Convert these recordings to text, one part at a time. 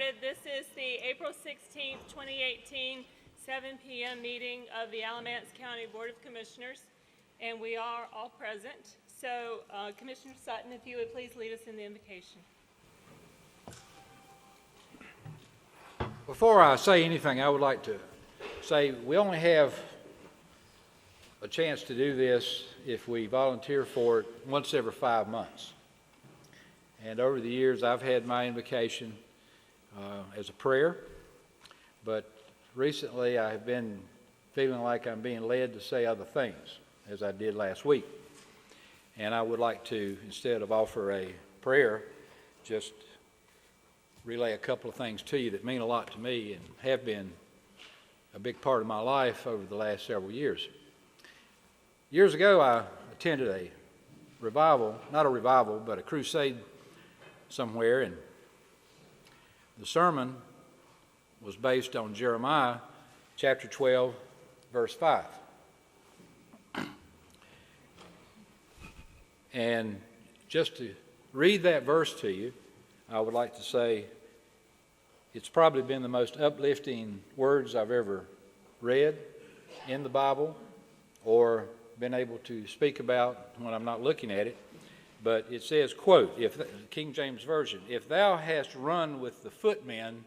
started. This is the April-17, 2018, 7 p.m. meeting of the Alamance County Board of Commissioners, and we are all present. So, Commissioner Sutton, if you would please lead us in the invocation. Before I say anything, I would like to say we only have a chance to do this if we volunteer for it once every 5 months. And over the years, I've had my invocation as a prayer, but recently I have been feeling like I'm being led to say other things, as I did last week. And I would like to, instead of offer a prayer, just relay a couple of things to you that mean a lot to me and have been a big part of my life over the last several years. Years ago, I attended a revival, not a revival, but a crusade somewhere, and the sermon was based on Jeremiah chapter 12, verse 5. And just to read that verse to you, I would like to say it's probably been the most uplifting words I've ever read in the Bible or been able to speak about when I'm not looking at it. But it says, quote, King James Version, "If thou hast run with the footmen,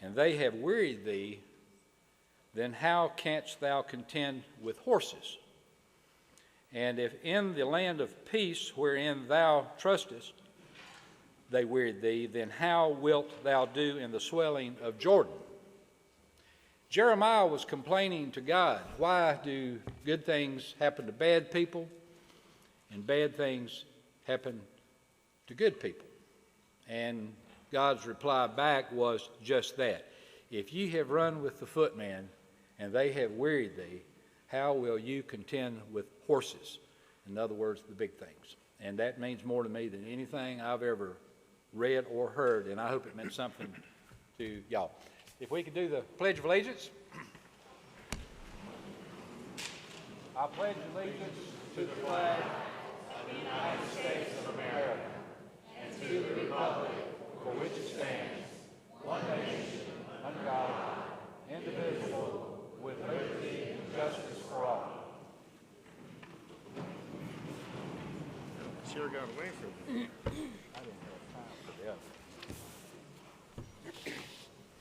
and they have wearied thee, then how canst thou contend with horses? And if in the land of peace wherein thou trustest they wearied thee, then how wilt thou do in the swelling of Jordan?" Jeremiah was complaining to God, why do good things happen to bad people and bad things happen to good people? And God's reply back was just that. If ye have run with the footmen and they have wearied thee, how will you contend with horses? In other words, the big things. And that means more to me than anything I've ever read or heard, and I hope it meant something to y'all. If we could do the Pledge of Allegiance. I pledge allegiance to the flag of the United States of America and to the republic for which it stands, one nation, under God, indivisible, with liberty and justice for all. Sure got away from me. I didn't have time for the other.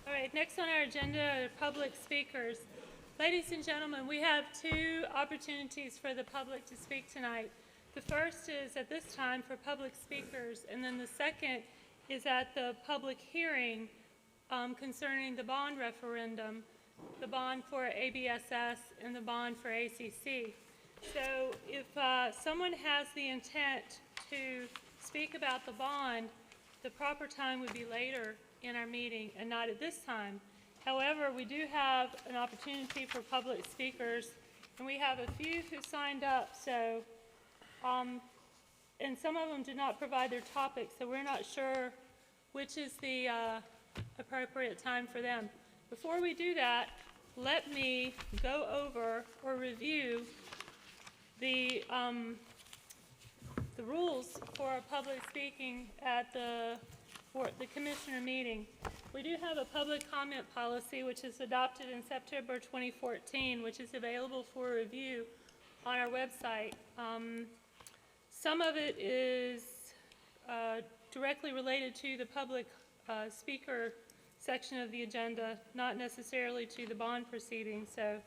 All right, next on our agenda are public speakers. Ladies and gentlemen, we have two opportunities for the public to speak tonight. The first is at this time for public speakers, and then the second is at the public hearing concerning the bond referendum, the bond for ABSS, and the bond for ACC. So if someone has the intent to speak about the bond, the proper time would be later in our meeting and not at this time. However, we do have an opportunity for public speakers, and we have a few who signed up, so and some of them did not provide their topics, so we're not sure which is the appropriate time for them. Before we do that, let me go over or review the rules for public speaking at the commissioner meeting. We do have a public comment policy which is adopted in September 2014, which is available for review on our website. Some of it is directly related to the public speaker section of the agenda, not necessarily to the bond proceeding. So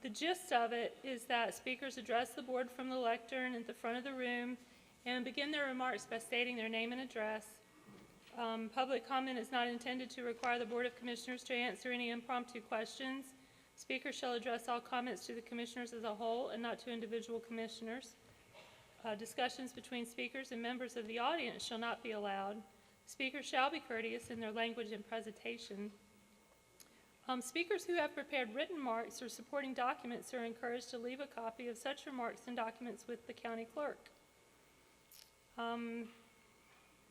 the gist of it is that speakers address the board from the lectern at the front of the room and begin their remarks by stating their name and address. Public comment is not intended to require the Board of Commissioners to answer any impromptu questions. Speakers shall address all comments to the commissioners as a whole and not to individual commissioners. Discussions between speakers and members of the audience shall not be allowed. Speakers shall be courteous in their language and presentation. Speakers who have prepared written remarks or supporting documents are encouraged to leave a copy of such remarks and documents with the county clerk.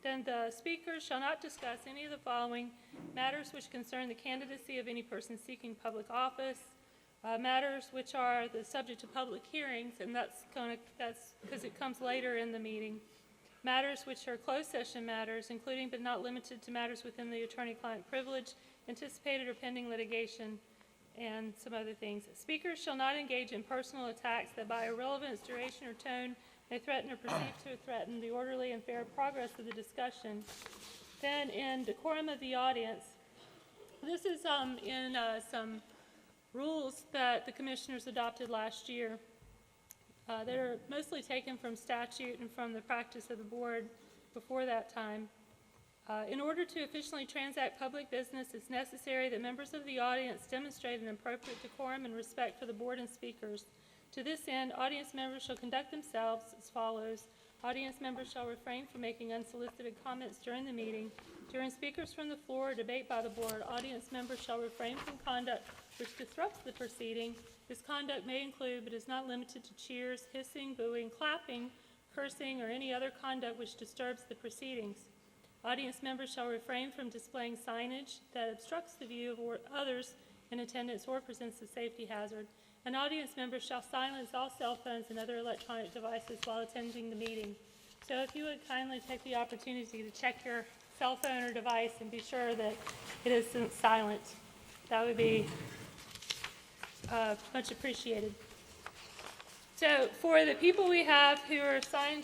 Then the speakers shall not discuss any of the following matters which concern the candidacy of any person seeking public office, matters which are the subject of public hearings, and that's because it comes later in the meeting. matters which are closed session matters, including but not limited to matters within the attorney-client privilege, anticipated or pending litigation, and some other things. Speakers shall not engage in personal attacks that by irrelevance, duration, or tone may threaten or perceive to threaten the orderly and fair progress of the discussion. Then in decorum of the audience, this is in some rules that the commissioners adopted last year. That are mostly taken from statute and from the practice of the board before that time. In order to efficiently transact public business, it's necessary that members of the audience demonstrate an appropriate decorum and respect for the board and speakers. To this end, audience members shall conduct themselves as follows. Audience members shall refrain from making unsolicited comments during the meeting. During speakers from the floor or debate by the board, audience members shall refrain from conduct which disrupts the proceeding. This conduct may include, but is not limited to, cheers, hissing, booing, clapping, cursing, or any other conduct which disturbs the proceedings. Audience members shall refrain from displaying signage that obstructs the view of others in attendance or presents a safety hazard. And audience members shall silence all cell phones and other electronic devices while attending the meeting. So if you would kindly take the opportunity to check your cell phone or device and be sure that it isn't silent, that would be much appreciated. So for the people we have who are assigned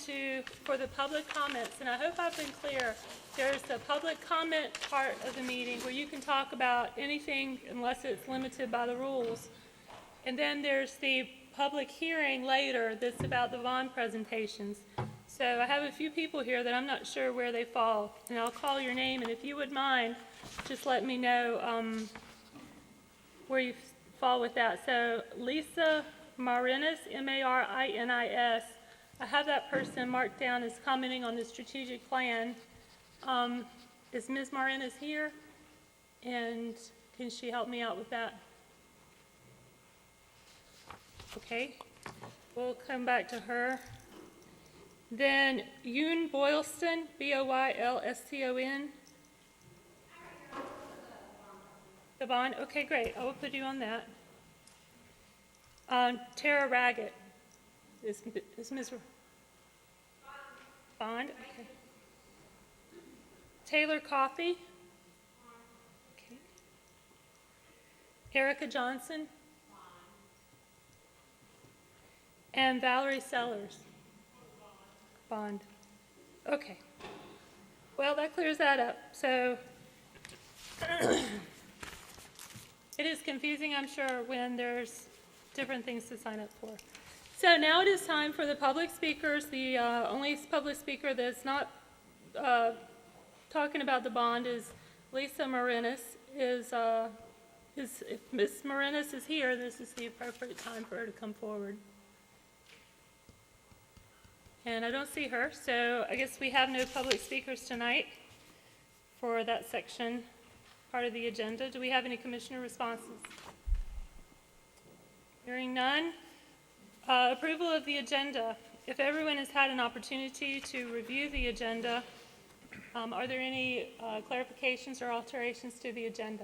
for the public comments, and I hope I've been clear, there's the public comment part of the meeting where you can talk about anything unless it's limited by the rules. And then there's the public hearing later that's about the bond presentations. So I have a few people here that I'm not sure where they fall, and I'll call your name, and if you would mind, just let me know where you fall with that. So Lisa Marinis, M-A-R-I-N-I-S, I have that person marked down as commenting on the strategic plan. Is Ms. Marinis here? And can she help me out with that? Okay, we'll come back to her. Then Yoon Boylston, B-O-Y-L-S-T-O-N. The bond, okay, great. I will put you on that. Tara Raggett is Ms. Bond. Okay. Taylor Coffey. Okay. Erica Johnson. And Valerie Sellers. Bond. Okay. Well, that clears that up. So it is confusing, I'm sure, when there's different things to sign up for. So now it is time for the public speakers. The only public speaker that's not talking about the bond is Lisa Marinis. If Ms. Marinis is here, this is the appropriate time for her to come forward. And I don't see her, so I guess we have no public speakers tonight for that section, part of the agenda. Do we have any commissioner responses? Hearing none. Approval of the agenda. If everyone has had an opportunity to review the agenda, are there any clarifications or alterations to the agenda?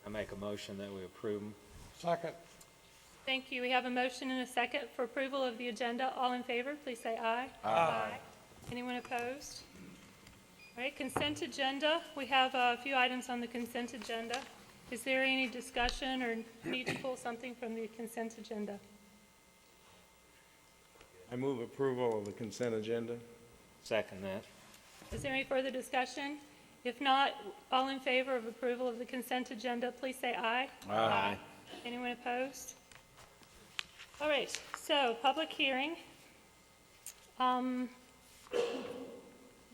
I make a motion that we approve them. Second. Thank you. We have a motion and a second for approval of the agenda. All in favor, please say aye. Aye. Anyone opposed? All right, consent agenda. We have a few items on the consent agenda. Is there any discussion or need to pull something from the consent agenda? I move approval of the consent agenda. Second that. Is there any further discussion? If not, all in favor of approval of the consent agenda, please say aye. Aye. Anyone opposed? All right, so public hearing.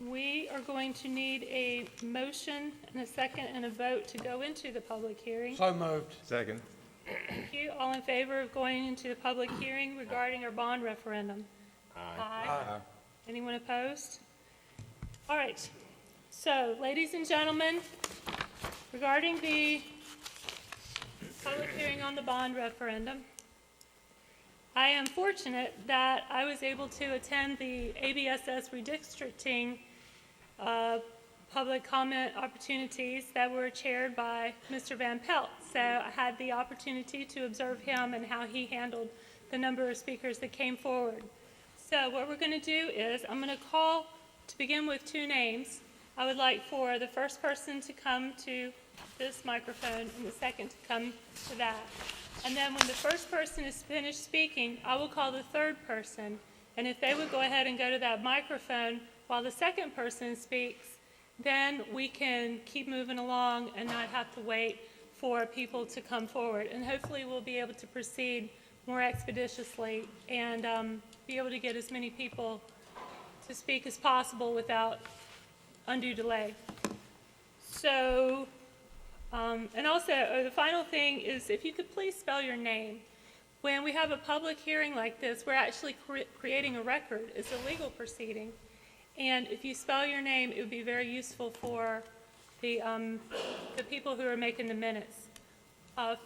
We are going to need a motion and a second and a vote to go into the public hearing. So moved. Second. Thank you. All in favor of going into the public hearing regarding our bond referendum? Aye. Aye. Anyone opposed? All right. So, ladies and gentlemen, regarding the public hearing on the bond referendum, I am fortunate that I was able to attend the ABSS redistricting public comment opportunities that were chaired by Mr. Van Pelt. So I had the opportunity to observe him and how he handled the number of speakers that came forward. So what we're going to do is I'm going to call To begin with 2 names, I would like for the first person to come to this microphone and the second to come to that. And then when the first person is finished speaking, I will call the third person. And if they would go ahead and go to that microphone while the second person speaks, then we can keep moving along and not have to wait for people to come forward. And hopefully we'll be able to proceed more expeditiously and be able to get as many people to speak as possible without undue delay. So, and also, the final thing is if you could please spell your name. When we have a public hearing like this, we're actually creating a record. It's a legal proceeding. And if you spell your name, it would be very useful for the people who are making the minutes.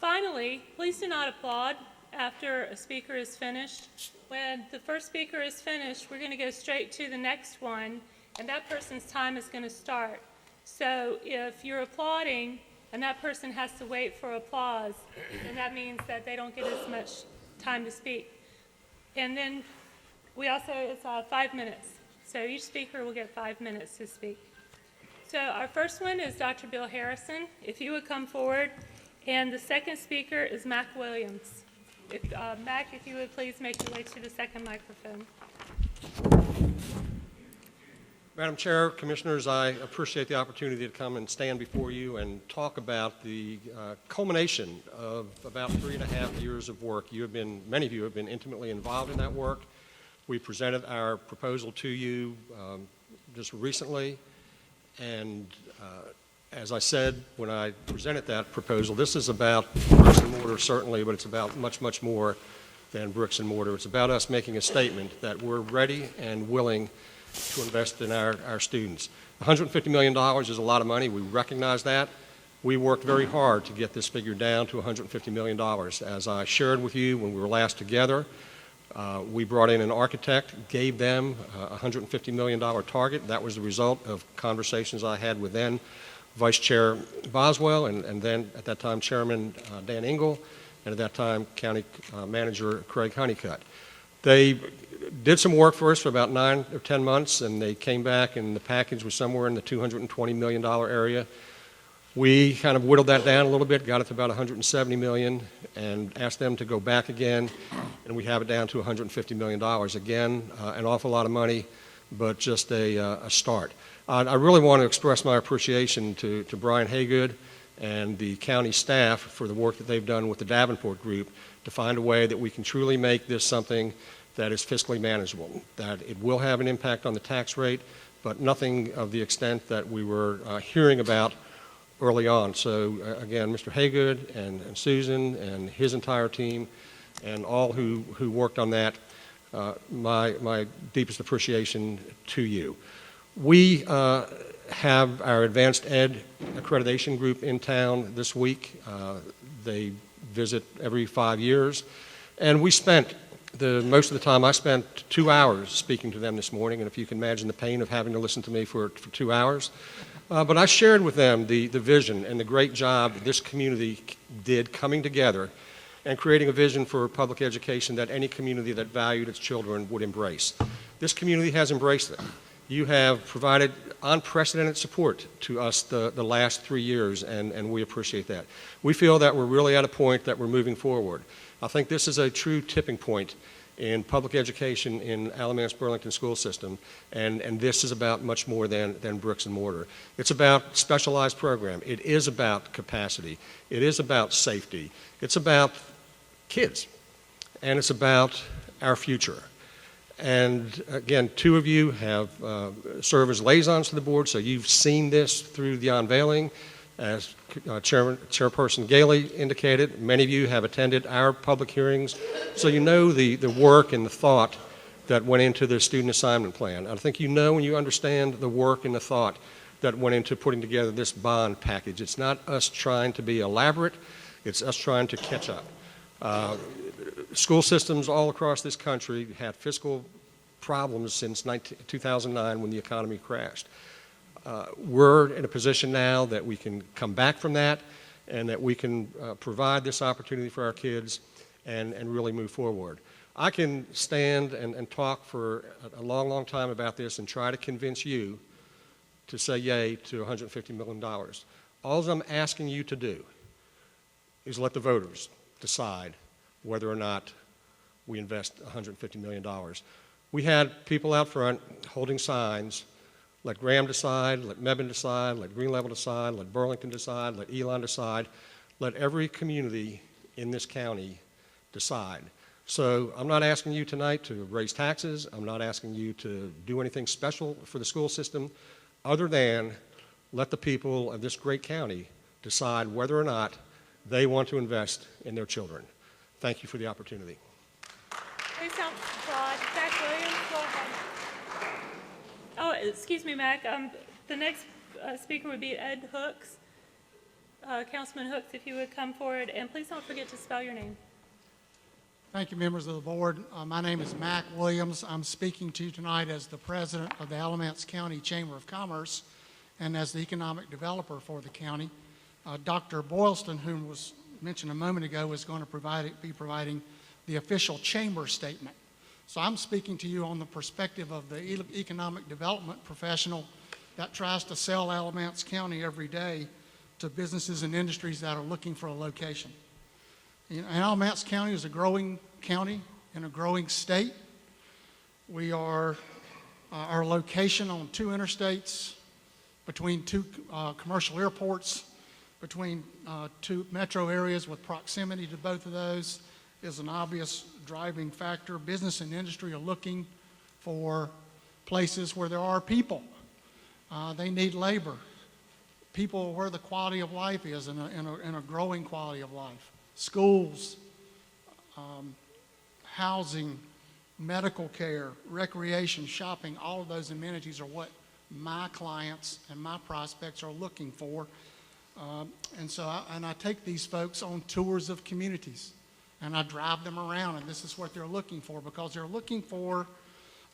Finally, please do not applaud after a speaker is finished. When the first speaker is finished, we're going to go straight to the next one, and that person's time is going to start. So if you're applauding and that person has to wait for applause, then that means that they don't get as much time to speak. And then we also, it's 5 minutes. So each speaker will get 5 minutes to speak. So our first one is Dr. Bill Harrison. If you would come forward. And the second speaker is Mac Williams. Mac, if you would please make your way to the second microphone. Madam Chair, Commissioners, I appreciate the opportunity to come and stand before you and talk about the culmination of about 3.5 years of work. Many of you have been intimately involved in that work. We presented our proposal to you just recently, and as I said when I presented that proposal, this is about bricks and mortar certainly, but it's about much, much more than bricks and mortar. It's about us making a statement that we're ready and willing to invest in our students. $150 million is a lot of money. We recognize that. We worked very hard to get this figure down to $150 million. As I shared with you when we were last together, we brought in an architect, gave them a $150 million target. That was the result of conversations I had with then Vice Chair Boswell and then at that time Chairman Dan Engel, and at that time County Manager Craig Honeycutt. They did some work for us for about 9 or 10 months, and they came back, and the package was somewhere in the $220 million area. We kind of whittled that down a little bit, got it to about $170 million, and asked them to go back again, and we have it down to $150 million. Again, an awful lot of money, but just a start. I really want to express my appreciation to Brian Haygood and the county staff for the work that they've done with the Davenport Group to find a way that we can truly make this something that is fiscally manageable, that it will have an impact on the tax rate, but nothing of the extent that we were hearing about early on. So again, Mr. Haygood and Susan and his entire team and all who worked on that, my deepest appreciation to you. We have our advanced ed accreditation group in town this week. They visit every 5 years, and we spent most of the time I spent 2 hours speaking to them this morning, and if you can imagine the pain of having to listen to me for 2 hours. But I shared with them the vision and the great job that this community did coming together and creating a vision for public education that any community that valued its children would embrace. This community has embraced it. You have provided unprecedented support to us the last 3 years, and we appreciate that. We feel that we're really at a point that we're moving forward. I think this is a true tipping point in public education in Alamance Burlington school system, and this is about much more than bricks and mortar. It's about specialized program. It is about capacity. It is about safety. It's about kids, and it's about our future. And again, 2 of you have served as liaisons to the board, so you've seen this through the unveiling. As Chairperson Gailey indicated, many of you have attended our public hearings, so you know the work and the thought that went into the student assignment plan. I think you know and you understand the work and the thought that went into putting together this bond package. It's not us trying to be elaborate, it's us trying to catch up. School systems all across this country had fiscal problems since 2009 when the economy crashed. We're in a position now that we can come back from that and that we can provide this opportunity for our kids and really move forward. I can stand and talk for a long, long time about this and try to convince you to say yay to $150 million. All I'm asking you to do is let the voters decide whether or not we invest $150 million. We had people out front holding signs, let Graham decide, let Mebane decide, let Green Level decide, let Burlington decide, let Elon decide, let every community in this county decide. So I'm not asking you tonight to raise taxes. I'm not asking you to do anything special for the school system other than let the people of this great county decide whether or not they want to invest in their children. Thank you for the opportunity. Please don't applaud. Mac Williams, go ahead. Oh, excuse me, Mac. The next speaker would be Ed Hooks. Councilman Hooks, if you would come forward, and please don't forget to spell your name. Thank you, members of the board. My name is Mac Williams. I'm speaking to you tonight as the president of the Alamance County Chamber of Commerce and as the economic developer for the county. Dr. Boylston, whom was mentioned a moment ago, is going to be providing the official chamber statement. So I'm speaking to you on the perspective of the economic development professional that tries to sell Alamance County every day to businesses and industries that are looking for a location. You know, Alamance County is a growing county in a growing state. We are our location on 2 interstates, between 2 commercial airports, between 2 metro areas with proximity to both of those is an obvious driving factor. Business and industry are looking for places where there are people. They need labor. People where the quality of life is in a growing quality of life. Schools, housing, medical care, recreation, shopping, all of those amenities are what my clients and my prospects are looking for. And I take these folks on tours of communities and I drive them around, and this is what they're looking for, because they're looking for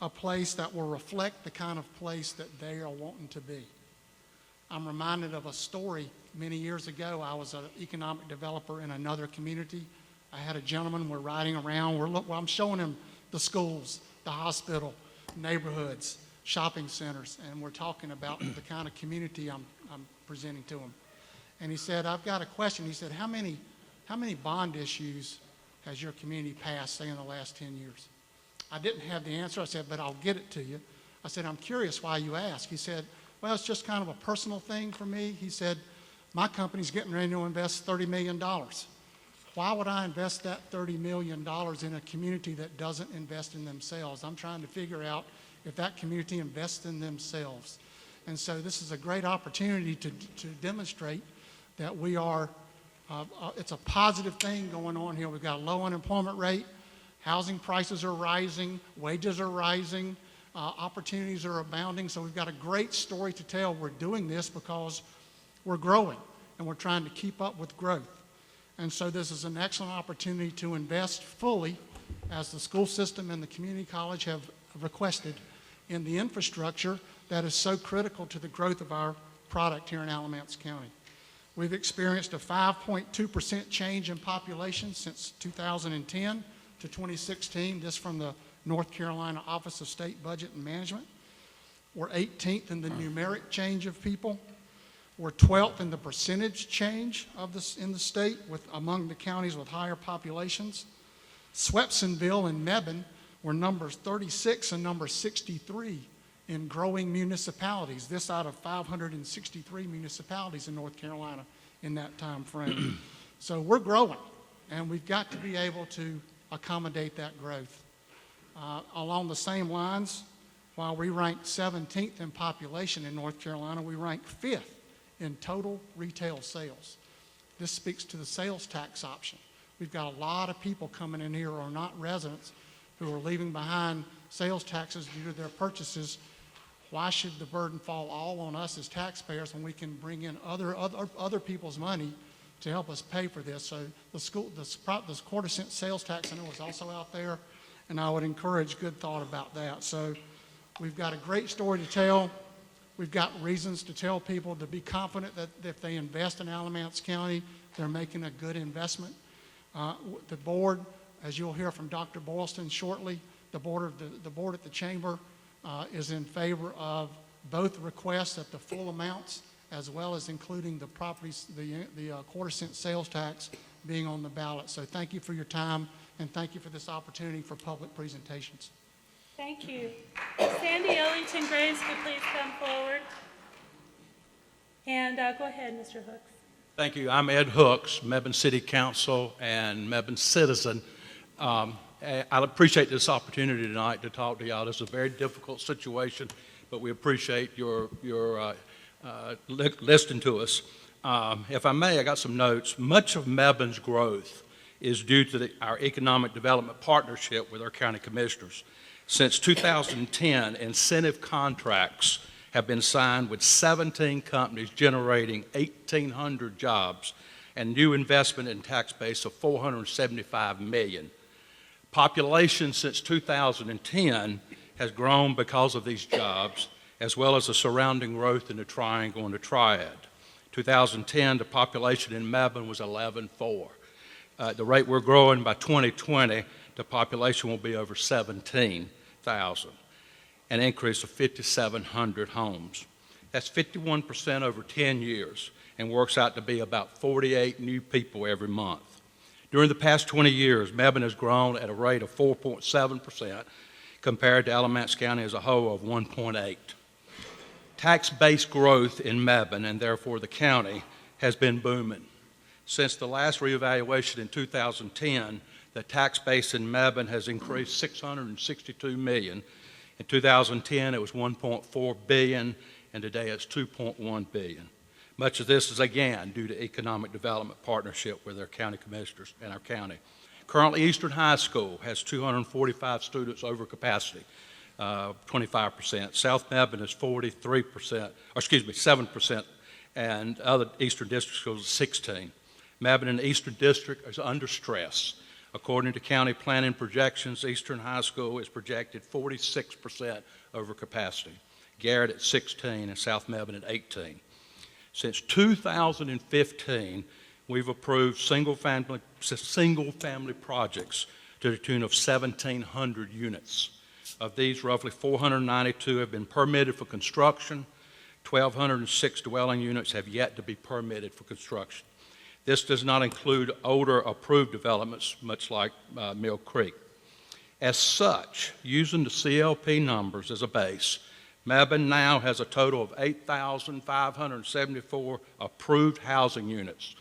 a place that will reflect the kind of place that they are wanting to be. I'm reminded of a story. Many years ago, I was an economic developer in another community. I had a gentleman, we're riding around, I'm showing him the schools, the hospital, neighborhoods, shopping centers, and we're talking about the kind of community I'm presenting to him. And he said, I've got a question. He said, how many bond issues has your community passed, say, in the last 10 years? I didn't have the answer. I said, but I'll get it to you. I said, I'm curious why you ask. He said, well, it's just kind of a personal thing for me. He said, my company's getting ready to invest $30 million. Why would I invest that $30 million in a community that doesn't invest in themselves? I'm trying to figure out if that community invests in themselves. And so this is a great opportunity to demonstrate that we are, it's a positive thing going on here. We've got a low unemployment rate, housing prices are rising, wages are rising, opportunities are abounding, so we've got a great story to tell. We're doing this because we're growing, and we're trying to keep up with growth. And so this is an excellent opportunity to invest fully, as the school system and the community college have requested, in the infrastructure that is so critical to the growth of our product here in Alamance County. We've experienced a 5.2% change in population since 2010 to 2016, this from the North Carolina Office of State Budget and Management. We're 18th in the numeric change of people. We're 12th in the percentage change of this in the state among the counties with higher populations. Swepsonville and Mebane were numbers 36 and number 63 in growing municipalities, this out of 563 municipalities in North Carolina in that time frame. So we're growing, and we've got to be able to accommodate that growth. Along the same lines, while we rank 17th in population in North Carolina, we rank 5th in total retail sales. This speaks to the sales tax option. We've got a lot of people coming in here who are not residents who are leaving behind sales taxes due to their purchases. Why should the burden fall all on us as taxpayers when we can bring in other people's money to help us pay for this? So the quarter-cent sales tax, I know, is also out there, and I would encourage good thought about that. So we've got a great story to tell. We've got reasons to tell people to be confident that if they invest in Alamance County, they're making a good investment. The board As you'll hear from Dr. Boylston shortly, the board at the chamber is in favor of both requests at the full amounts, as well as including the properties, the quarter-cent sales tax being on the ballot. So thank you for your time, and thank you for this opportunity for public presentations. Thank you. Sandy Ellington Graves, could please come forward. And go ahead, Mr. Hooks. Thank you. I'm Ed Hooks, Mebane City Council and Mebane citizen. I appreciate this opportunity tonight to talk to y'all. This is a very difficult situation, but we appreciate your listening to us. If I may, I got some notes. Much of Mebane's growth is due to our economic development partnership with our county commissioners. Since 2010, incentive contracts have been signed with 17 companies generating 1,800 jobs and new investment in tax base of $475 million. Population since 2010 has grown because of these jobs, as well as the surrounding growth in the Triangle and the Triad. 2010, the population in Mebane was 11.4. At the rate we're growing, by 2020, the population will be over 17,000, an increase of 5,700 homes. That's 51% over 10 years and works out to be about 48 new people every month. During the past 20 years, Mebane has grown at a rate of 4.7% compared to Alamance County as a whole of 1.8. Tax-based growth in Mebane, and therefore the county, has been booming. Since the last reevaluation in 2010, the tax base in Mebane has increased $662 million. In 2010, it was $1.4 billion, and today it's $2.1 billion. Much of this is, again, due to economic development partnership with our county commissioners and our county. Currently, Eastern High School has 245 students over capacity, 25%. South Mebane is 7%, and other Eastern District schools is 16%. Mebane and the Eastern District is under stress. According to county planning projections, Eastern High School is projected 46% over capacity, Garrett at 16%, and South Mebane at 18%. Since 2015, we've approved single-family projects to the tune of 1,700 units. Of these, roughly 492 have been permitted for construction. 1,206 dwelling units have yet to be permitted for construction. This does not include older approved developments, much like Mill Creek. As such, using the CLP numbers as a base, Mebane now has a total of 8,574 approved housing units.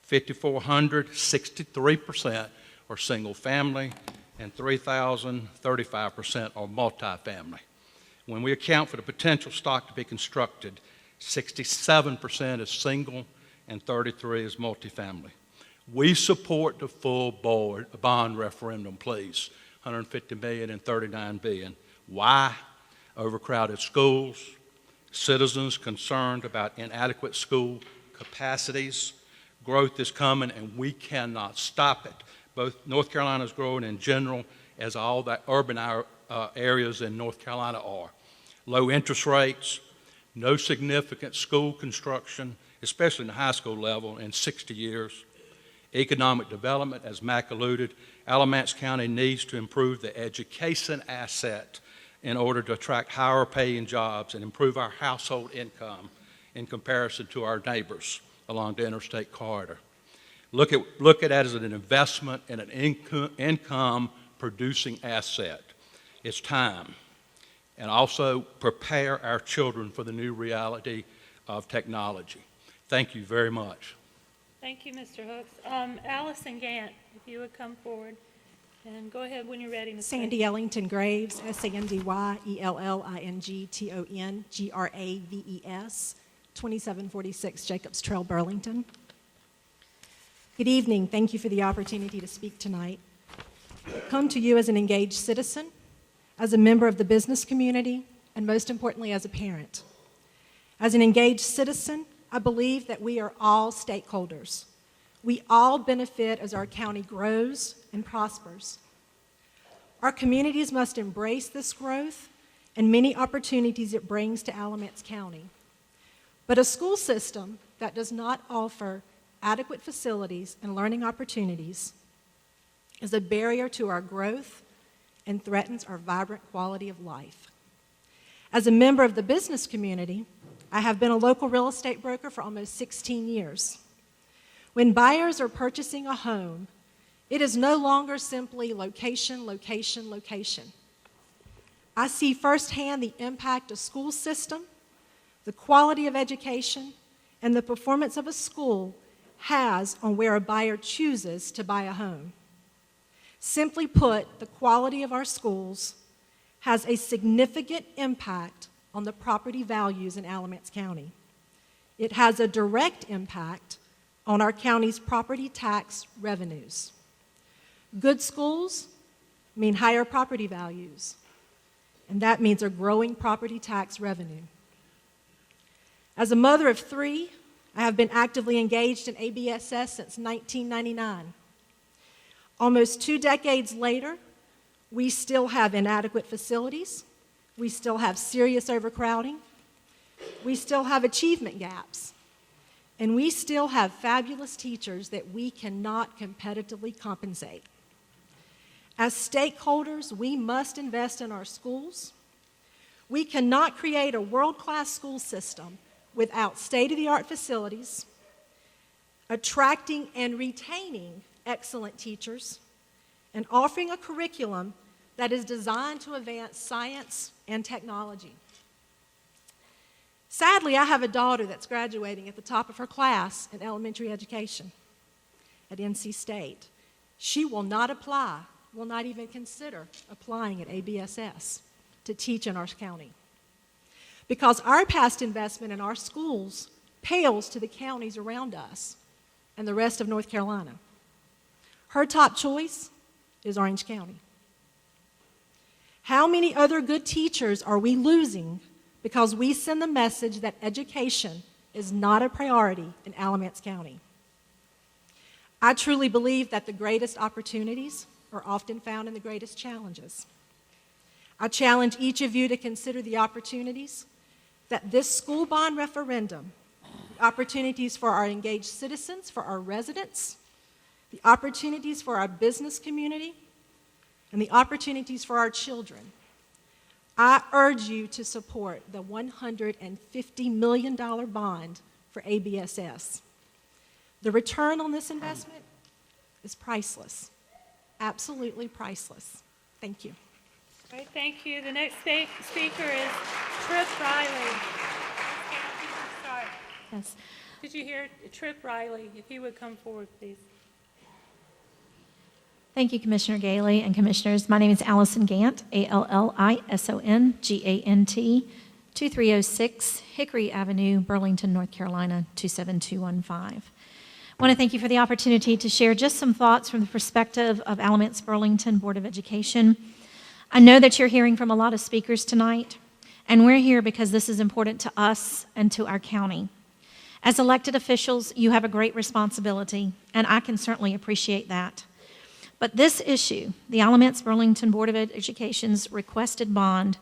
5,400, 63%, are single family, and 3,035% are multifamily. When we account for the potential stock to be constructed, 67% is single and 33% is multifamily. We support the full bond referendum, please. $150 million and $39 billion. Why? Overcrowded schools, citizens concerned about inadequate school capacities. Growth is coming, and we cannot stop it. Both North Carolina is growing in general, as all the urban areas in North Carolina are. Low interest rates, no significant school construction, especially in the high school level, in 60 years. Economic development, as Mac alluded, Alamance County needs to improve the education asset in order to attract higher paying jobs and improve our household income in comparison to our neighbors along the interstate corridor. Look at it as an investment in an income producing asset. It's time. And also prepare our children for the new reality of technology. Thank you very much. Thank you, Mr. Hooks. Allison Gant, if you would come forward. And go ahead when you're ready, Ms. Sandy Ellington Graves, SandyEllington Graves, 2746 Jacobs Trail, Burlington. Good evening. Thank you for the opportunity to speak tonight. I come to you as an engaged citizen, as a member of the business community, and most importantly, as a parent. As an engaged citizen, I believe that we are all stakeholders. We all benefit as our county grows and prospers. Our communities must embrace this growth and many opportunities it brings to Alamance County. But a school system that does not offer adequate facilities and learning opportunities is a barrier to our growth and threatens our vibrant quality of life. As a member of the business community, I have been a local real estate broker for almost 16 years. When buyers are purchasing a home, it is no longer simply location, location, location. I see firsthand the impact a school system, the quality of education, and the performance of a school has on where a buyer chooses to buy a home. Simply put, the quality of our schools has a significant impact on the property values in Alamance County. It has a direct impact on our county's property tax revenues. Good schools mean higher property values, and that means a growing property tax revenue. As a mother of 3, I have been actively engaged in ABSS since 1999. Almost 2 decades later, we still have inadequate facilities, we still have serious overcrowding, we still have achievement gaps, and we still have fabulous teachers that we cannot competitively compensate. As stakeholders, we must invest in our schools. We cannot create a world-class school system without state-of-the-art facilities, attracting and retaining excellent teachers, and offering a curriculum that is designed to advance science and technology. Sadly, I have a daughter that's graduating at the top of her class in elementary education at NC State. She will not apply, will not even consider applying at ABSS to teach in our county, because our past investment in our schools pales to the counties around us and the rest of North Carolina. Her top choice is Orange County. How many other good teachers are we losing because we send the message that education is not a priority in Alamance County? I truly believe that the greatest opportunities are often found in the greatest challenges. I challenge each of you to consider the opportunities that this school bond referendum, the opportunities for our engaged citizens, for our residents, the opportunities for our business community, and the opportunities for our children. I urge you to support the $150 million bond for ABSS. The return on this investment is priceless, absolutely priceless. Thank you. All right, thank you. The next speaker is Trip Riley. Start. Yes. Did you hear Trip Riley? If he would come forward, please. Thank you, Commissioner Gailey and Commissioners. My name is Allison Gant, ALLISON, GANT, 2306 Hickory Avenue, Burlington, North Carolina, 27215. I want to thank you for the opportunity to share just some thoughts from the perspective of Alamance Burlington Board of Education. I know that you're hearing from a lot of speakers tonight, and we're here because this is important to us and to our county. As elected officials, you have a great responsibility, and I can certainly appreciate that. But this issue, the Alamance Burlington Board of Education's requested bond,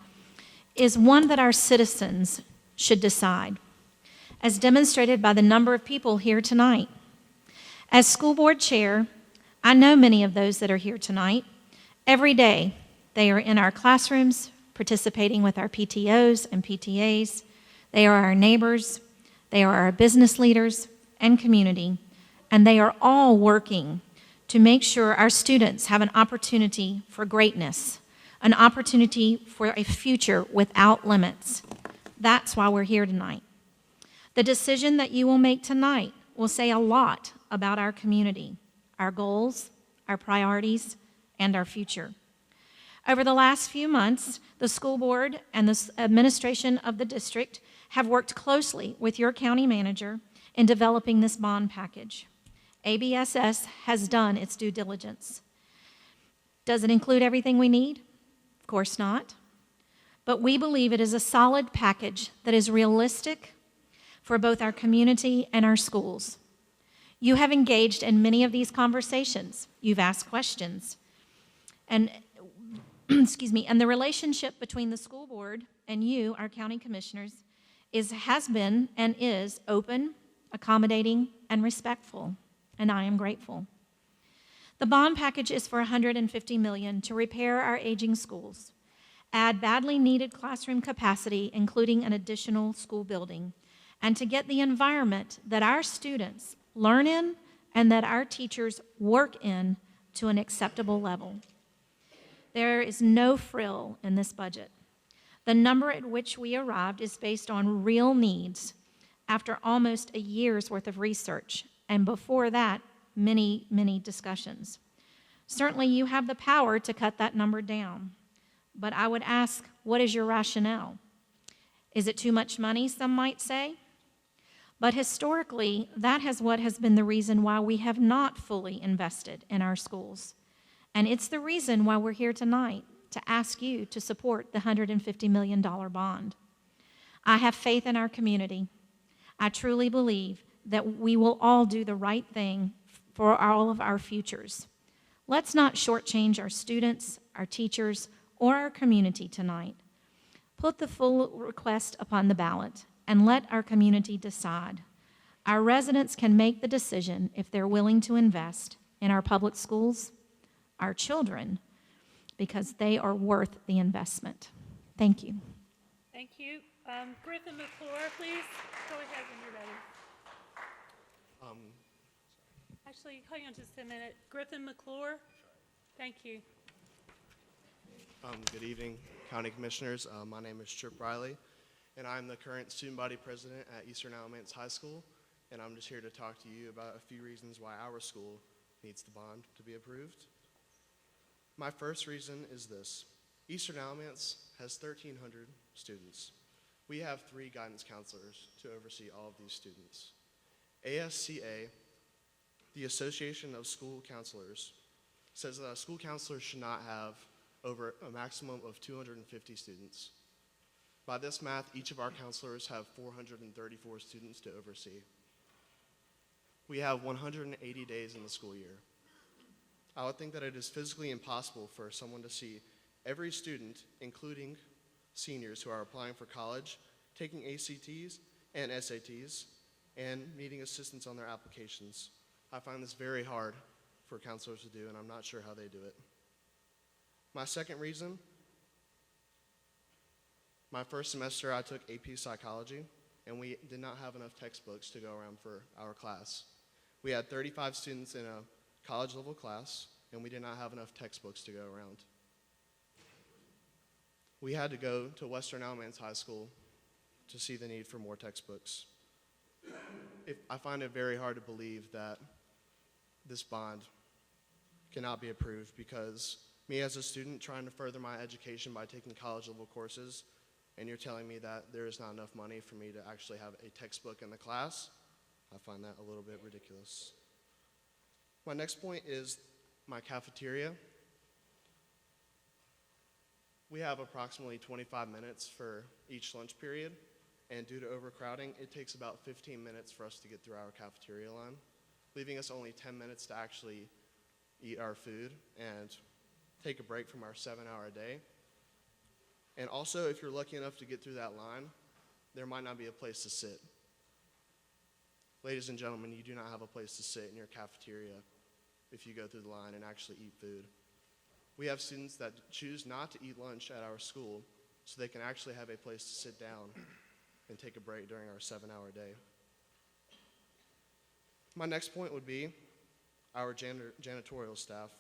is one that our citizens should decide, as demonstrated by the number of people here tonight. As school board chair, I know many of those that are here tonight. Every day, they are in our classrooms, participating with our PTOs and PTAs. They are our neighbors, they are our business leaders and community, and they are all working to make sure our students have an opportunity for greatness, an opportunity for a future without limits. That's why we're here tonight. The decision that you will make tonight will say a lot about our community, our goals, our priorities, and our future. Over the last few months, the school board and the administration of the district have worked closely with your county manager in developing this bond package. ABSS has done its due diligence. Does it include everything we need? Of course not. But we believe it is a solid package that is realistic for both our community and our schools. You have engaged in many of these conversations. You've asked questions. And and the relationship between the school board and you, our county commissioners, has been and is open, accommodating, and respectful, and I am grateful. The bond package is for $150 million to repair our aging schools, add badly needed classroom capacity, including an additional school building, and to get the environment that our students learn in and that our teachers work in to an acceptable level. There is no frill in this budget. The number at which we arrived is based on real needs after almost a year's worth of research, and before that, many, many discussions. Certainly, you have the power to cut that number down, but I would ask, what is your rationale? Is it too much money, some might say? But historically, that is what has been the reason why we have not fully invested in our schools. And it's the reason why we're here tonight, to ask you to support the $150 million bond. I have faith in our community. I truly believe that we will all do the right thing for all of our futures. Let's not shortchange our students, our teachers, or our community tonight. Put the full request upon the ballot and let our community decide. Our residents can make the decision if they're willing to invest in our public schools, our children, because they are worth the investment. Thank you. Thank you. Griffin McClure, please. Go ahead when you're ready. Actually, hang on just a minute. Griffin McClure? Thank you. Good evening, County Commissioners. My name is Trip Riley, and I'm the current student body president at Eastern Alamance High School, and I'm just here to talk to you about a few reasons why our school needs the bond to be approved. My first reason is this. Eastern Alamance has 1,300 students. We have 3 guidance counselors to oversee all of these students. ASCA, the Association of School Counselors, says that a school counselor should not have over a maximum of 250 students. By this math, each of our counselors have 434 students to oversee. We have 180 days in the school year. I would think that it is physically impossible for someone to see every student, including seniors who are applying for college, taking ACTs and SATs, and needing assistance on their applications. I find this very hard for counselors to do, and I'm not sure how they do it. My second reason, my first semester I took AP Psychology, and we did not have enough textbooks to go around for our class. We had 35 students in a college-level class, and we did not have enough textbooks to go around. We had to go to Western Alamance High School to see the need for more textbooks. I find it very hard to believe that this bond cannot be approved because me as a student trying to further my education by taking college-level courses, and you're telling me that there is not enough money for me to actually have a textbook in the class, I find that a little bit ridiculous. My next point is my cafeteria. We have approximately 25 minutes for each lunch period, and due to overcrowding, it takes about 15 minutes for us to get through our cafeteria line, leaving us only 10 minutes to actually eat our food and take a break from our 7-hour day. And also, if you're lucky enough to get through that line, there might not be a place to sit. Ladies and gentlemen, you do not have a place to sit in your cafeteria if you go through the line and actually eat food. We have students that choose not to eat lunch at our school so they can actually have a place to sit down and take a break during our 7-hour day. My next point would be our janitorial staff.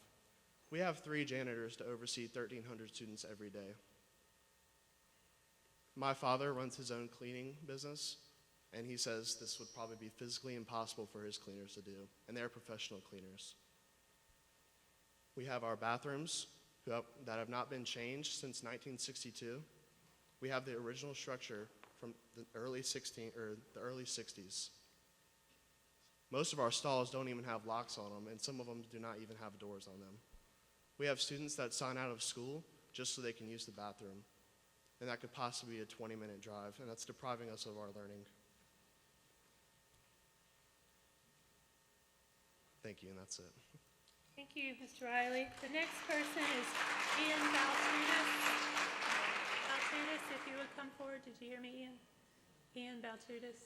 We have 3 janitors to oversee 1,300 students every day. My father runs his own cleaning business, and he says this would probably be physically impossible for his cleaners to do, and they're professional cleaners. We have our bathrooms that have not been changed since 1962. We have the original structure from the early 60s. Most of our stalls don't even have locks on them, and some of them do not even have doors on them. We have students that sign out of school just so they can use the bathroom, and that could possibly be a 20-minute drive, and that's depriving us of our learning. Thank you, and that's it. Thank you, Mr. Riley. The next person is Ian Baltutis. Baltutis, if you would come forward. Did you hear me, Ian? Ian Baltutis.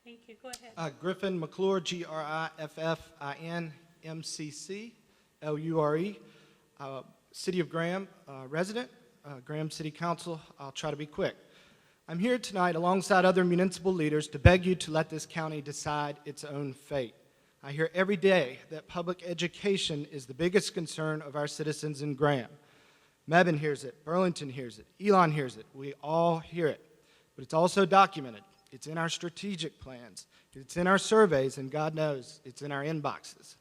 Thank you. Go ahead. Griffin McClure, Griffin, MCC, Lure, City of Graham resident, Graham City Council. I'll try to be quick. I'm here tonight alongside other municipal leaders to beg you to let this county decide its own fate. I hear every day that public education is the biggest concern of our citizens in Graham. Mebane hears it, Burlington hears it, Elon hears it, we all hear it. But it's also documented. It's in our strategic plans, it's in our surveys, and God knows it's in our inboxes.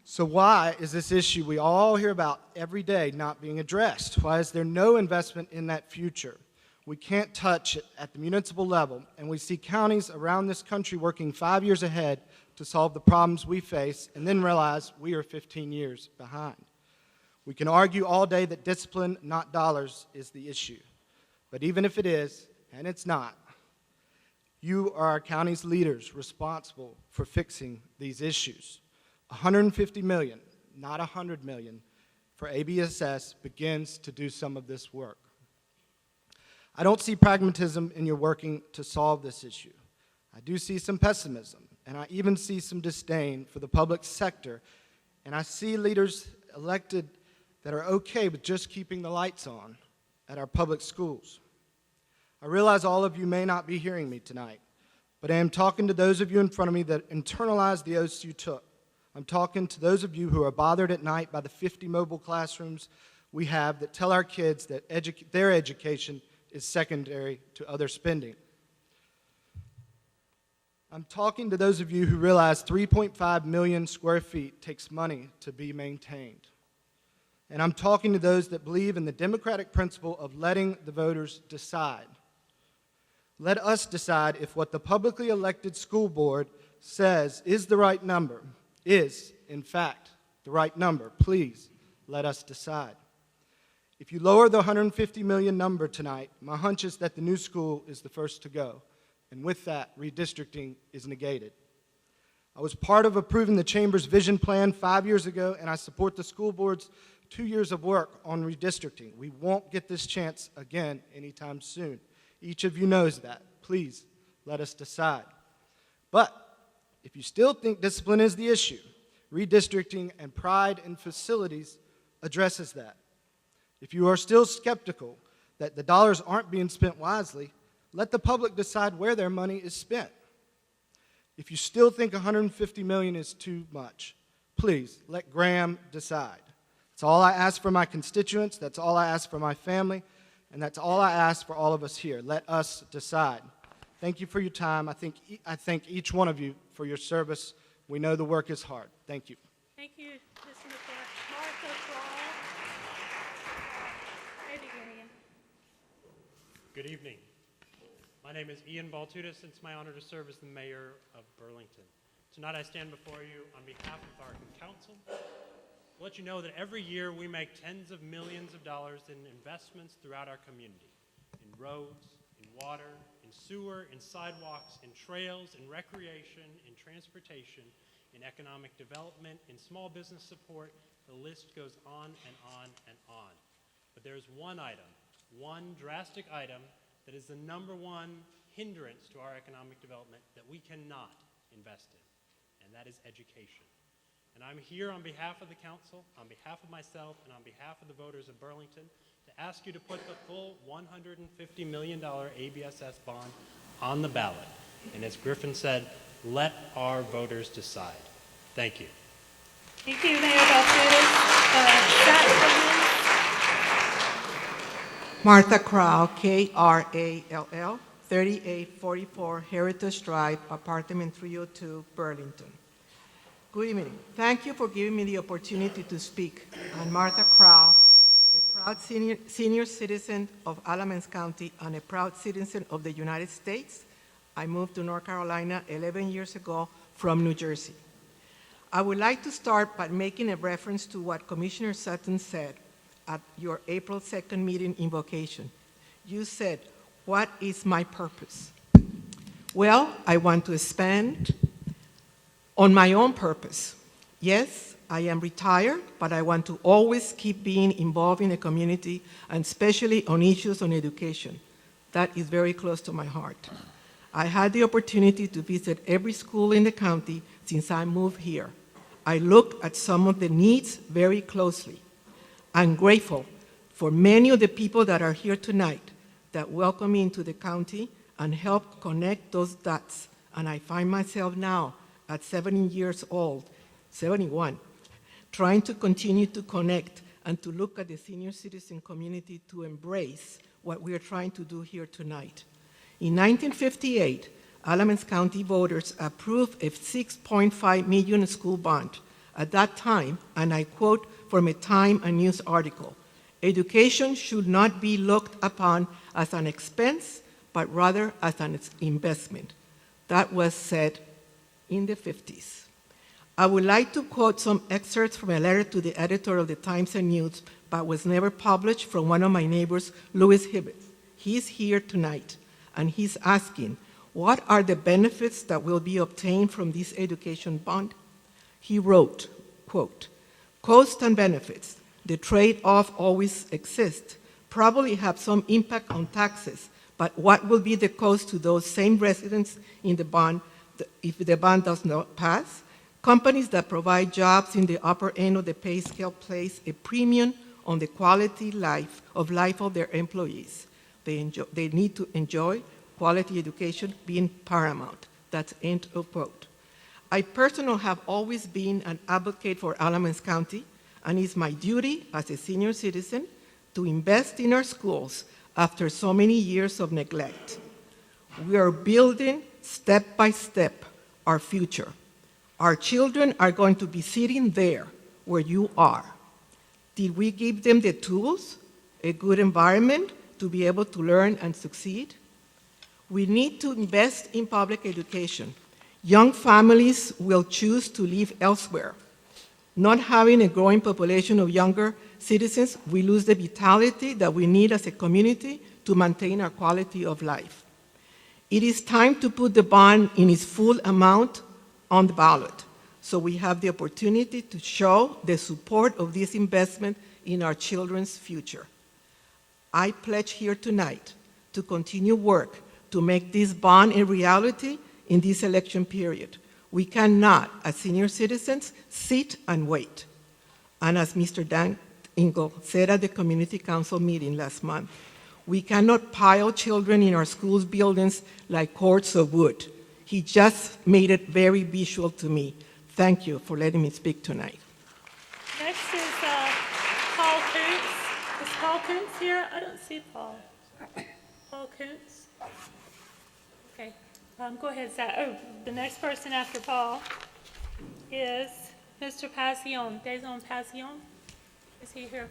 So why is this issue we all hear about every day not being addressed? Why is there no investment in that future? We can't touch it at the municipal level, and we see counties around this country working 5 years ahead to solve the problems we face, and then realize we are 15 years behind. We can argue all day that discipline, not dollars, is the issue. But even if it is, and it's not, you are our county's leaders responsible for fixing these issues. $150 million, not $100 million, for ABSS begins to do some of this work. I don't see pragmatism in your working to solve this issue. I do see some pessimism, and I even see some disdain for the public sector, and I see leaders elected that are okay with just keeping the lights on at our public schools. I realize all of you may not be hearing me tonight, but I am talking to those of you in front of me that internalized the oaths you took. I'm talking to those of you who are bothered at night by the 50 mobile classrooms we have that tell our kids that their education is secondary to other spending. I'm talking to those of you who realize 3.5 million square feet takes money to be maintained. And I'm talking to those that believe in the democratic principle of letting the voters decide. Let us decide if what the publicly elected school board says is the right number, is, in fact, the right number. Please, let us decide. If you lower the $150 million number tonight, my hunch is that the new school is the first to go. And with that, redistricting is negated. I was part of approving the Chamber's vision plan 5 years ago, and I support the school board's 2 years of work on redistricting. We won't get this chance again anytime soon. Each of you knows that. Please, let us decide. But if you still think discipline is the issue, redistricting and pride in facilities addresses that. If you are still skeptical that the dollars aren't being spent wisely, let the public decide where their money is spent. If you still think $150 million is too much, please let Graham decide. That's all I ask for my constituents, that's all I ask for my family, and that's all I ask for all of us here. Let us decide. Thank you for your time. I thank each one of you for your service. We know the work is hard. Thank you. Thank you, Mr. McCoy. Martha Crowell. Maybe Gideon. Good evening. My name is Ian Baltutis, and it's my honor to serve as the mayor of Burlington. Tonight I stand before you on behalf of our council to let you know that every year we make tens of millions of dollars in investments throughout our community, in roads, in water, in sewer, in sidewalks, in trails, in recreation, in transportation, in economic development, in small business support. The list goes on and on and on. But there's one item, one drastic item, that is the number one hindrance to our economic development that we cannot invest in, and that is education. And I'm here on behalf of the council, on behalf of myself, and on behalf of the voters of Burlington to ask you to put the full $150 million ABSS bond on the ballot. And as Griffin said, let our voters decide. Thank you. Thank you, Mayor Baltutis. Martha Crowell, K-R-A-L-L, 3844 Heritage Drive, apartment 302, Burlington. Good evening. Thank you for giving me the opportunity to speak. I'm Martha Crowell, a proud senior citizen of Alamance County and a proud citizen of the United States. I moved to North Carolina 11 years ago from New Jersey. I would like to start by making a reference to what Commissioner Sutton said at your April 2nd meeting invocation. You said, "What is my purpose?" Well, I want to expand on my own purpose. Yes, I am retired, but I want to always keep being involved in the community, and especially on issues on education. That is very close to my heart. I had the opportunity to visit every school in the county since I moved here. I look at some of the needs very closely. I'm grateful for many of the people that are here tonight that welcome me into the county and help connect those dots. And I find myself now at 70 years old, 71, trying to continue to connect and to look at the senior citizen community to embrace what we are trying to do here tonight. In 1958, Alamance County voters approved a $6.5 million school bond. At that time, and I quote from a Time and News article, "Education should not be looked upon as an expense, but rather as an investment." That was said in the 50s. I would like to quote some excerpts from a letter to the editor of the Times and News, but was never published, from one of my neighbors, Louis Hibbett. He's here tonight, and he's asking, what are the benefits that will be obtained from this education bond? He wrote, quote, "Costs and benefits, the trade-off always exists, probably have some impact on taxes, but what will be the cost to those same residents in the bond if the bond does not pass? Companies that provide jobs in the upper end of the pay scale place a premium on the quality of life of their employees. They need to enjoy quality education being paramount." That's end of quote. I personally have always been an advocate for Alamance County, and it's my duty as a senior citizen to invest in our schools after so many years of neglect. We are building step by step our future. Our children are going to be sitting there where you are. Did we give them the tools, a good environment to be able to learn and succeed? We need to invest in public education. Young families will choose to live elsewhere. Not having a growing population of younger citizens, we lose the vitality that we need as a community to maintain our quality of life. It is time to put the bond in its full amount on the ballot, so we have the opportunity to show the support of this investment in our children's future. I pledge here tonight to continue work to make this bond a reality in this election period. We cannot, as senior citizens, sit and wait. And as Mr. Dan Ingle said at the Community Council meeting last month, we cannot pile children in our schools' buildings like cords of wood. He just made it very visual to me. Thank you for letting me speak tonight. Next is Paul Koontz. Is Paul Koontz here? I don't see Paul. Paul Koontz? Okay. Go ahead, Zach. Oh, the next person after Paul is Mr. Passion. Deson Passion. Is he here?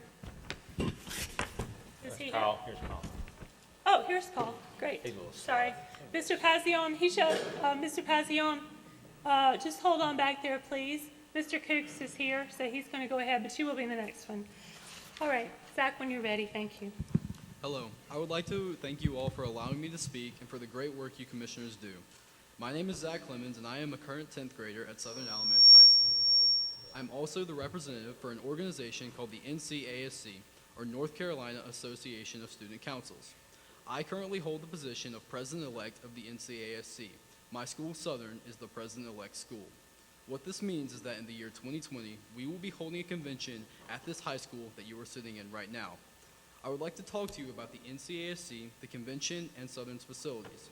Is he here? Here's Paul. Oh, here's Paul. Great. Hey, Louis. Sorry. Mr. Passion, Mr. Passion, just hold on back there, please. Mr. Cooks is here, so he's going to go ahead, but you will be in the next one. All right. Zach, when you're ready, thank you. Hello. I would like to thank you all for allowing me to speak and for the great work you commissioners do. My name is Zach Clemens, and I am a current 10th grader at Southern Alamance High School. I'm also the representative for an organization called the NCASC, or North Carolina Association of Student Councils. I currently hold the position of president-elect of the NCASC. My school, Southern, is the president-elect school. What this means is that in the year 2020, we will be holding a convention at this high school that you are sitting in right now. I would like to talk to you about the NCASC, the convention, and Southern's facilities.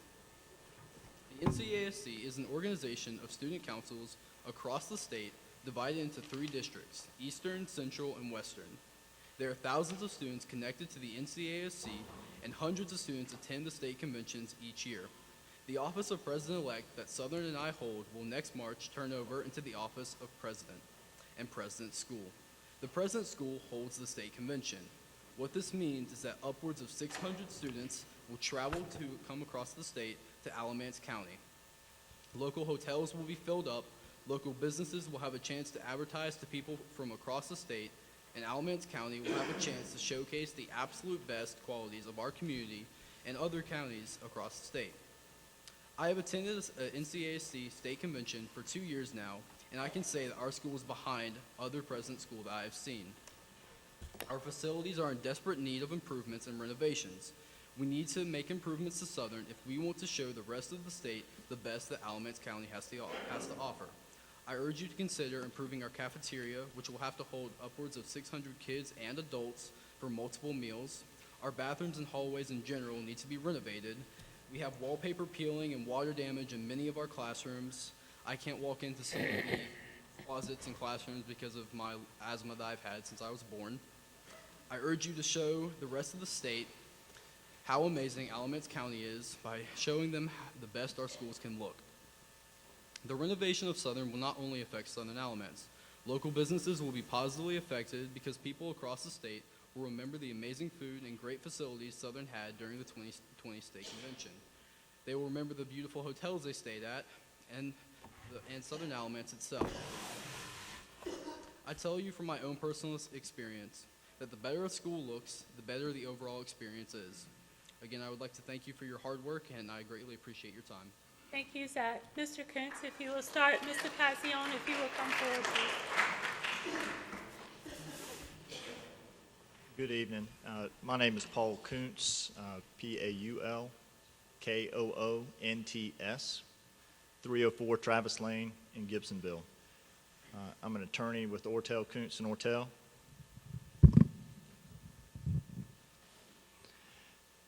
The NCASC is an organization of student councils across the state divided into 3 districts, Eastern, Central, and Western. There are thousands of students connected to the NCASC, and hundreds of students attend the state conventions each year. The office of President-elect that Southern and I hold will next March turn over into the office of President and President School. The President School holds the state convention. What this means is that upwards of 600 students will travel to come across the state to Alamance County. Local hotels will be filled up, local businesses will have a chance to advertise to people from across the state, and Alamance County will have a chance to showcase the absolute best qualities of our community and other counties across the state. I have attended an NCASC state convention for 2 years now, and I can say that our school is behind other President School that I have seen. Our facilities are in desperate need of improvements and renovations. We need to make improvements to Southern if we want to show the rest of the state the best that Alamance County has to offer. I urge you to consider improving our cafeteria, which will have to hold upwards of 600 kids and adults for multiple meals. Our bathrooms and hallways in general need to be renovated. We have wallpaper peeling and water damage in many of our classrooms. I can't walk into some of the closets in classrooms because of my asthma that I've had since I was born. I urge you to show the rest of the state how amazing Alamance County is by showing them the best our schools can look. The renovation of Southern will not only affect Southern Alamance. Local businesses will be positively affected because people across the state will remember the amazing food and great facilities Southern had during the 2020 state convention. They will remember the beautiful hotels they stayed at and Southern Alamance itself. I tell you from my own personal experience that the better a school looks, the better the overall experience is. Again, I would like to thank you for your hard work, and I greatly appreciate your time. Thank you, Zach. Mr. Koontz, if you will start. Mr. Pazione, if you will come forward, please. Good evening. My name is Paul Koontz, Paulkoonts, 304 Travis Lane in Gibsonville. I'm an attorney with Ortel, Koontz & Ortel.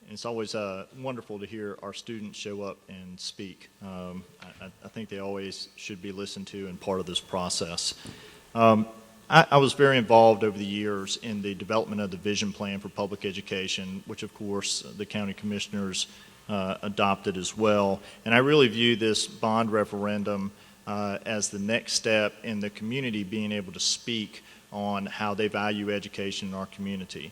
And it's always wonderful to hear our students show up and speak. I think they always should be listened to and part of this process. I was very involved over the years in the development of the vision plan for public education, which of course the county commissioners adopted as well. And I really view this bond referendum as the next step in the community being able to speak on how they value education in our community.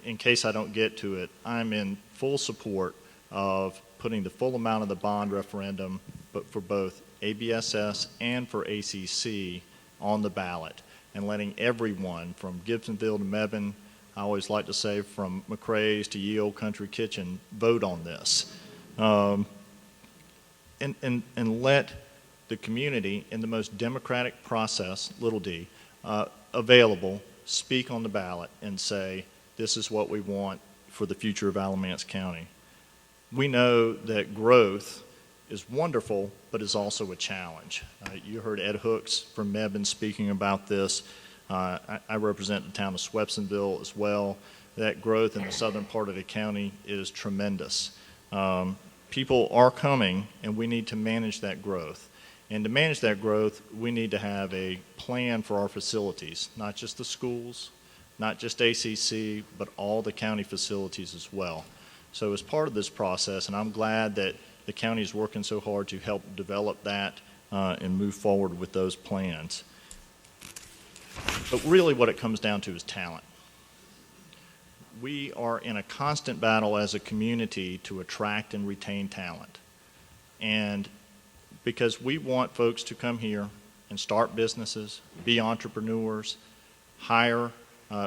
In case I don't get to it, I'm in full support of putting the full amount of the bond referendum, but for both ABSS and for ACC on the ballot, and letting everyone from Gibsonville to Mebane, I always like to say from McRae's to Ye Old Country Kitchen, vote on this. And let the community in the most democratic process, little d, available, speak on the ballot and say, this is what we want for the future of Alamance County. We know that growth is wonderful, but is also a challenge. You heard Ed Hooks from Mebane speaking about this. I represent the town of Swepsonville as well. That growth in the southern part of the county is tremendous. People are coming, and we need to manage that growth. And to manage that growth, we need to have a plan for our facilities, not just the schools, not just ACC, but all the county facilities as well. So as part of this process, and I'm glad that the county is working so hard to help develop that and move forward with those plans. But really what it comes down to is talent. We are in a constant battle as a community to attract and retain talent. And because we want folks to come here and start businesses, be entrepreneurs, hire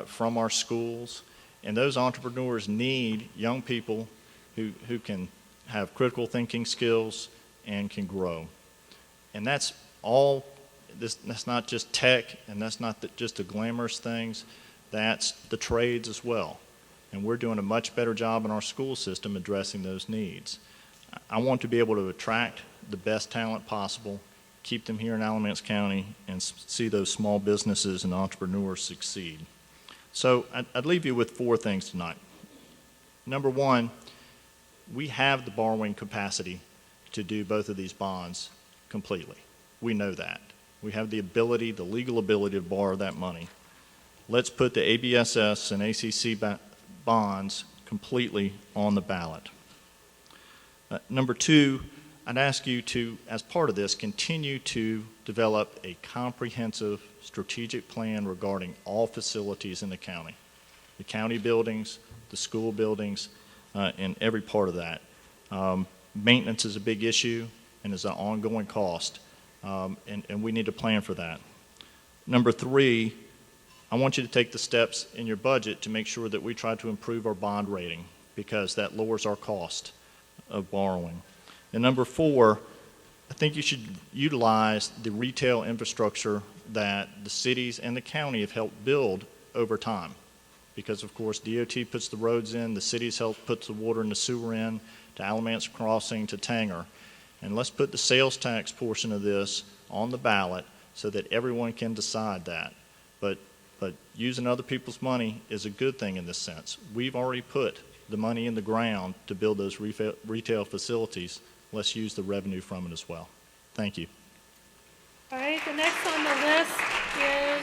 from our schools, and those entrepreneurs need young people who can have critical thinking skills and can grow. And that's all, that's not just tech, and that's not just the glamorous things, that's the trades as well. And we're doing a much better job in our school system addressing those needs. I want to be able to attract the best talent possible, keep them here in Alamance County, and see those small businesses and entrepreneurs succeed. So I'd leave you with 4 things tonight. Number 1, we have the borrowing capacity to do both of these bonds completely. We know that. We have the ability, the legal ability to borrow that money. Let's put the ABSS and ACC bonds completely on the ballot. Number 2, I'd ask you to, as part of this, continue to develop a comprehensive strategic plan regarding all facilities in the county buildings, the school buildings, and every part of that. Maintenance is a big issue and is an ongoing cost, and we need to plan for that. Number 3, I want you to take the steps in your budget to make sure that we try to improve our bond rating, because that lowers our cost of borrowing. And number 4, I think you should utilize the retail infrastructure that the cities and the county have helped build over time. Because of course DOT puts the roads in, the cities help puts the water and the sewer in, to Alamance Crossing, to Tanger. And let's put the sales tax portion of this on the ballot so that everyone can decide that. But using other people's money is a good thing in this sense. We've already put the money in the ground to build those retail facilities. Let's use the revenue from it as well. Thank you. All right, the next on the list is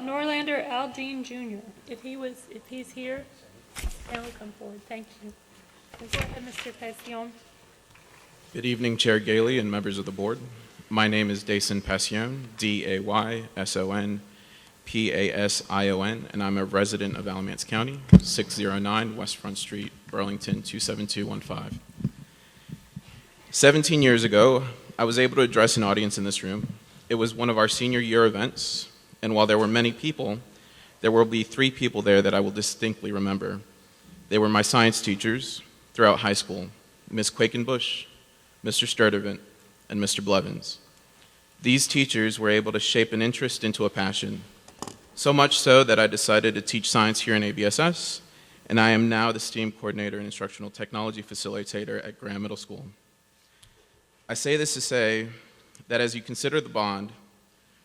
Norlander Aldine Jr. If he's here, he'll come forward. Thank you. Go ahead, Mr. Passion. Good evening, Chair Gailey and members of the board. My name is Dayson Passion, Dayson Passion, and I'm a resident of Alamance County, 609 West Front Street, Burlington, 27215. 17 years ago, I was able to address an audience in this room. It was one of our senior year events, and while there were many people, there will be 3 people there that I will distinctly remember. They were my science teachers throughout high school, Ms. Quakenbush, Mr. Sturdivant, and Mr. Blevins. These teachers were able to shape an interest into a passion, so much so that I decided to teach science here in ABSS, and I am now the STEAM coordinator and instructional technology facilitator at Graham Middle School. I say this to say that as you consider the bond,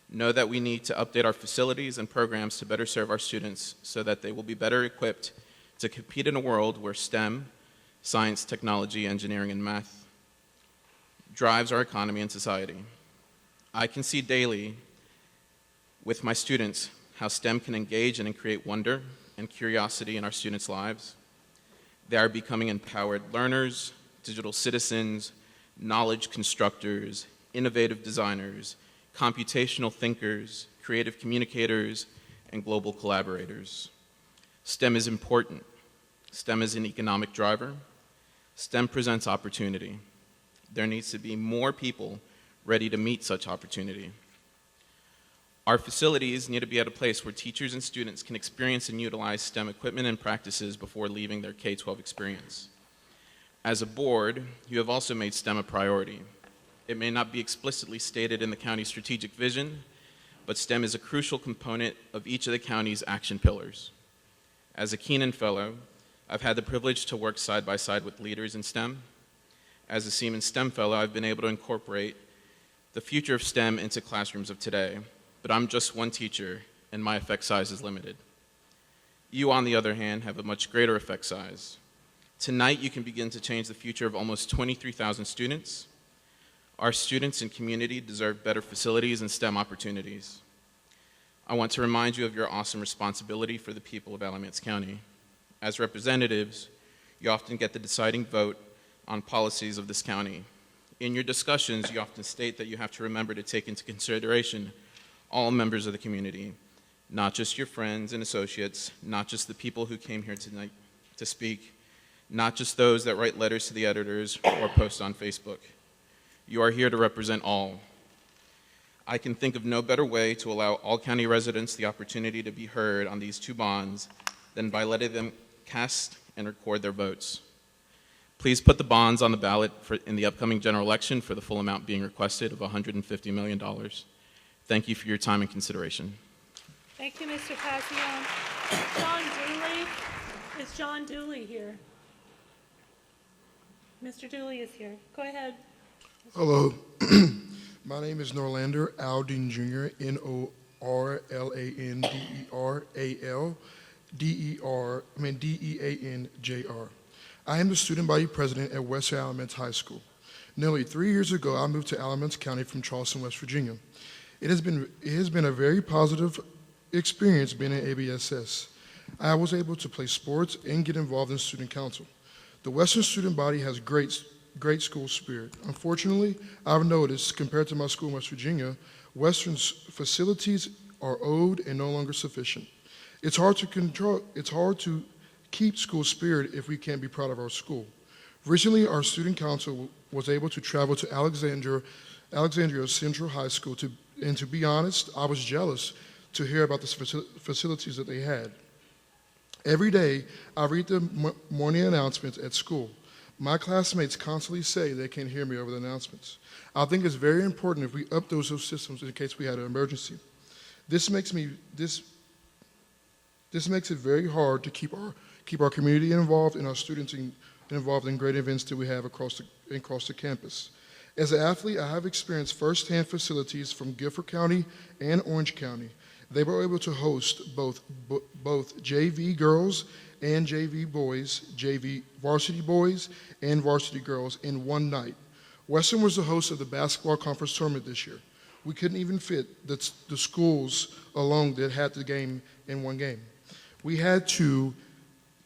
know that we need to update our facilities and programs to better serve our students so that they will be better equipped to compete in a world where STEM, science, technology, engineering, and math, drives our economy and society. I can see daily with my students how STEM can engage and create wonder and curiosity in our students' lives. They are becoming empowered learners, digital citizens, knowledge constructors, innovative designers, computational thinkers, creative communicators, and global collaborators. STEM is important. STEM is an economic driver. STEM presents opportunity. There needs to be more people ready to meet such opportunity. Our facilities need to be at a place where teachers and students can experience and utilize STEM equipment and practices before leaving their K-12 experience. As a board, you have also made STEM a priority. It may not be explicitly stated in the county's strategic vision, but STEM is a crucial component of each of the county's action pillars. As a Keenan Fellow, I've had the privilege to work side by side with leaders in STEM. As a Siemens STEM Fellow, I've been able to incorporate the future of STEM into classrooms of today, but I'm just one teacher, and my effect size is limited. You, on the other hand, have a much greater effect size. Tonight, you can begin to change the future of almost 23,000 students. Our students and community deserve better facilities and STEM opportunities. I want to remind you of your awesome responsibility for the people of Alamance County. As representatives, you often get the deciding vote on policies of this county. In your discussions, you often state that you have to remember to take into consideration all members of the community, not just your friends and associates, not just the people who came here tonight to speak, not just those that write letters to the editors or post on Facebook. You are here to represent all. I can think of no better way to allow all county residents the opportunity to be heard on these 2 bonds than by letting them cast and record their votes. Please put the bonds on the ballot in the upcoming general election for the full amount being requested of $150 million. Thank you for your time and consideration. Thank you, Mr. Passion. John Dooley. Is John Dooley here? Mr. Dooley is here. Go ahead. Hello. My name is Norlander Aldine Jr., Deanjr. I am the student body president at West Alamance High School. Nearly 3 years ago, I moved to Alamance County from Charleston, West Virginia. It has been a very positive experience being at ABSS. I was able to play sports and get involved in student council. The Western student body has great school spirit. Unfortunately, I've noticed, compared to my school in West Virginia, Western's facilities are old and no longer sufficient. It's hard to keep school spirit if we can't be proud of our school. Recently, our student council was able to travel to Alexandria Central High School, and to be honest, I was jealous to hear about the facilities that they had. Every day, I read the morning announcements at school. My classmates constantly say they can't hear me over the announcements. I think it's very important if we up those systems in case we had an emergency. This makes it very hard to keep our community involved and our students involved in great events that we have across the campus. As an athlete, I have experienced firsthand facilities from Guilford County and Orange County. They were able to host both JV girls and JV boys, JV varsity boys and varsity girls in one night. Western was the host of the basketball conference tournament this year. We couldn't even fit the schools alone that had the game in one game. We had to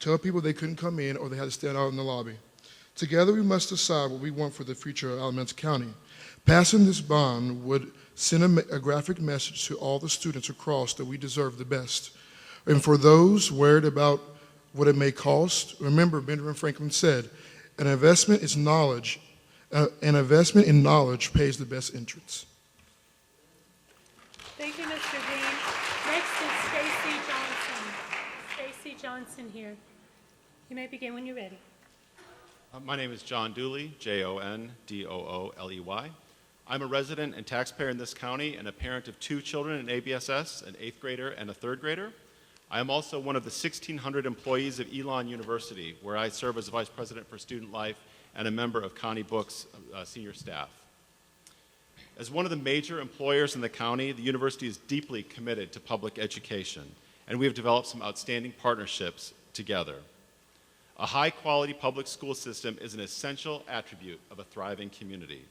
tell people they couldn't come in or they had to stand out in the lobby. Together we must decide what we want for the future of Alamance County. Passing this bond would send a graphic message to all the students across that we deserve the best. And for those worried about what it may cost, remember Benjamin Franklin said, an investment in knowledge pays the best interest. Thank you, Mr. Dean. Next is Stacy Johnson. Stacy Johnson here. You may begin when you're ready. My name is John Dooley, Jondooley. I'm a resident and taxpayer in this county and a parent of 2 children in ABSS, an 8th grader and a 3rd grader. I am also one of the 1,600 employees of Elon University, where I serve as Vice President for Student Life and a member of Connie Book's senior staff. As one of the major employers in the county, the university is deeply committed to public education, and we have developed some outstanding partnerships together. A high-quality public school system is an essential attribute of a thriving community.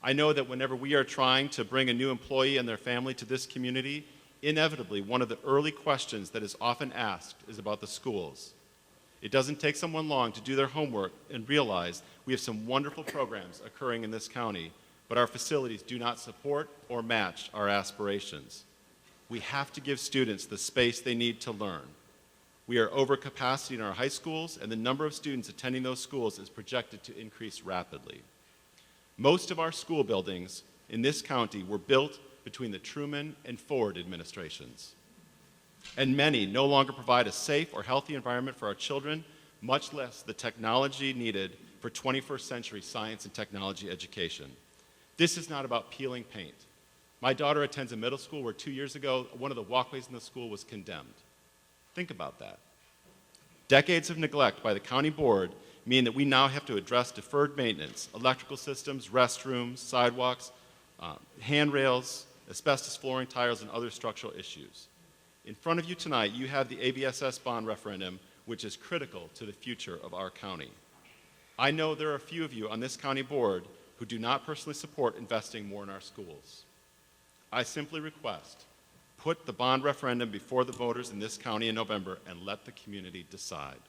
I know that whenever we are trying to bring a new employee and their family to this community, inevitably one of the early questions that is often asked is about the schools. It doesn't take someone long to do their homework and realize we have some wonderful programs occurring in this county, but our facilities do not support or match our aspirations. We have to give students the space they need to learn. We are over capacity in our high schools, and the number of students attending those schools is projected to increase rapidly. Most of our school buildings in this county were built between the Truman and Ford administrations. And many no longer provide a safe or healthy environment for our children, much less the technology needed for 21st century science and technology education. This is not about peeling paint. My daughter attends a middle school where 2 years ago, one of the walkways in the school was condemned. Think about that. Decades of neglect by the county board mean that we now have to address deferred maintenance, electrical systems, restrooms, sidewalks, handrails, asbestos flooring, tiles, and other structural issues. In front of you tonight, you have the ABSS bond referendum, which is critical to the future of our county. I know there are a few of you on this county board who do not personally support investing more in our schools. I simply request, put the bond referendum before the voters in this county in November and let the community decide.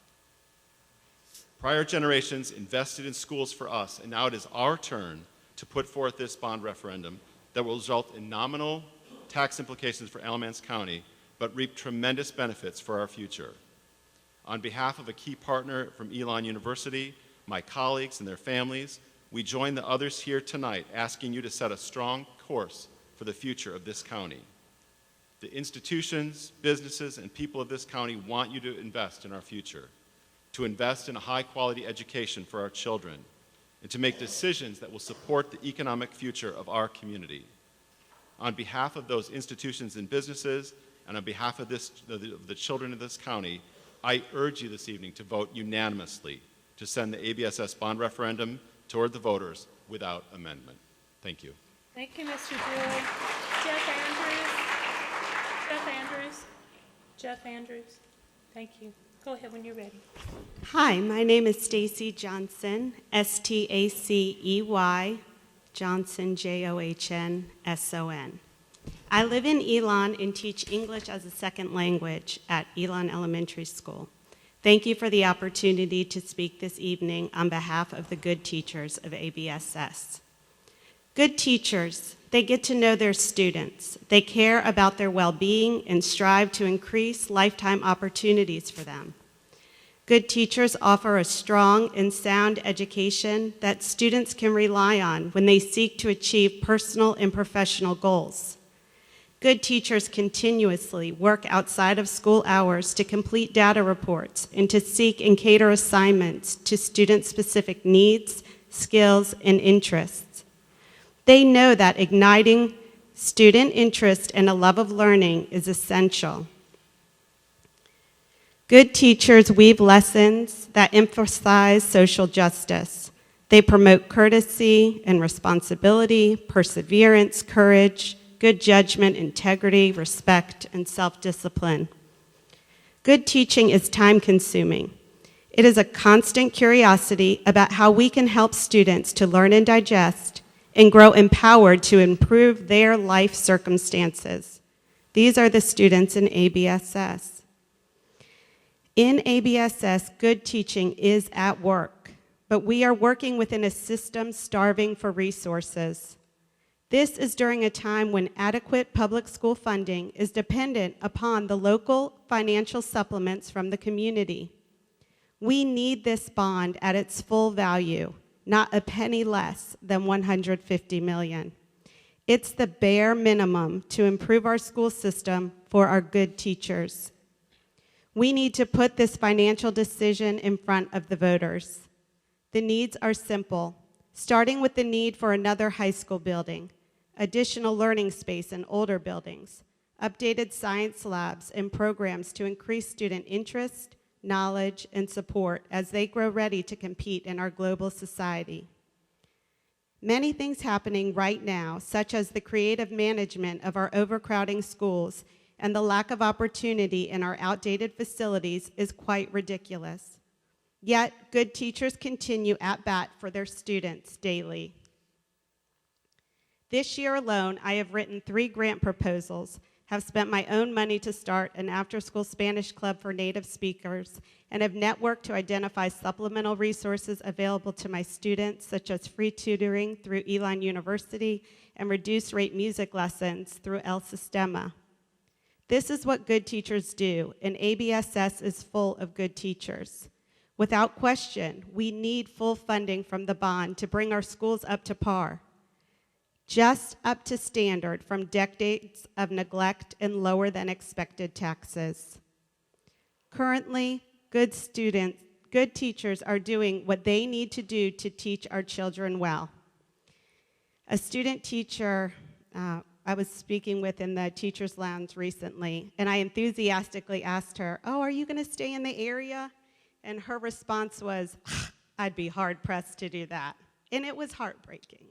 Prior generations invested in schools for us, and now it is our turn to put forth this bond referendum that will result in nominal tax implications for Alamance County, but reap tremendous benefits for our future. On behalf of a key partner from Elon University, my colleagues and their families, we join the others here tonight asking you to set a strong course for the future of this county. The institutions, businesses, and people of this county want you to invest in our future, to invest in a high-quality education for our children, and to make decisions that will support the economic future of our community. On behalf of those institutions and businesses, and on behalf of the children of this county, I urge you this evening to vote unanimously to send the ABSS bond referendum toward the voters without amendment. Thank you. Thank you, Mr. Dooley. Jeff Andrews. Thank you. Go ahead when you're ready. Hi, my name is Stacy Johnson, Stacey, Johnson, Johnsson. I live in Elon and teach English as a second language at Elon Elementary School. Thank you for the opportunity to speak this evening on behalf of the good teachers of ABSS. Good teachers, they get to know their students. They care about their well-being and strive to increase lifetime opportunities for them. Good teachers offer a strong and sound education that students can rely on when they seek to achieve personal and professional goals. Good teachers continuously work outside of school hours to complete data reports and to seek and cater assignments to student-specific needs, skills, and interests. They know that igniting student interest and a love of learning is essential. Good teachers weave lessons that emphasize social justice. They promote courtesy and responsibility, perseverance, courage, good judgment, integrity, respect, and self-discipline. Good teaching is time-consuming. It is a constant curiosity about how we can help students to learn and digest and grow empowered to improve their life circumstances. These are the students in ABSS. In ABSS, good teaching is at work, but we are working within a system starving for resources. This is during a time when adequate public school funding is dependent upon the local financial supplements from the community. We need this bond at its full value, not a penny less than $150 million. It's the bare minimum to improve our school system for our good teachers. We need to put this financial decision in front of the voters. The needs are simple, starting with the need for another high school building, additional learning space in older buildings, updated science labs and programs to increase student interest, knowledge, and support as they grow ready to compete in our global society. Many things happening right now, such as the creative management of our overcrowding schools and the lack of opportunity in our outdated facilities, is quite ridiculous. Yet, good teachers continue at bat for their students daily. This year alone, I have written 3 grant proposals, have spent my own money to start an after-school Spanish club for native speakers, and have networked to identify supplemental resources available to my students, such as free tutoring through Elon University and reduced-rate music lessons through El Sistema. This is what good teachers do, and ABSS is full of good teachers. Without question, we need full funding from the bond to bring our schools up to par, just up to standard from decades of neglect and lower than expected taxes. Currently, good teachers are doing what they need to do to teach our children well. A student teacher I was speaking with in the teacher's lounge recently, and I enthusiastically asked her, "Oh, are you going to stay in the area?" And her response was, "I'd be hard-pressed to do that." And it was heartbreaking.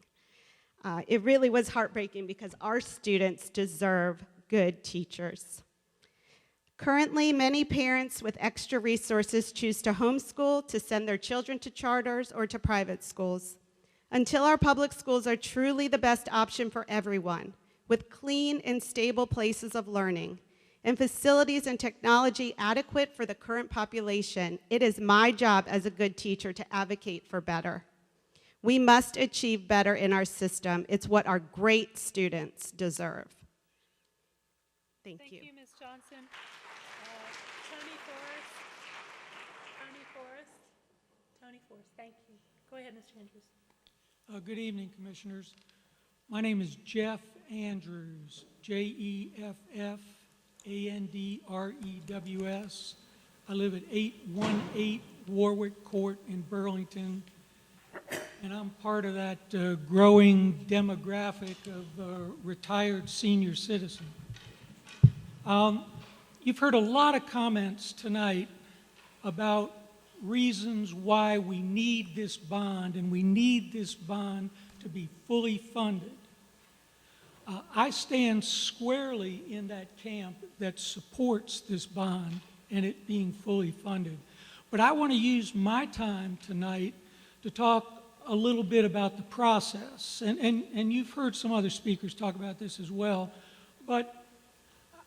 It really was heartbreaking because our students deserve good teachers. Currently, many parents with extra resources choose to homeschool, to send their children to charters or to private schools. Until our public schools are truly the best option for everyone, with clean and stable places of learning, and facilities and technology adequate for the current population, it is my job as a good teacher to advocate for better. We must achieve better in our system. It's what our great students deserve. Thank you. Thank you, Ms. Johnson. Tony Forrest. Tony Forrest, thank you. Go ahead, Mr. Andrews. Good evening, Commissioners. My name is Jeff Andrews, Jeff Andrews. I live at 818 Warwick Court in Burlington, and I'm part of that growing demographic of retired senior citizens. You've heard a lot of comments tonight about reasons why we need this bond, and we need this bond to be fully funded. I stand squarely in that camp that supports this bond and it being fully funded. But I want to use my time tonight to talk a little bit about the process. And you've heard some other speakers talk about this as well. But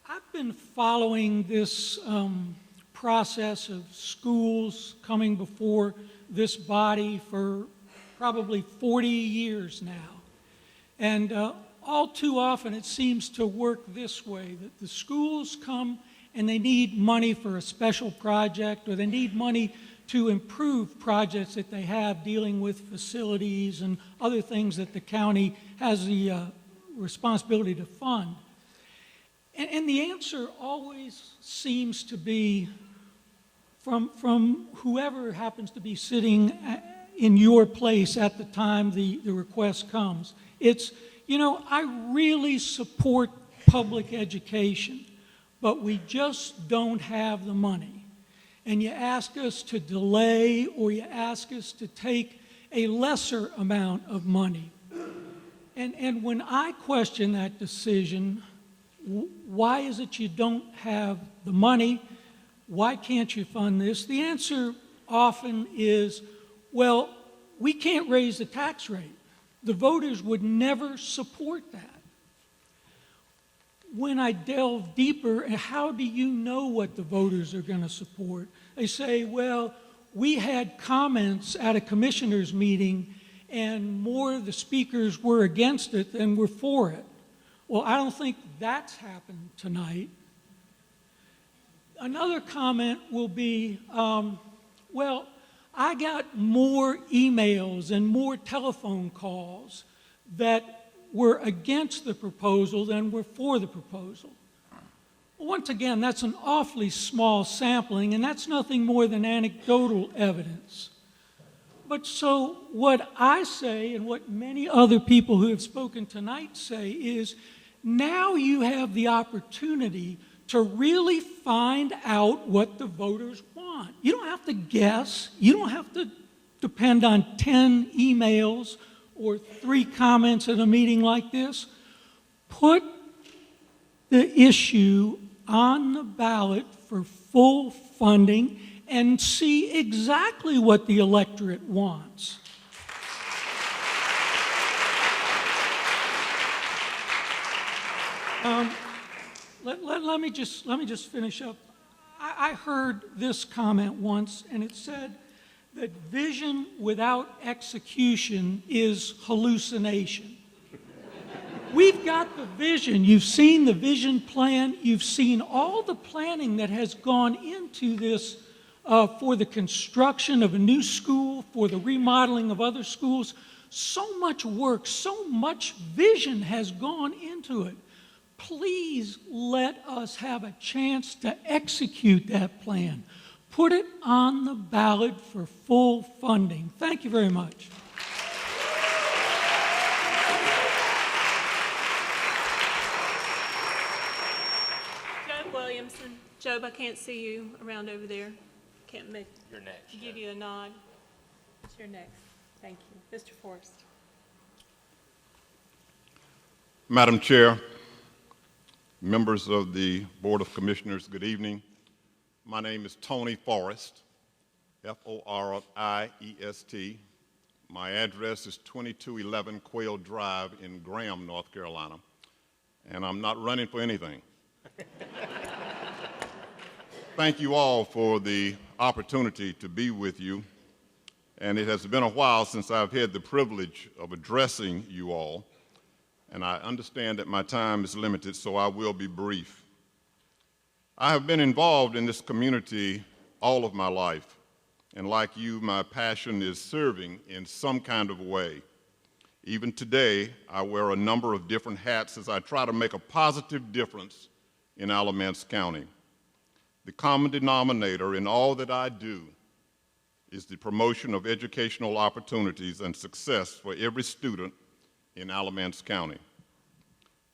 I've been following this process of schools coming before this body for probably 40 years now. And all too often it seems to work this way, that the schools come and they need money for a special project, or they need money to improve projects that they have dealing with facilities and other things that the county has the responsibility to fund. And the answer always seems to be from whoever happens to be sitting in your place at the time the request comes. It's, you know, I really support public education, but we just don't have the money. and you ask us to delay or you ask us to take a lesser amount of money. And when I question that decision, why is it you don't have the money? Why can't you fund this? The answer often is, well, we can't raise the tax rate. The voters would never support that. When I delve deeper, how do you know what the voters are going to support? They say, well, we had comments at a commissioners' meeting and more of the speakers were against it than were for it. Well, I don't think that's happened tonight. Another comment will be, well, I got more emails and more telephone calls that were against the proposal than were for the proposal. Well, once again, that's an awfully small sampling, and that's nothing more than anecdotal evidence. But so what I say, and what many other people who have spoken tonight say, is now you have the opportunity to really find out what the voters want. You don't have to guess. You don't have to depend on 10 emails or 3 comments at a meeting like this. Put the issue on the ballot for full funding and see exactly what the electorate wants. Let me just finish up. I heard this comment once, and it said that vision without execution is hallucination. We've got the vision. You've seen the vision plan. You've seen all the planning that has gone into this for the construction of a new school, for the remodeling of other schools. So much work, so much vision has gone into it. Please let us have a chance to execute that plan. Put it on the ballot for full funding. Thank you very much. Job Williamson. Job, I can't see you around over there. Can't make. You're next. Give you a nod. You're next. Thank you. Mr. Forrest. Madam Chair, members of the Board of Commissioners, good evening. My name is Tony Forrest, F-O-R-I-E-S-T. My address is 2211 Quail Drive in Graham, North Carolina, and I'm not running for anything. Thank you all for the opportunity to be with you, and it has been a while since I've had the privilege of addressing you all, and I understand that my time is limited, so I will be brief. I have been involved in this community all of my life, and like you, my passion is serving in some kind of way. Even today, I wear a number of different hats as I try to make a positive difference in Alamance County. The common denominator in all that I do is the promotion of educational opportunities and success for every student in Alamance County.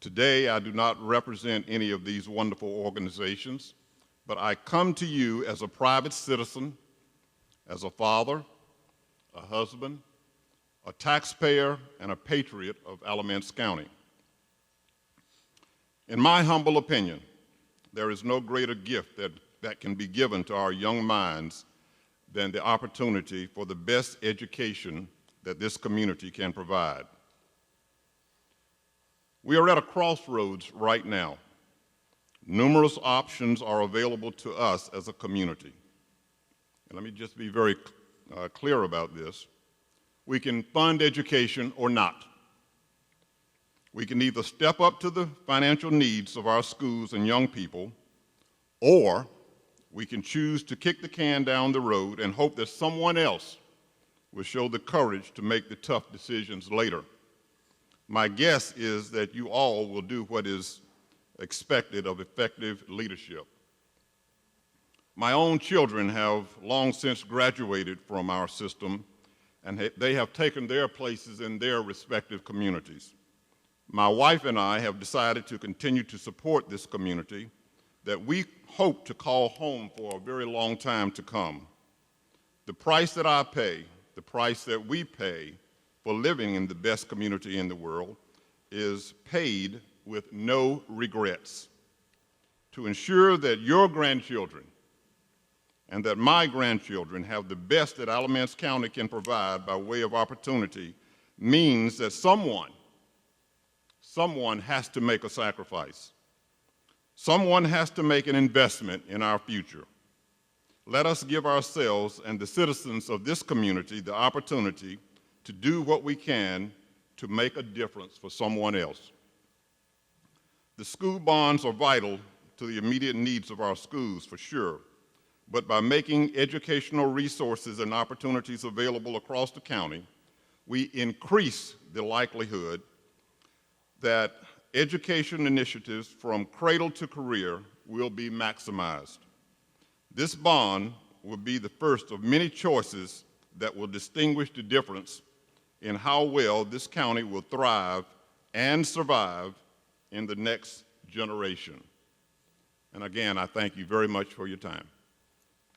Today, I do not represent any of these wonderful organizations, but I come to you as a private citizen, as a father, a husband, a taxpayer, and a patriot of Alamance County. In my humble opinion, there is no greater gift that can be given to our young minds than the opportunity for the best education that this community can provide. We are at a crossroads right now. Numerous options are available to us as a community. And let me just be very clear about this. We can fund education or not. We can either step up to the financial needs of our schools and young people, or we can choose to kick the can down the road and hope that someone else will show the courage to make the tough decisions later. My guess is that you all will do what is expected of effective leadership. My own children have long since graduated from our system, and they have taken their places in their respective communities. My wife and I have decided to continue to support this community that we hope to call home for a very long time to come. The price that I pay, the price that we pay for living in the best community in the world is paid with no regrets. To ensure that your grandchildren and that my grandchildren have the best that Alamance County can provide by way of opportunity means that someone has to make a sacrifice. Someone has to make an investment in our future. Let us give ourselves and the citizens of this community the opportunity to do what we can to make a difference for someone else. The school bonds are vital to the immediate needs of our schools, for sure, but by making educational resources and opportunities available across the county, we increase the likelihood that education initiatives from cradle to career will be maximized. This bond will be the first of many choices that will distinguish the difference in how well this county will thrive and survive in the next generation. And again, I thank you very much for your time.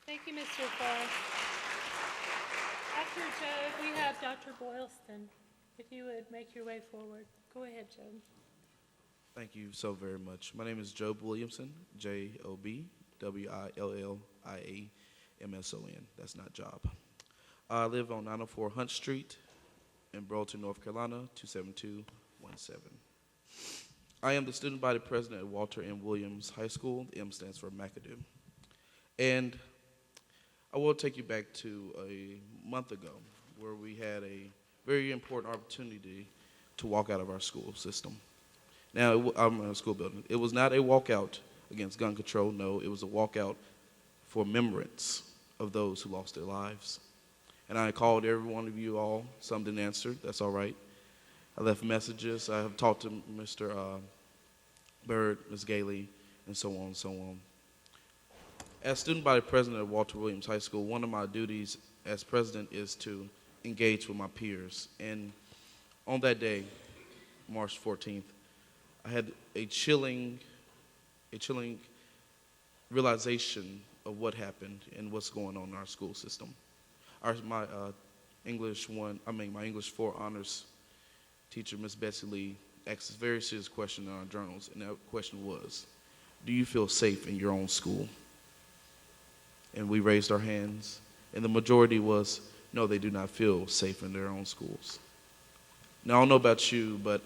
Thank you, Mr. Frost. After Joe, we have Dr. Boylston. If you would make your way forward. Go ahead, Joe. Thank you so very much. My name is Job Williamson, J-O-B, W-I-L-L-I-A-M-S-O-N. That's not job. I live on 904 Hunt Street in Burlington, North Carolina, 27217. I am the student body president at Walter M. Williams High School. The M stands for McAdoo. And I will take you back to a month ago where we had a very important opportunity to walk out of our school system. Now, I'm in a school building. It was not a walkout against gun control. No, it was a walkout for remembrance of those who lost their lives. And I called every one of you all. Some didn't answer. That's all right. I left messages. I have talked to Mr. Bird, Ms. Gailey, and so on and so on. As student body president at Walter Williams High School, one of my duties as president is to engage with my peers. And on that day, March 14th, I had a chilling realization of what happened and what's going on in our school system. My English 4 honors teacher, Miss Betsy Lee, asked a very serious question in our journals, and that question was, do you feel safe in your own school? And we raised our hands, and the majority was, no, they do not feel safe in their own schools. Now, I don't know about you, but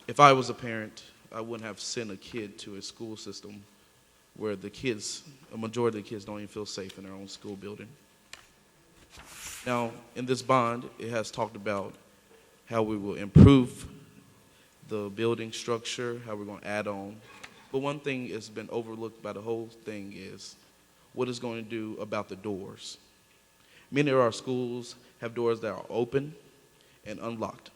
if I was a parent, I wouldn't have sent a kid to a school system where a majority of the kids don't even feel safe in their own school building. Now, in this bond, it has talked about how we will improve the building structure, how we're going to add on. But one thing that's been overlooked by the whole thing is what it's going to do about the doors. Many of our schools have doors that are open and unlocked.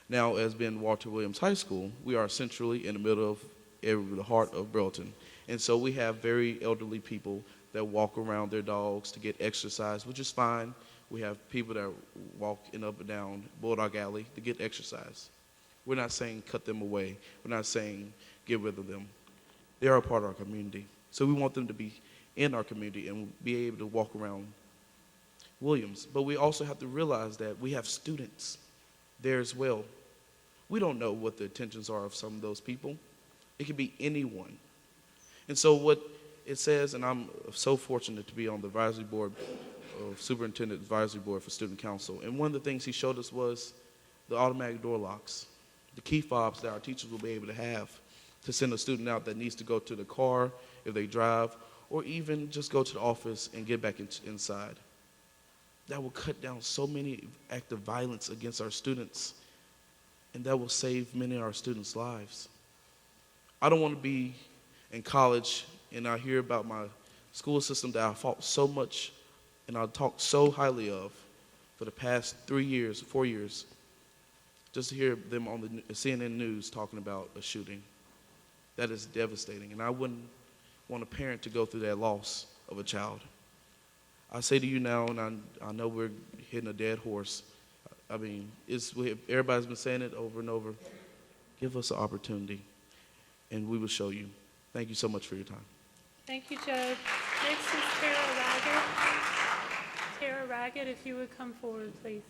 Now, as being Walter Williams High School, we are centrally in the middle of the heart of Burlington. And so we have very elderly people that walk around their dogs to get exercise, which is fine. We have people that walk up and down Bulldog Alley to get exercise. We're not saying cut them away. We're not saying get rid of them. They are a part of our community. So we want them to be in our community and be able to walk around Williams. But we also have to realize that we have students there as well. We don't know what the intentions are of some of those people. It could be anyone. And so what it says, and I'm so fortunate to be on the advisory board, superintendent advisory board for student council. And one of the things he showed us was the automatic door locks, the key fobs that our teachers will be able to have to send a student out that needs to go to the car if they drive, or even just go to the office and get back inside. That will cut down so many acts of violence against our students, and that will save many of our students' lives. I don't want to be in college and I hear about my school system that I fought so much and I talked so highly of for the past 4 years, just to hear them on the CNN news talking about a shooting. That is devastating, and I wouldn't want a parent to go through that loss of a child. I say to you now, and I know we're hitting a dead horse. I mean, everybody's been saying it over and over. Give us an opportunity, and we will show you. Thank you so much for your time. Thank you, Joe. Next is Tara Raggett. Tara Raggett, if you would come forward, please.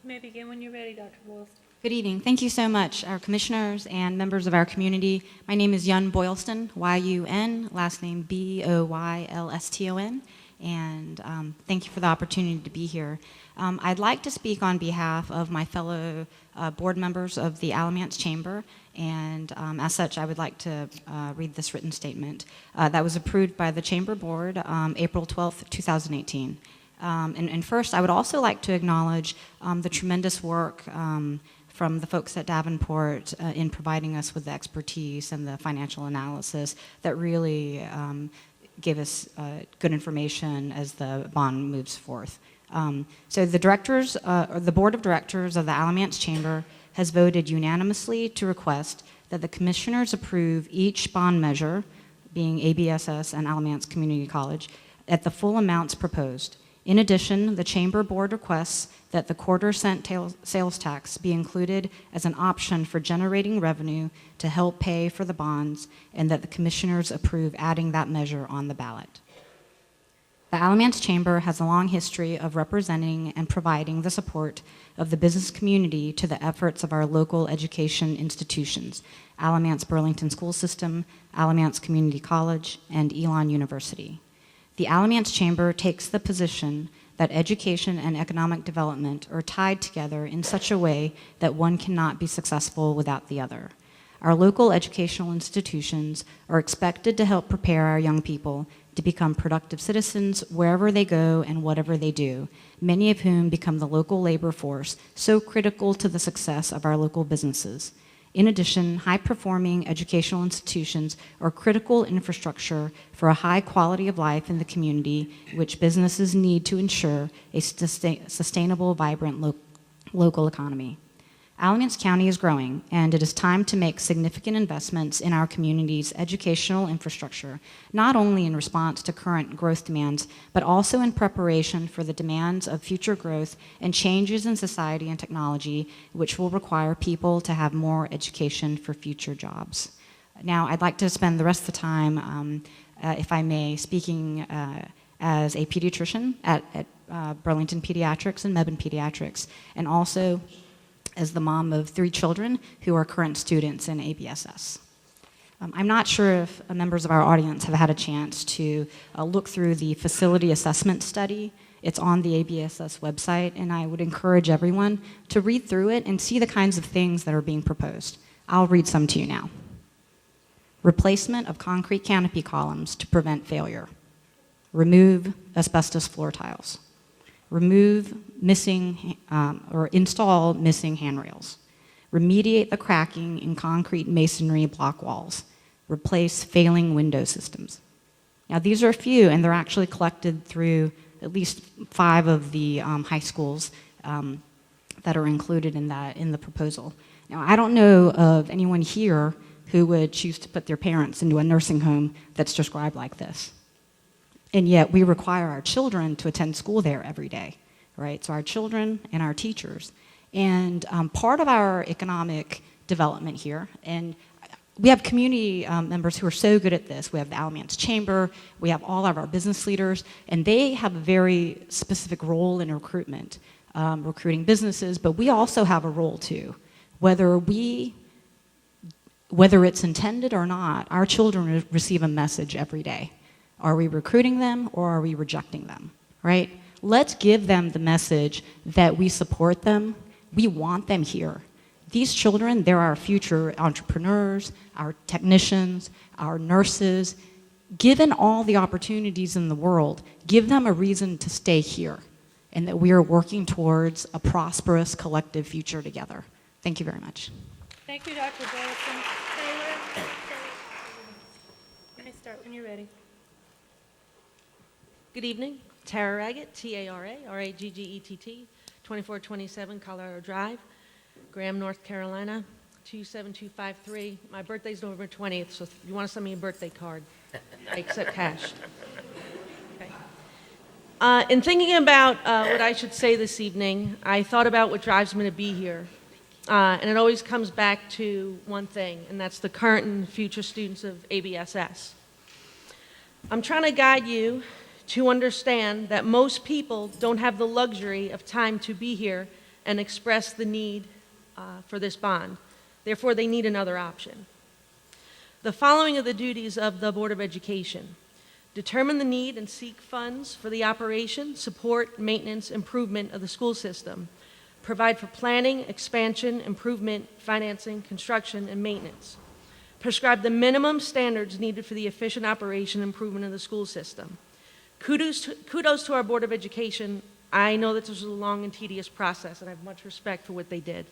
You may begin when you're ready, Dr. Boylston. Good evening. Thank you so much, our commissioners and members of our community. My name is Yun Boylston, Y-U-N, last name B-O-Y-L-S-T-O-N, and thank you for the opportunity to be here. I'd like to speak on behalf of my fellow board members of the Alamance Chamber, and as such, I would like to read this written statement that was approved by the Chamber Board April 12th, 2018. And first, I would also like to acknowledge the tremendous work from the folks at Davenport in providing us with the expertise and the financial analysis that really gave us good information as the bond moves forth. So the directors, or the board of directors of the Alamance Chamber has voted unanimously to request that the commissioners approve each bond measure, being ABSS and Alamance Community College, at the full amounts proposed. In addition, the Chamber Board requests that the quarter-cent sales tax be included as an option for generating revenue to help pay for the bonds, and that the commissioners approve adding that measure on the ballot. The Alamance Chamber has a long history of representing and providing the support of the business community to the efforts of our local education institutions, Alamance Burlington School System, Alamance Community College, and Elon University. The Alamance Chamber takes the position that education and economic development are tied together in such a way that one cannot be successful without the other. Our local educational institutions are expected to help prepare our young people to become productive citizens wherever they go and whatever they do, many of whom become the local labor force so critical to the success of our local businesses. In addition, high-performing educational institutions are critical infrastructure for a high quality of life in the community, which businesses need to ensure a sustainable, vibrant local economy. Alamance County is growing, and it is time to make significant investments in our community's educational infrastructure, not only in response to current growth demands, but also in preparation for the demands of future growth and changes in society and technology, which will require people to have more education for future jobs. Now, I'd like to spend the rest of the time, if I may, speaking as a pediatrician at Burlington Pediatrics and Mebane Pediatrics, and also as the mom of 3 children who are current students in ABSS. I'm not sure if members of our audience have had a chance to look through the facility assessment study. It's on the ABSS website, and I would encourage everyone to read through it and see the kinds of things that are being proposed. I'll read some to you now. Replacement of concrete canopy columns to prevent failure. Remove asbestos floor tiles. Remove missing or install missing handrails. Remediate the cracking in concrete masonry block walls. Replace failing window systems. Now, these are a few, and they're actually collected through at least 5 of the high schools that are included in the proposal. Now, I don't know of anyone here who would choose to put their parents into a nursing home that's described like this. And yet we require our children to attend school there every day, right? So our children and our teachers. And part of our economic development here, and we have community members who are so good at this. We have the Alamance Chamber, we have all of our business leaders, and they have a very specific role in recruitment, recruiting businesses, but we also have a role too. Whether it's intended or not, our children receive a message every day. Are we recruiting them or are we rejecting them, right? Let's give them the message that we support them. We want them here. These children, they're our future entrepreneurs, our technicians, our nurses. Given all the opportunities in the world, give them a reason to stay here and that we are working towards a prosperous collective future together. Thank you very much. Thank you, Dr. Boylston. Taylor, you may start when you're ready. Good evening. Tara Raggett, T-A-R-A, R-A-G-G-E-T-T, 2427 Colorado Drive, Graham, North Carolina, 27253. My birthday's November 20th, so if you want to send me a birthday card, I accept cash. Okay. In thinking about what I should say this evening, I thought about what drives me to be here. And it always comes back to one thing, and that's the current and future students of ABSS. I'm trying to guide you to understand that most people don't have the luxury of time to be here and express the need for this bond. Therefore, they need another option. The following are the duties of the Board of Education: determine the need and seek funds for the operation, support, maintenance, improvement of the school system. Provide for planning, expansion, improvement, financing, construction, and maintenance. Prescribe the minimum standards needed for the efficient operation and improvement of the school system. Kudos to our Board of Education. I know that this was a long and tedious process, and I have much respect for what they did.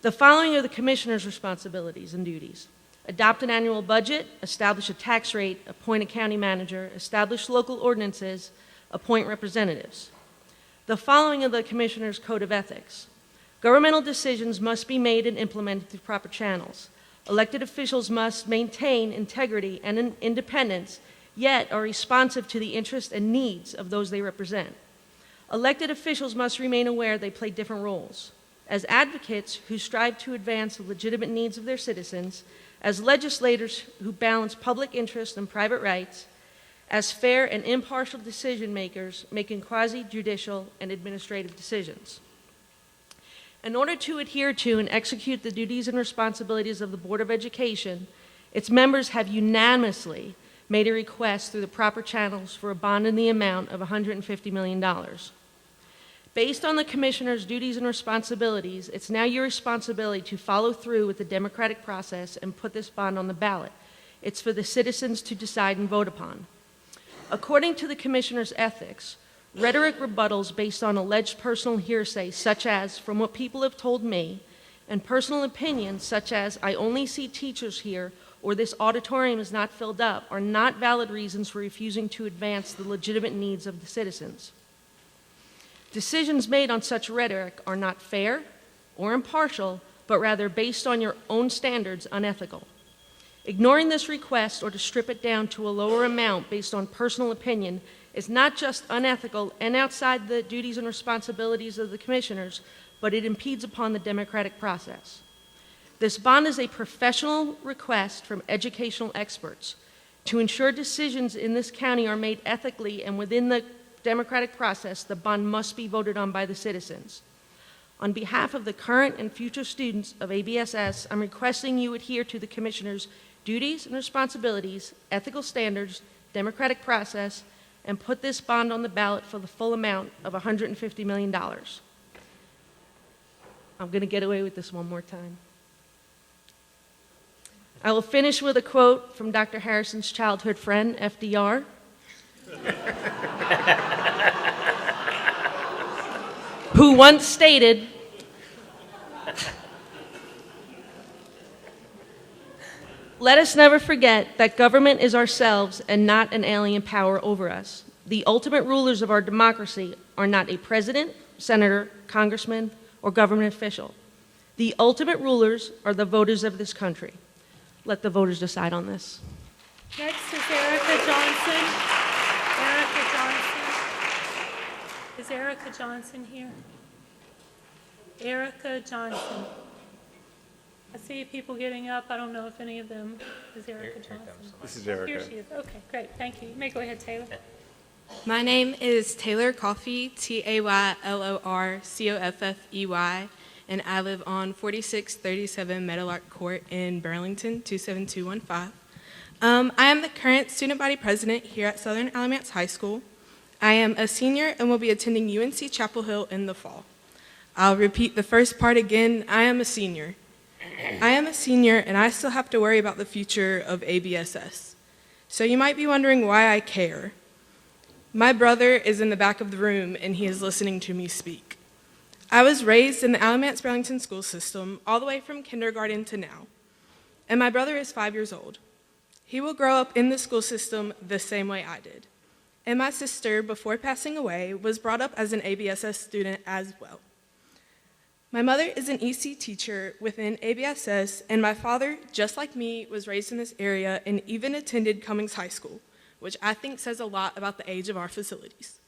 The following are the Commissioner's responsibilities and duties: adopt an annual budget, establish a tax rate, appoint a county manager, establish local ordinances, appoint representatives. The following are the Commissioner's Code of Ethics. Governmental decisions must be made and implemented through proper channels. Elected officials must maintain integrity and independence, yet are responsive to the interests and needs of those they represent. Elected officials must remain aware they play different roles: as advocates who strive to advance the legitimate needs of their citizens, as legislators who balance public interest and private rights, as fair and impartial decision makers making quasi-judicial and administrative decisions. In order to adhere to and execute the duties and responsibilities of the Board of Education, its members have unanimously made a request through the proper channels for a bond in the amount of $150 million. Based on the Commissioner's duties and responsibilities, it's now your responsibility to follow through with the democratic process and put this bond on the ballot. It's for the citizens to decide and vote upon. According to the Commissioner's ethics, rhetoric rebuttals based on alleged personal hearsay, such as "from what people have told me," and personal opinions such as "I only see teachers here" or "this auditorium is not filled up," are not valid reasons for refusing to advance the legitimate needs of the citizens. Decisions made on such rhetoric are not fair or impartial, but rather based on your own standards, unethical. Ignoring this request, or to strip it down to a lower amount based on personal opinion, is not just unethical and outside the duties and responsibilities of the Commissioners, but it impedes upon the democratic process. This bond is a professional request from educational experts to ensure decisions in this county are made ethically and within the democratic process. The bond must be voted on by the citizens. On behalf of the current and future students of ABSS, I'm requesting you adhere to the Commissioner's duties and responsibilities, ethical standards, democratic process, and put this bond on the ballot for the full amount of $150 million. I'm going to get away with this one more time. I will finish with a quote from Dr. Harrison's childhood friend, FDR. Who once stated, "Let us never forget that government is ourselves and not an alien power over us. The ultimate rulers of our democracy are not a president, senator, congressman, or government official. The ultimate rulers are the voters of this country. Let the voters decide on this." Next is Erica Johnson. Erica Johnson. Is Erica Johnson here? Erica Johnson. I see people getting up. I don't know if any of them is Erica Johnson. This is Erica. Here she is. Okay, great. Thank you. You may go ahead, Taylor. My name is Taylor Coffey, Taylorcoffey, and I live on 4637 Meadowlark Court in Burlington, 27215. I am the current student body president here at Southern Alamance High School. I am a senior and will be attending UNC Chapel Hill in the fall. I'll repeat the first part again. I am a senior. I am a senior, and I still have to worry about the future of ABSS. So you might be wondering why I care. My brother is in the back of the room, and he is listening to me speak. I was raised in the Alamance Burlington school system all the way from kindergarten to now, and my brother is 5 years old. He will grow up in the school system the same way I did. And my sister, before passing away, was brought up as an ABSS student as well. My mother is an EC teacher within ABSS, and my father, just like me, was raised in this area and even attended Cummings High School, which I think says a lot about the age of our facilities.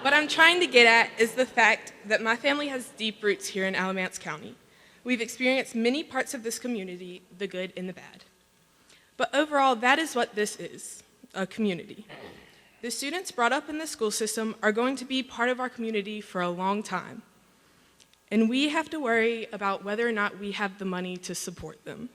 What I'm trying to get at is the fact that my family has deep roots here in Alamance County. We've experienced many parts of this community, the good and the bad. But overall, that is what this is, a community. The students brought up in the school system are going to be part of our community for a long time. And we have to worry about whether or not we have the money to support them.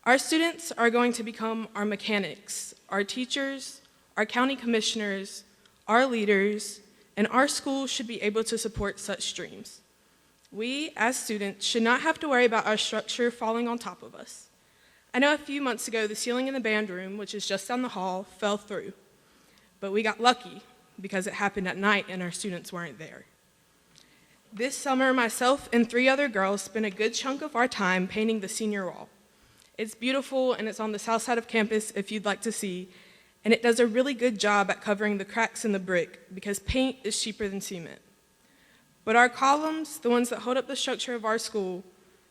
Our students are going to become our mechanics, our teachers, our county commissioners, our leaders, and our school should be able to support such dreams. We, as students, should not have to worry about our structure falling on top of us. I know a few months ago, the ceiling in the band room, which is just down the hall, fell through. But we got lucky because it happened at night and our students weren't there. This summer, myself and 3 other girls spent a good chunk of our time painting the senior wall. It's beautiful and it's on the south side of campus if you'd like to see, and it does a really good job at covering the cracks in the brick because paint is cheaper than cement. But our columns, the ones that hold up the structure of our school,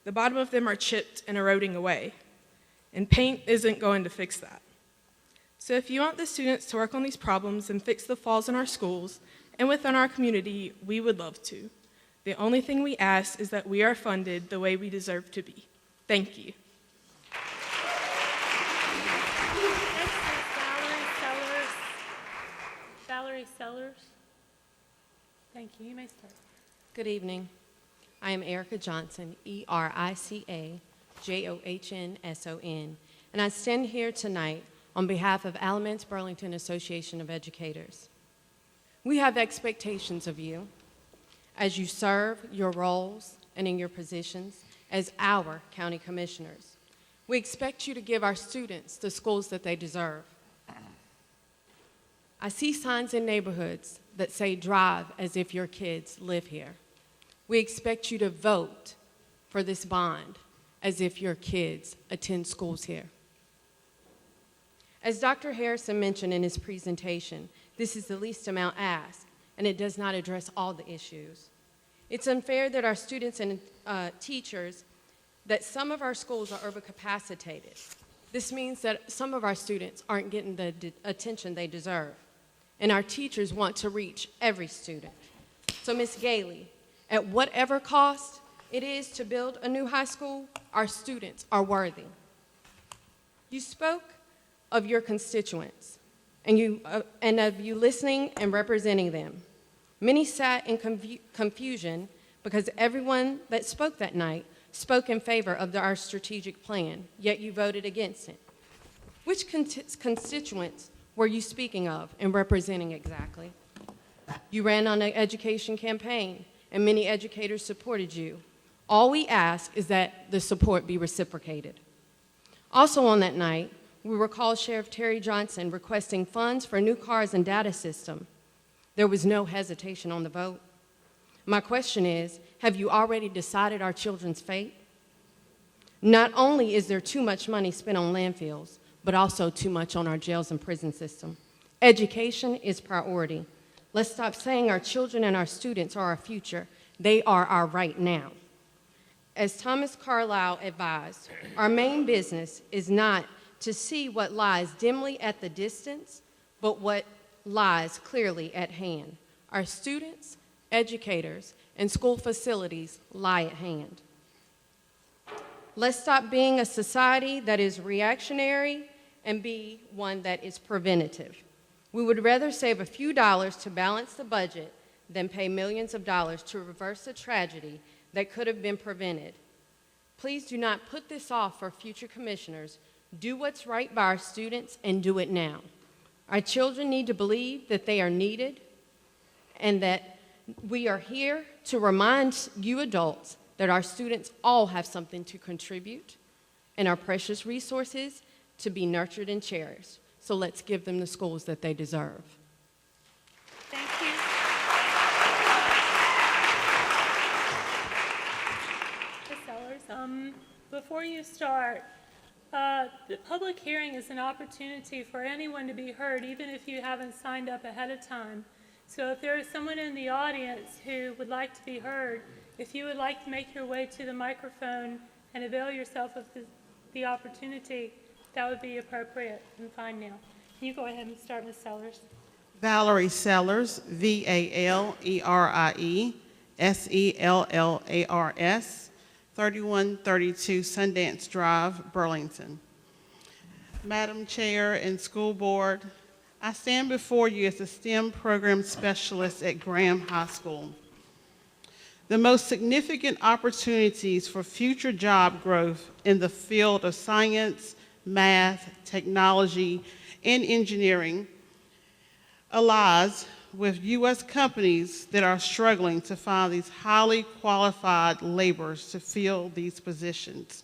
the bottom of them are chipped and eroding away, and paint isn't going to fix that. So if you want the students to work on these problems and fix the flaws in our schools and within our community, we would love to. The only thing we ask is that we are funded the way we deserve to be. Thank you. Valerie Sellers. Thank you. You may start. Good evening. I am Erica Johnson, ERICA-JOHNSON, and I stand here tonight on behalf of Alamance Burlington Association of Educators. We have expectations of you as you serve your roles and in your positions as our county commissioners. We expect you to give our students the schools that they deserve. I see signs in neighborhoods that say drive as if your kids live here. We expect you to vote for this bond as if your kids attend schools here. As Dr. Harrison mentioned in his presentation, this is the least amount asked, and it does not address all the issues. It's unfair that our students and teachers, that some of our schools are overcapacitated. This means that some of our students aren't getting the attention they deserve, and our teachers want to reach every student. So Ms. Gailey, at whatever cost it is to build a new high school, our students are worthy. You spoke of your constituents and of you listening and representing them. Many sat in confusion because everyone that spoke that night spoke in favor of our strategic plan, yet you voted against it. Which constituents were you speaking of and representing exactly? You ran on an education campaign, and many educators supported you. All we ask is that the support be reciprocated. Also on that night, we recall Sheriff Terry Johnson requesting funds for new cars and data system. There was no hesitation on the vote. My question is, have you already decided our children's fate? Not only is there too much money spent on landfills, but also too much on our jails and prison system. Education is priority. Let's stop saying our children and our students are our future. They are our right now. As Thomas Carlyle advised, our main business is not to see what lies dimly at the distance, but what lies clearly at hand. Our students, educators, and school facilities lie at hand. Let's stop being a society that is reactionary and be one that is preventative. We would rather save a few dollars to balance the budget than pay millions of dollars to reverse a tragedy that could have been prevented. Please do not put this off for future commissioners. Do what's right by our students and do it now. Our children need to believe that they are needed and that we are here to remind you adults that our students all have something to contribute and our precious resources to be nurtured and cherished. So let's give them the schools that they deserve. Thank you. Ms. Sellers, before you start, the public hearing is an opportunity for anyone to be heard, even if you haven't signed up ahead of time. So if there is someone in the audience who would like to be heard, if you would like to make your way to the microphone and avail yourself of the opportunity, that would be appropriate and fine now. Can you go ahead and start, Ms. Sellers? Valerie Sellers, VALERIESELLARS, 3132 Sundance Drive, Burlington. Madam Chair and School Board, I stand before you as a STEM program specialist at Graham High School. The most significant opportunities for future job growth in the field of science, math, technology, and engineering lies with U.S. companies that are struggling to find these highly qualified laborers to fill these positions.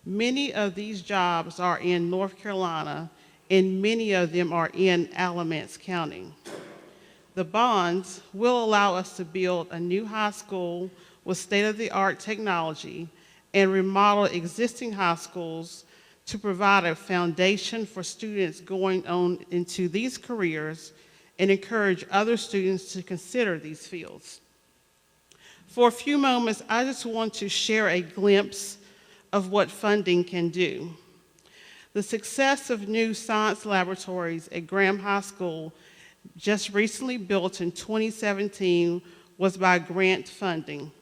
Many of these jobs are in North Carolina, and many of them are in Alamance County. The bonds will allow us to build a new high school with state-of-the-art technology and remodel existing high schools to provide a foundation for students going on into these careers and encourage other students to consider these fields. For a few moments, I just want to share a glimpse of what funding can do. The success of new science laboratories at Graham High School, just recently built in 2017, was by grant funding.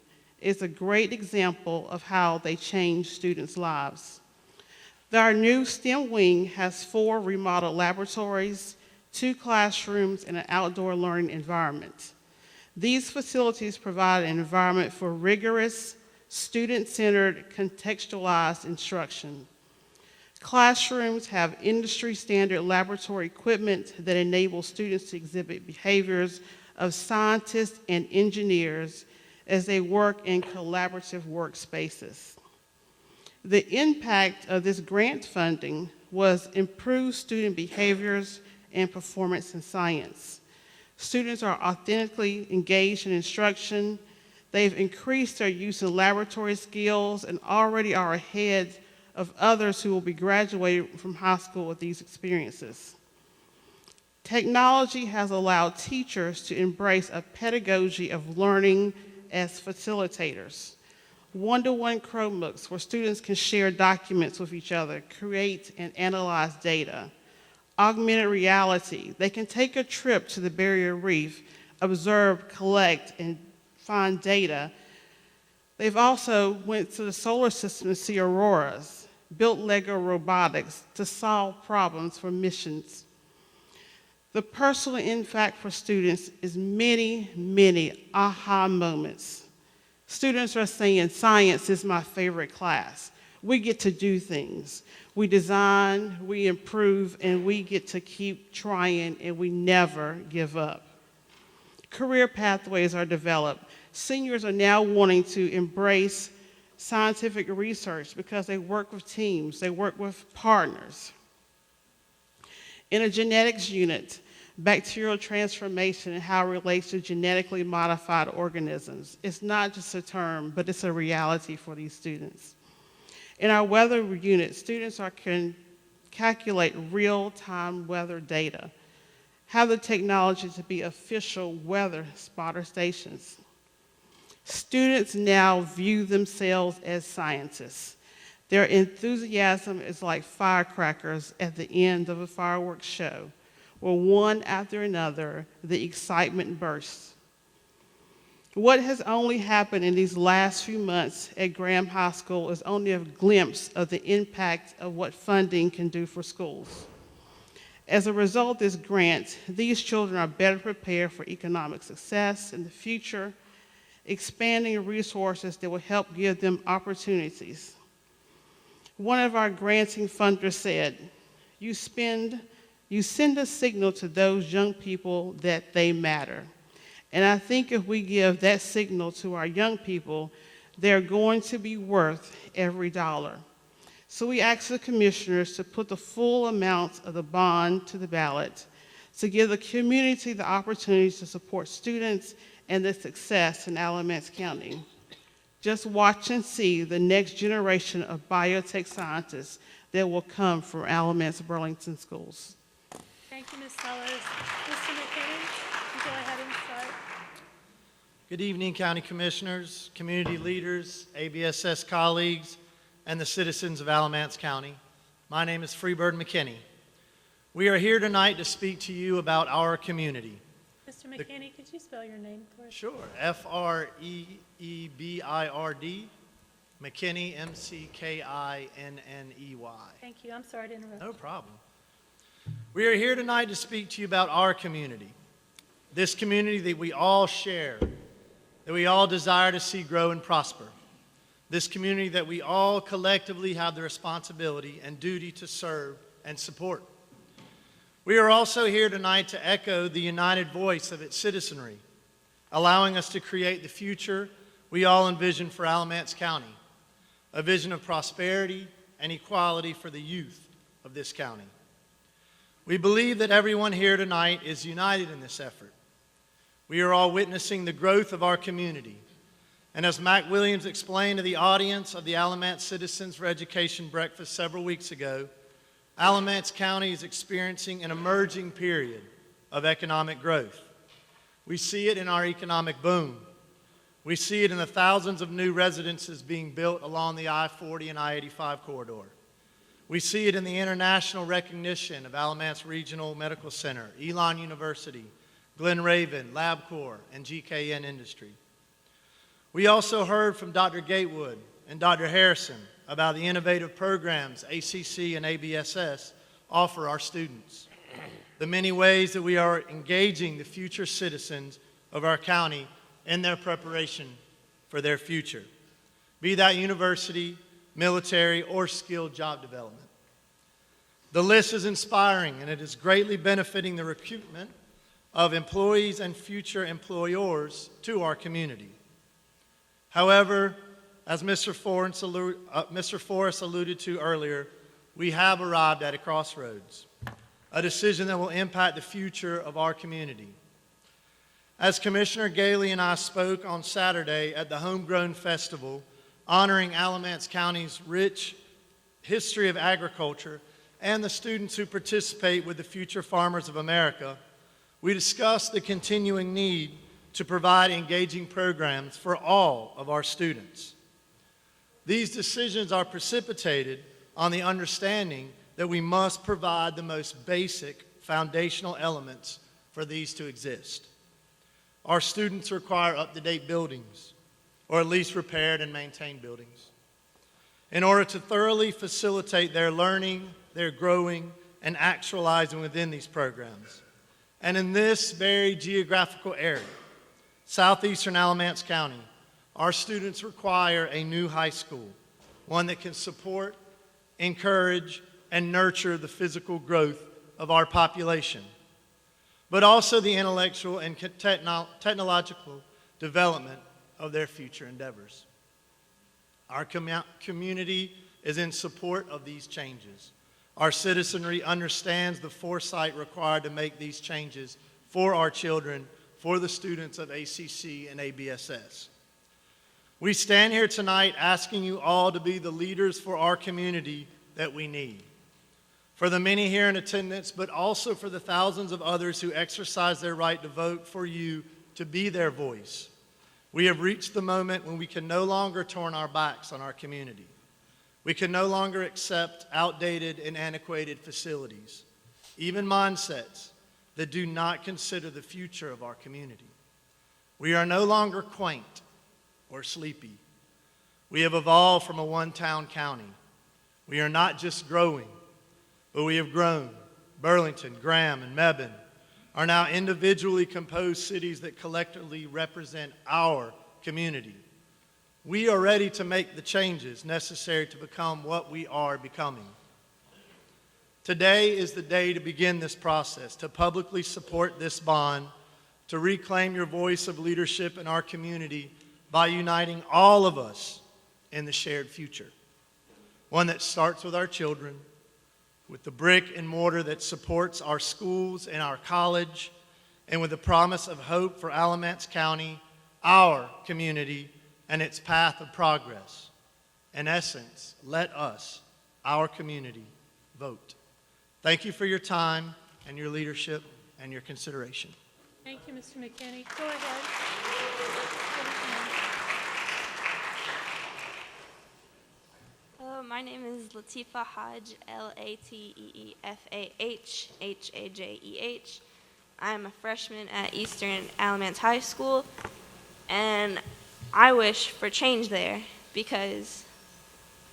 It's a great example of how they change students' lives. Our new STEM wing has 4 remodeled laboratories, 2 classrooms, and an outdoor learning environment. These facilities provide an environment for rigorous, student-centered, contextualized instruction. Classrooms have industry-standard laboratory equipment that enables students to exhibit behaviors of scientists and engineers as they work in collaborative workspaces. The impact of this grant funding was improved student behaviors and performance in science. Students are authentically engaged in instruction. They've increased their use of laboratory skills and already are ahead of others who will be graduating from high school with these experiences. Technology has allowed teachers to embrace a pedagogy of learning as facilitators. One-to-one Chromebooks where students can share documents with each other, create and analyze data. Augmented reality, they can take a trip to the Barrier Reef, observe, collect, and find data. They've also went to the solar system to see auroras, built Lego robotics to solve problems for missions. The personal impact for students is many, many aha moments. Students are saying, science is my favorite class. We get to do things. We design, we improve, and we get to keep trying, and we never give up. Career pathways are developed. Seniors are now wanting to embrace scientific research because they work with teams, they work with partners. In a genetics unit, bacterial transformation and how it relates to genetically modified organisms. It's not just a term, but it's a reality for these students. In our weather unit, students can calculate real-time weather data, have the technology to be official weather spotter stations. Students now view themselves as scientists. Their enthusiasm is like firecrackers at the end of a fireworks show, where one after another, the excitement bursts. What has only happened in these last few months at Graham High School is only a glimpse of the impact of what funding can do for schools. As a result of this grant, these children are better prepared for economic success in the future, expanding resources that will help give them opportunities. One of our granting funders said, you send a signal to those young people that they matter. And I think if we give that signal to our young people, they're going to be worth every dollar. So we ask the commissioners to put the full amount of the bond to the ballot to give the community the opportunity to support students and their success in Alamance County. Just watch and see the next generation of biotech scientists that will come from Alamance Burlington schools. Thank you, Ms. Sellers. Mr. McKinney, go ahead and start. Good evening, County Commissioners, community leaders, ABSS colleagues, and the citizens of Alamance County. My name is Freebird McKinney. We are here tonight to speak to you about our community. Mr. McKinney, could you spell your name for us? Sure, F-R-E-E-B-I-R-D. McKinney, M-C-K-I-N-N-E-Y. Thank you. I'm sorry to interrupt. No problem. We are here tonight to speak to you about our community, this community that we all share, that we all desire to see grow and prosper, this community that we all collectively have the responsibility and duty to serve and support. We are also here tonight to echo the united voice of its citizenry, allowing us to create the future we all envision for Alamance County, a vision of prosperity and equality for the youth of this county. We believe that everyone here tonight is united in this effort. We are all witnessing the growth of our community. And as Mac Williams explained to the audience of the Alamance Citizens for Education breakfast several weeks ago, Alamance County is experiencing an emerging period of economic growth. We see it in our economic boom. We see it in the thousands of new residences being built along the I-40 and I-85 corridor. We see it in the international recognition of Alamance Regional Medical Center, Elon University, Glen Raven, LabCorp, and GKN Industry. We also heard from Dr. Gatewood and Dr. Harrison about the innovative programs ACC and ABSS offer our students, the many ways that we are engaging the future citizens of our county in their preparation for their future, be that university, military, or skilled job development. The list is inspiring, and it is greatly benefiting the recruitment of employees and future employers to our community. However, as Mr. Forrest alluded to earlier, we have arrived at a crossroads, a decision that will impact the future of our community. As Commissioner Galey and I spoke on Saturday at the Homegrown Festival, honoring Alamance County's rich history of agriculture and the students who participate with the Future Farmers of America, we discussed the continuing need to provide engaging programs for all of our students. These decisions are precipitated on the understanding that we must provide the most basic foundational elements for these to exist. Our students require up-to-date buildings, or at least repaired and maintained buildings, in order to thoroughly facilitate their learning, their growing, and actualizing within these programs. And in this very geographical area, southeastern Alamance County, our students require a new high school, one that can support, encourage, and nurture the physical growth of our population, but also the intellectual and technological development of their future endeavors. Our community is in support of these changes. Our citizenry understands the foresight required to make these changes for our children, for the students of ACC and ABSS. We stand here tonight asking you all to be the leaders for our community that we need. For the many here in attendance, but also for the thousands of others who exercise their right to vote for you to be their voice. We have reached the moment when we can no longer turn our backs on our community. We can no longer accept outdated and antiquated facilities, even mindsets that do not consider the future of our community. We are no longer quaint or sleepy. We have evolved from a one-town county. We are not just growing, but we have grown. Burlington, Graham, and Mebane are now individually composed cities that collectively represent our community. We are ready to make the changes necessary to become what we are becoming. Today is the day to begin this process, to publicly support this bond, to reclaim your voice of leadership in our community by uniting all of us in the shared future. One that starts with our children, with the brick and mortar that supports our schools and our college, and with the promise of hope for Alamance County, our community, and its path of progress. In essence, let us, our community, vote. Thank you for your time and your leadership and your consideration. Thank you, Mr. McKinney. Go ahead. Hello, my name is Latifa Hajj, Lateefah, Hajjeh. I'm a freshman at Eastern Alamance High School, and I wish for change there because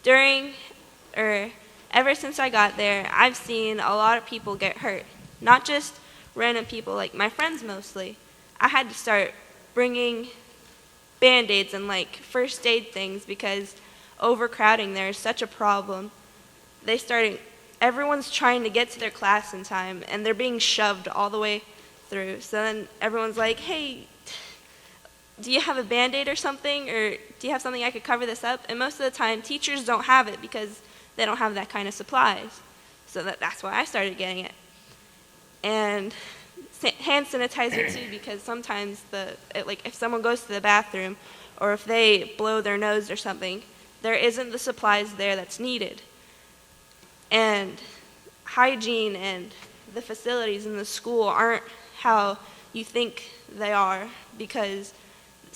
ever since I got there, I've seen a lot of people get hurt. Not just random people, like my friends mostly. I had to start bringing Band-Aids and like first aid things because overcrowding there is such a problem. Everyone's trying to get to their class in time and they're being shoved all the way through. So then everyone's like, hey, do you have a Band-Aid or something? Or do you have something I could cover this up? And most of the time, teachers don't have it because they don't have that kind of supplies. So that's why I started getting it. And hand sanitizer too, because sometimes if someone goes to the bathroom or if they blow their nose or something, there isn't the supplies there that's needed. And hygiene and the facilities in the school aren't how you think they are because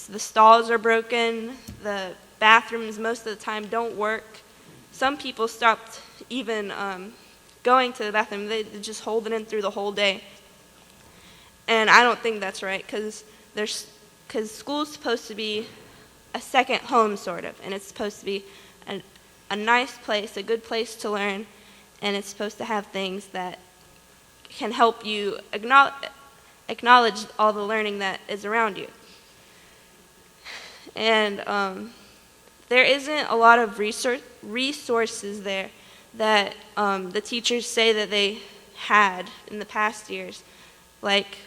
the stalls are broken, the bathrooms most of the time don't work. Some people stopped even going to the bathroom. They just hold it in through the whole day. And I don't think that's right because school's supposed to be a second home sort of, and it's supposed to be a nice place, a good place to learn, and it's supposed to have things that can help you acknowledge all the learning that is around you. And there isn't a lot of resources there that the teachers say that they had in the past years. Like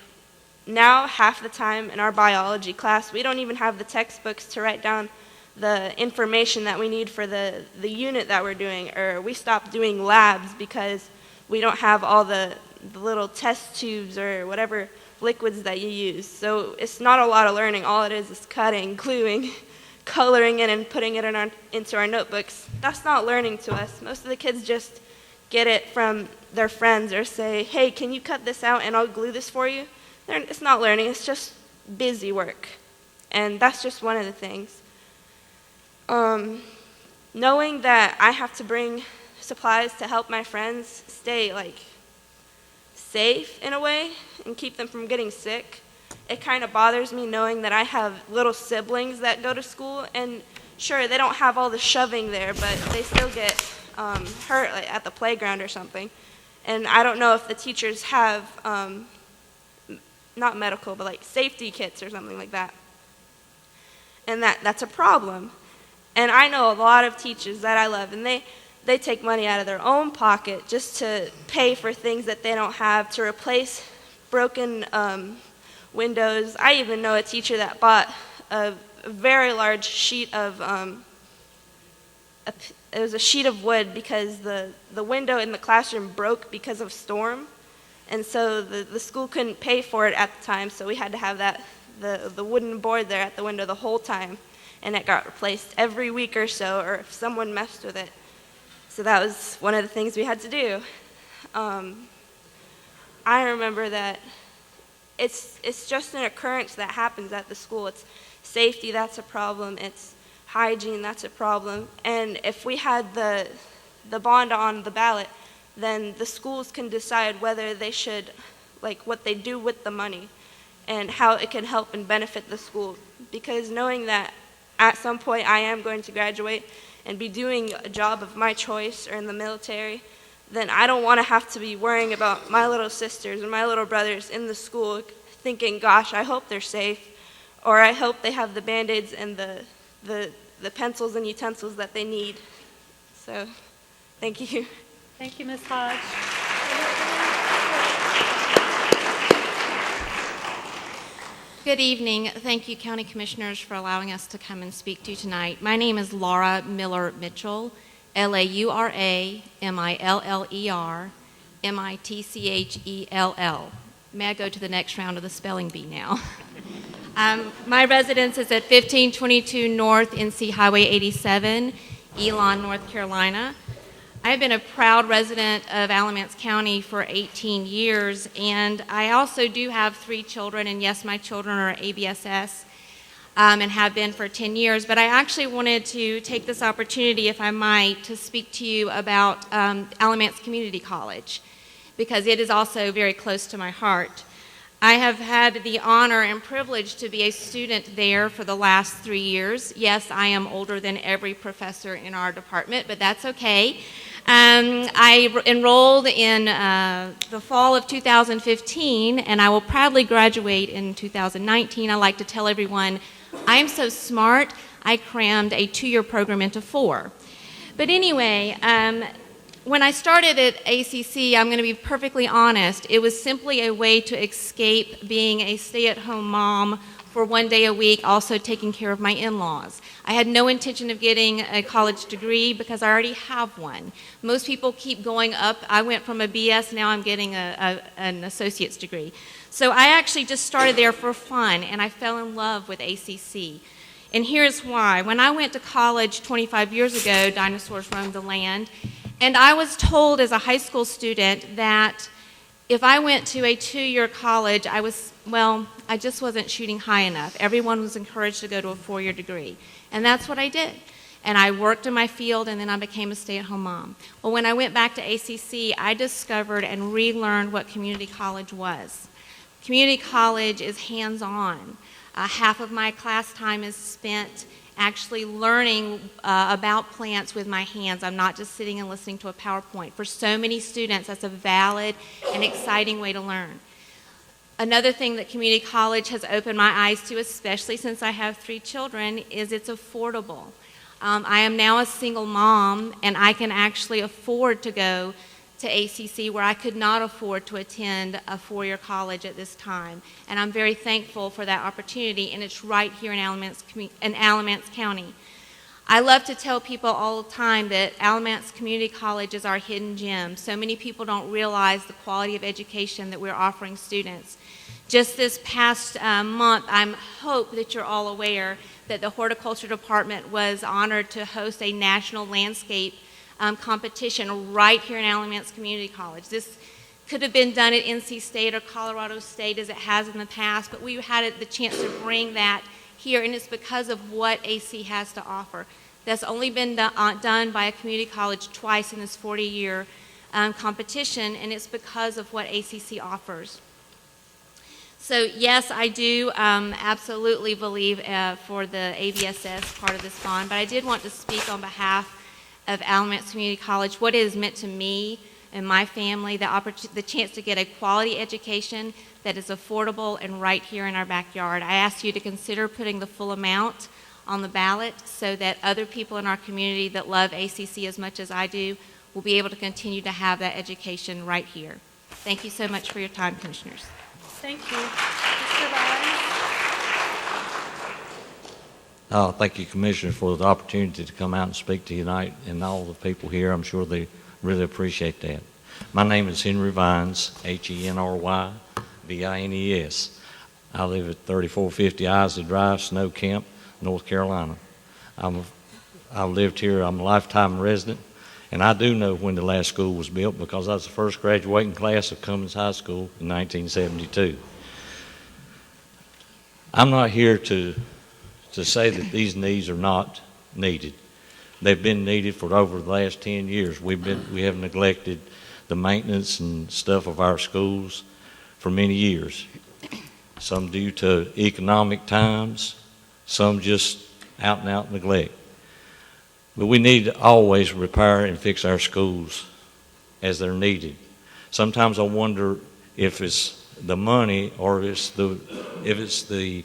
now, half the time in our biology class, we don't even have the textbooks to write down the information that we need for the unit that we're doing, or we stopped doing labs because we don't have all the little test tubes or whatever liquids that you use. So it's not a lot of learning. All it is cutting, gluing, coloring in and putting it into our notebooks. That's not learning to us. Most of the kids just get it from their friends or say, hey, can you cut this out and I'll glue this for you? It's not learning, it's just busy work. And that's just one of the things. Knowing that I have to bring supplies to help my friends stay safe in a way and keep them from getting sick, it kind of bothers me knowing that I have little siblings that go to school, and sure, they don't have all the shoving there, but they still get hurt at the playground or something. And I don't know if the teachers have, not medical, but safety kits or something like that. And that's a problem. And I know a lot of teachers that I love, and they take money out of their own pocket just to pay for things that they don't have, to replace broken windows. I even know a teacher that bought a very large sheet of, it was a sheet of wood because the window in the classroom broke because of storm. And so the school couldn't pay for it at the time, so we had to have the wooden board there at the window the whole time. And it got replaced every week or so, or if someone messed with it. So that was one of the things we had to do. I remember that it's just an occurrence that happens at the school. It's safety, that's a problem. It's hygiene, that's a problem. And if we had the bond on the ballot, then the schools can decide whether they should, what they do with the money and how it can help and benefit the school. Because knowing that at some point I am going to graduate and be doing a job of my choice or in the military, then I don't want to have to be worrying about my little sisters and my little brothers in the school thinking, gosh, I hope they're safe, or I hope they have the Band-Aids and the pencils and utensils that they need. So, thank you. Thank you, Ms. Hodge. Good evening. Thank you, County Commissioners, for allowing us to come and speak to you tonight. My name is Laura Miller Mitchell, Laura-Miller, Mitchell. May I go to the next round of the spelling bee now? My residence is at 1522 North NC Highway 87, Elon, North Carolina. I've been a proud resident of Alamance County for 18 years, and I also do have 3 children, and yes, my children are ABSS and have been for 10 years, but I actually wanted to take this opportunity, if I might, to speak to you about Alamance Community College, because it is also very close to my heart. I have had the honor and privilege to be a student there for the last 3 years. Yes, I am older than every professor in our department, but that's okay. I enrolled in the fall of 2015, and I will proudly graduate in 2019. I like to tell everyone, I am so smart, I crammed a 2-year program into 4. But anyway, when I started at ACC, I'm going to be perfectly honest, it was simply a way to escape being a stay-at-home mom for 1 day a week, also taking care of my in-laws. I had no intention of getting a college degree because I already have one. Most people keep going up. I went from a BS, now I'm getting an associate's degree. So I actually just started there for fun, and I fell in love with ACC. And here's why. When I went to college 25 years ago, dinosaurs roamed the land, and I was told as a high school student that if I went to a 2-year college, I just wasn't shooting high enough. Everyone was encouraged to go to a 4-year degree. And that's what I did. And I worked in my field, and then I became a stay-at-home mom. Well, when I went back to ACC, I discovered and relearned what community college was. Community college is hands-on. Half of my class time is spent actually learning about plants with my hands. I'm not just sitting and listening to a PowerPoint. For so many students, that's a valid and exciting way to learn. Another thing that community college has opened my eyes to, especially since I have 3 children, is it's affordable. I am now a single mom, and I can actually afford to go to ACC where I could not afford to attend a 4-year college at this time. And I'm very thankful for that opportunity, and it's right here in Alamance County. I love to tell people all the time that Alamance Community College is our hidden gem. So many people don't realize the quality of education that we're offering students. Just this past month, I hope that you're all aware that the horticulture department was honored to host a national landscape competition right here in Alamance Community College. This could have been done at NC State or Colorado State as it has in the past, but we had the chance to bring that here, and it's because of what AC has to offer. That's only been done by a community college twice in this 40-year competition, and it's because of what ACC offers. So yes, I do absolutely believe for the ABSS part of this bond, but I did want to speak on behalf of Alamance Community College, what it has meant to me and my family, the chance to get a quality education that is affordable and right here in our backyard. I ask you to consider putting the full amount on the ballot so that other people in our community that love ACC as much as I do will be able to continue to have that education right here. Thank you so much for your time, Commissioners. Thank you. Mr. Vines? Thank you, Commissioners, for the opportunity to come out and speak to you tonight, and all the people here. I'm sure they really appreciate that. My name is Henry Vines, HenryVines. I live at 3450 Isley Drive, Snow Camp, North Carolina. I've lived here. I'm a lifetime resident, and I do know when the last school was built because I was the first graduating class of Cummins High School in 1972. I'm not here to say that these needs are not needed. They've been needed for over the last 10 years. We have neglected the maintenance and stuff of our schools for many years. Some due to economic times, some just out and out neglect. But we need to always repair and fix our schools as they're needed. Sometimes I wonder if it's the money or if it's the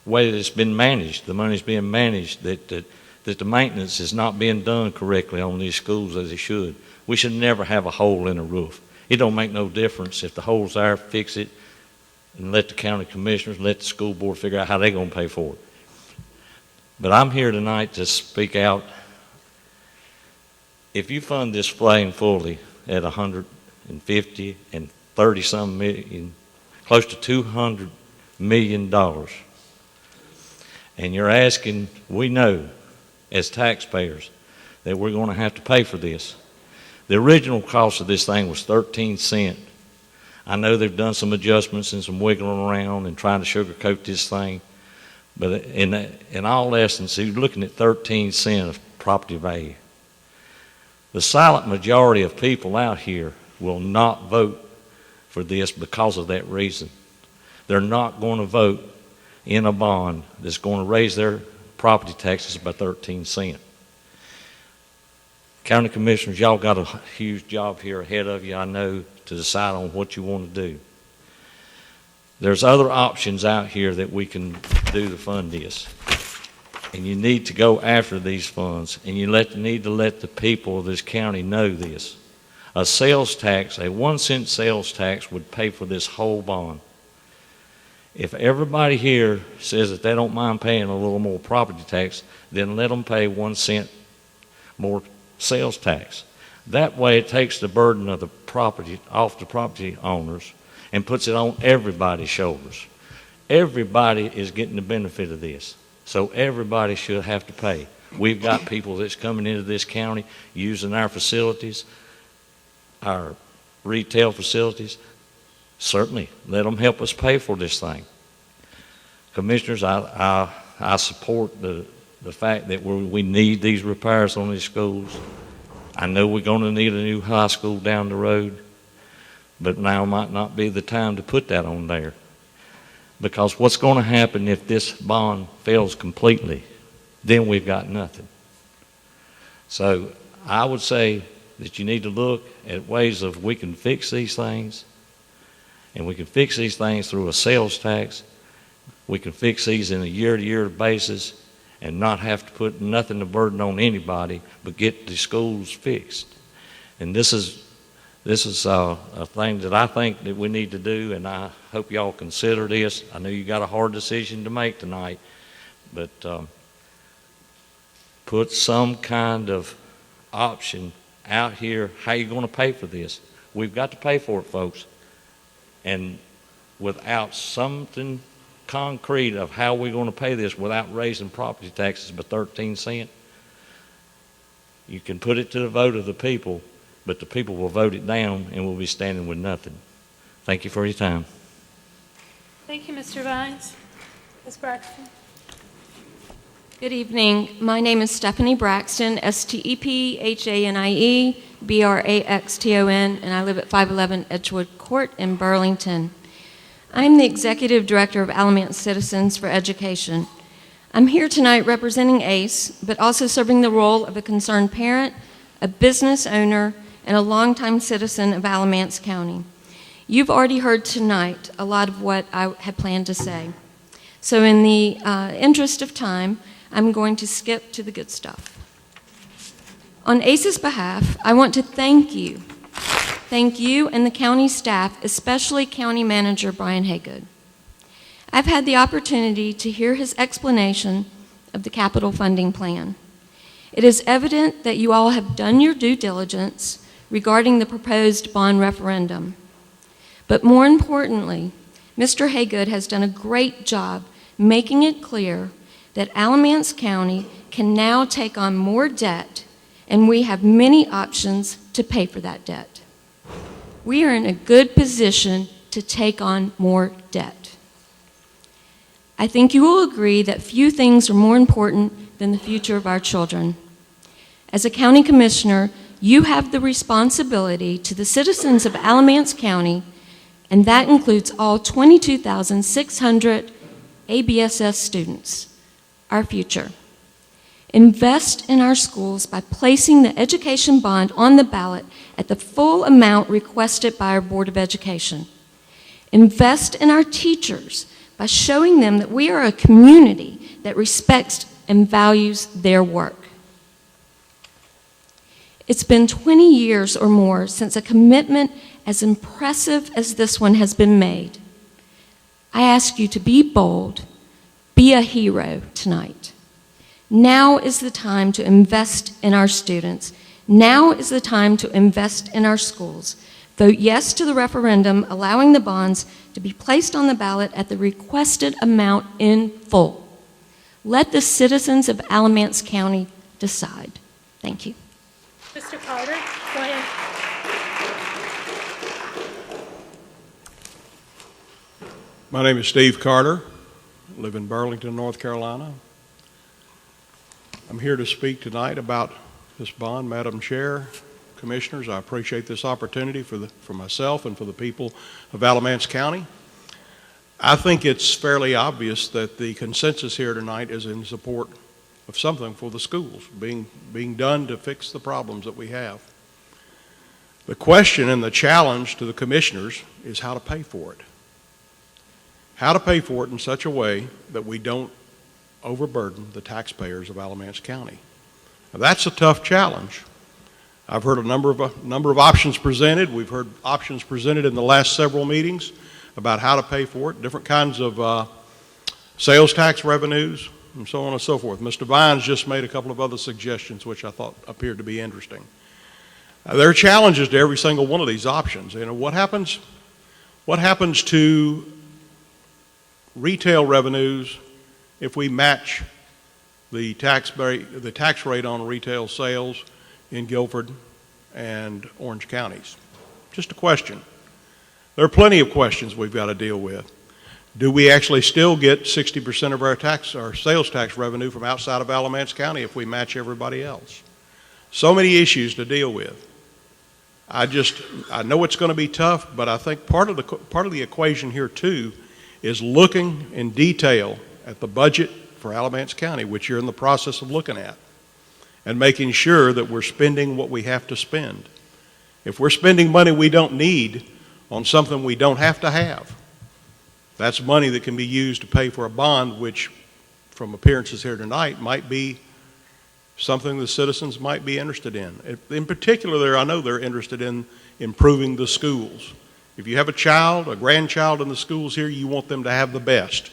way that it's been managed, the money's being managed, that the maintenance is not being done correctly on these schools as it should. We should never have a hole in a roof. It don't make no difference if the hole's there, fix it, and let the county commissioners, let the school board figure out how they're going to pay for it. But I'm here tonight to speak out. If you fund this flame fully at 150 and 30-some million, close to $200 million, and you're asking, we know as taxpayers that we're going to have to pay for this. The original cost of this thing was 13 cents. I know they've done some adjustments and some wiggling around and trying to sugarcoat this thing, but in all essence, you're looking at 13 cents of property value. The silent majority of people out here will not vote for this because of that reason. They're not going to vote in a bond that's going to raise their property taxes by 13 cents. County Commissioners, y'all got a huge job here ahead of you, I know, to decide on what you want to do. There's other options out here that we can do to fund this. And you need to go after these funds, and you need to let the people of this county know this. A sales tax, a 1 cent sales tax would pay for this whole bond. If everybody here says that they don't mind paying a little more property tax, then let them pay 1 cent more sales tax. That way it takes the burden of the property off the property owners and puts it on everybody's shoulders. Everybody is getting the benefit of this, so everybody should have to pay. We've got people that's coming into this county using our facilities, our retail facilities. Certainly, let them help us pay for this thing. Commissioners, I support the fact that we need these repairs on these schools. I know we're going to need a new high school down the road, but now might not be the time to put that on there. Because what's going to happen if this bond fails completely? Then we've got nothing. So I would say that you need to look at ways of we can fix these things, and we can fix these things through a sales tax. We can fix these in a year-to-year basis and not have to put nothing to burden on anybody, but get the schools fixed. And this is a thing that I think that we need to do, and I hope y'all consider this. I know you got a hard decision to make tonight, but put some kind of option out here. How you going to pay for this? We've got to pay for it, folks. And without something concrete of how we're going to pay this without raising property taxes by 13 cents, you can put it to the vote of the people, but the people will vote it down and we'll be standing with nothing. Thank you for your time. Thank you, Mr. Vines. Ms. Braxton. Good evening. My name is Stephanie Braxton, STEPHANIE BRAXTON, and I live at 511 Edgewood Court in Burlington. I'm the Executive Director of Alamance Citizens for Education. I'm here tonight representing ACE, but also serving the role of a concerned parent, a business owner, and a longtime citizen of Alamance County. You've already heard tonight a lot of what I had planned to say. So in the interest of time, I'm going to skip to the good stuff. On ACE's behalf, I want to thank you and the county staff, especially County Manager Brian Haygood. I've had the opportunity to hear his explanation of the capital funding plan. It is evident that you all have done your due diligence regarding the proposed bond referendum. But more importantly, Mr. Haygood has done a great job making it clear that Alamance County can now take on more debt, and we have many options to pay for that debt. We are in a good position to take on more debt. I think you will agree that few things are more important than the future of our children. As a county commissioner, you have the responsibility to the citizens of Alamance County, and that includes all 22,600 ABSS students, our future. Invest in our schools by placing the education bond on the ballot at the full amount requested by our Board of Education. Invest in our teachers by showing them that we are a community that respects and values their work. It's been 20 years or more since a commitment as impressive as this one has been made. I ask you to be bold, be a hero tonight. Now is the time to invest in our students. Now is the time to invest in our schools. Vote yes to the referendum allowing the bonds to be placed on the ballot at the requested amount in full. Let the citizens of Alamance County decide. Thank you. Mr. Carter, go ahead. My name is Steve Carter. I live in Burlington, North Carolina. I'm here to speak tonight about this bond. Madam Chair, Commissioners, I appreciate this opportunity for myself and for the people of Alamance County. I think it's fairly obvious that the consensus here tonight is in support of something for the schools being done to fix the problems that we have. The question and the challenge to the commissioners is how to pay for it. How to pay for it in such a way that we don't overburden the taxpayers of Alamance County. Now, that's a tough challenge. I've heard a number of options presented. We've heard options presented in the last several meetings about how to pay for it, different kinds of sales tax revenues, and so on and so forth. Mr. Vines just made a couple of other suggestions which I thought appeared to be interesting. There are challenges to every single one of these options. You know, what happens to retail revenues if we match the tax rate on retail sales in Guilford and Orange counties? Just a question. There are plenty of questions we've got to deal with. Do we actually still get 60% of our sales tax revenue from outside of Alamance County if we match everybody else? So many issues to deal with. I know it's going to be tough, but I think part of the equation here too is looking in detail at the budget for Alamance County, which you're in the process of looking at, and making sure that we're spending what we have to spend. If we're spending money we don't need on something we don't have to have, that's money that can be used to pay for a bond, which from appearances here tonight might be something the citizens might be interested in. In particular, I know they're interested in improving the schools. If you have a child, a grandchild in the schools here, you want them to have the best.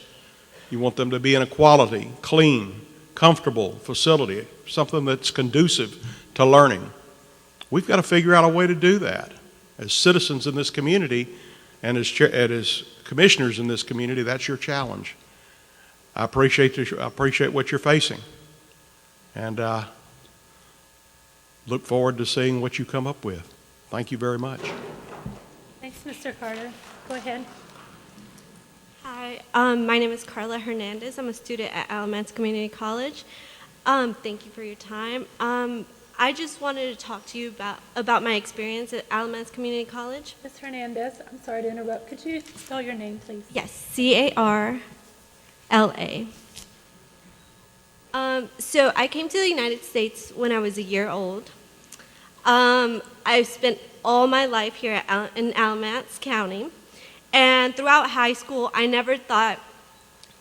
You want them to be in a quality, clean, comfortable facility, something that's conducive to learning. We've got to figure out a way to do that. As citizens in this community and as commissioners in this community, that's your challenge. I appreciate what you're facing, and look forward to seeing what you come up with. Thank you very much. Thanks, Mr. Carter. Go ahead. Hi, my name is Carla Hernandez. I'm a student at Alamance Community College. Thank you for your time. I just wanted to talk to you about my experience at Alamance Community College. Ms. Hernandez, I'm sorry to interrupt. Could you spell your name, please? Yes, C-A-R-L-A. So I came to the United States when I was a year old. I've spent all my life here in Alamance County. And throughout high school, I never thought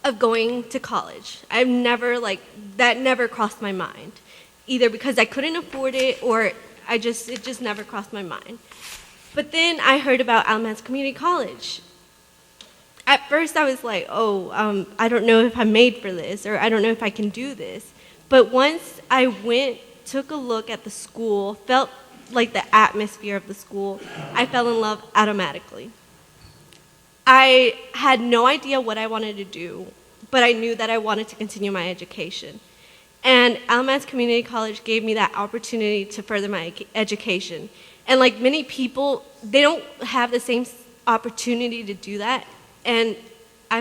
of going to college. That never crossed my mind, either because I couldn't afford it or it just never crossed my mind. But then I heard about Alamance Community College. At first I was like, I don't know if I'm made for this, or I don't know if I can do this. But once I went, took a look at the school, felt like the atmosphere of the school, I fell in love automatically. I had no idea what I wanted to do, but I knew that I wanted to continue my education. And Alamance Community College gave me that opportunity to further my education. And like many people, they don't have the same opportunity to do that. And I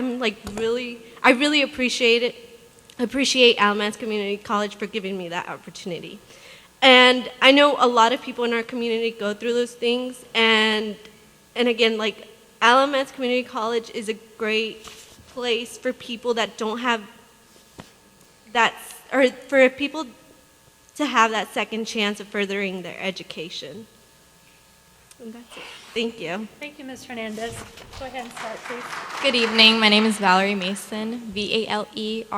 really appreciate Alamance Community College for giving me that opportunity. And I know a lot of people in our community go through those things. And again, like Alamance Community College is a great place for people that don't have that, or for people to have that second chance of furthering their education. And that's it. Thank you. Thank you, Ms. Hernandez. Go ahead and start, please. Good evening. My name is Valerie Mason, V-A-L-E-R-I-E-M-A-S-O-N.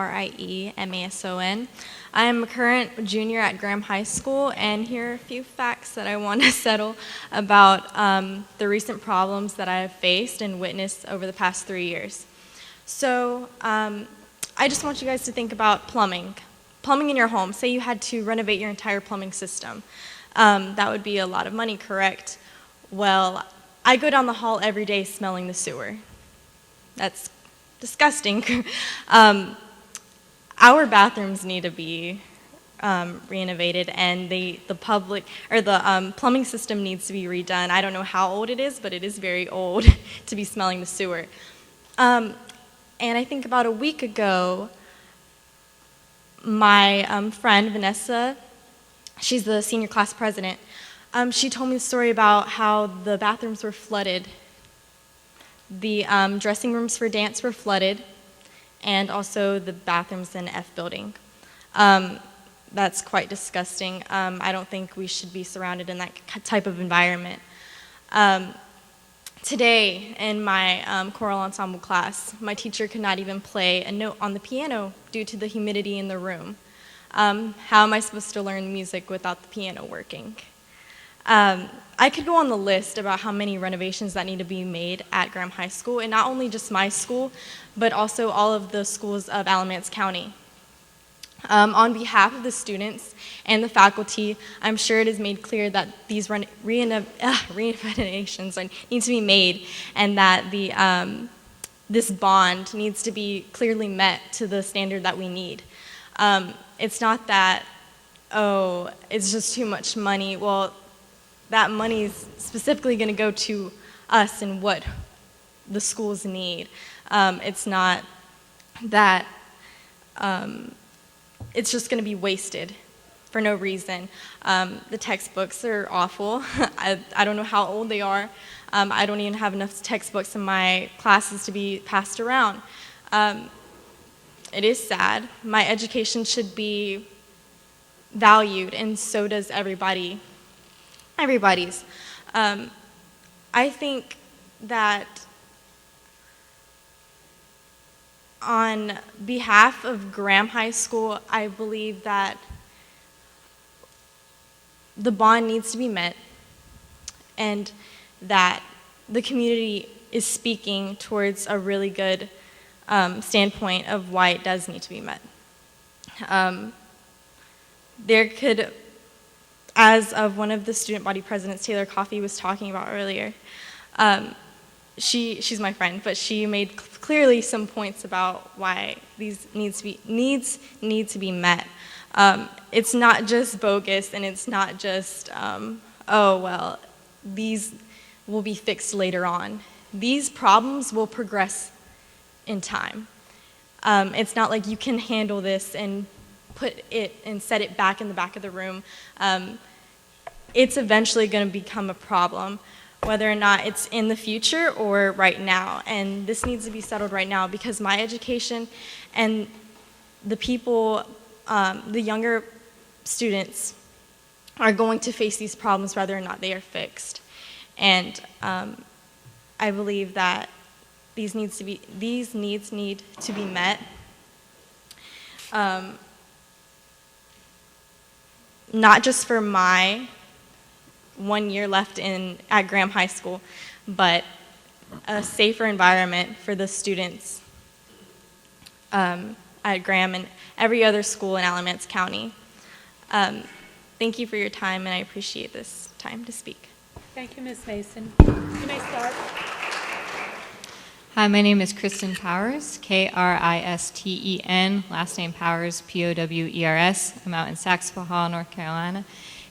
I am a current junior at Graham High School, and here are a few facts that I want to settle about the recent problems that I have faced and witnessed over the past 3 years. So I just want you guys to think about plumbing. Plumbing in your home. Say you had to renovate your entire plumbing system. That would be a lot of money, correct? Well, I go down the hall every day smelling the sewer. That's disgusting. Our bathrooms need to be renovated, and the plumbing system needs to be redone. I don't know how old it is, but it is very old to be smelling the sewer. And I think about a week ago, my friend Vanessa, she's the senior class president. She told me the story about how the bathrooms were flooded. The dressing rooms for dance were flooded, and also the bathrooms in F building. That's quite disgusting. I don't think we should be surrounded in that type of environment. Today, in my choral ensemble class, my teacher could not even play a note on the piano due to the humidity in the room. How am I supposed to learn music without the piano working? I could go on the list about how many renovations that need to be made at Graham High School, and not only just my school, but also all of the schools of Alamance County. On behalf of the students and the faculty, I'm sure it is made clear that these renovations need to be made, and that this bond needs to be clearly met to the standard that we need. It's not that, oh, it's just too much money. Well, that money is specifically going to go to us and what the schools need. It's not that it's just going to be wasted for no reason. The textbooks are awful. I don't know how old they are. I don't even have enough textbooks in my classes to be passed around. It is sad. My education should be valued, and so does everybody's. I think that on behalf of Graham High School, I believe that the bond needs to be met, and that the community is speaking towards a really good standpoint of why it does need to be met. There could, as of one of the student body presidents, Taylor Coffey, was talking about earlier, she's my friend, but she made clearly some points about why these needs need to be met. It's not just bogus, and it's not just, oh, well, these will be fixed later on. These problems will progress in time. It's not like you can handle this and put it and set it back in the back of the room. It's eventually going to become a problem, whether or not it's in the future or right now. And this needs to be settled right now, because my education and the people, the younger students, are going to face these problems whether or not they are fixed. And I believe that these needs need to be met. Not just for my 1 year left at Graham High School, but a safer environment for the students at Graham and every other school in Alamance County. Thank you for your time, and I appreciate this time to speak. Thank you, Ms. Mason. You may start. Hi, my name is Kristen Powers, Kristen, last name Powers, Powers. I'm out in Saxapahaw, North Carolina.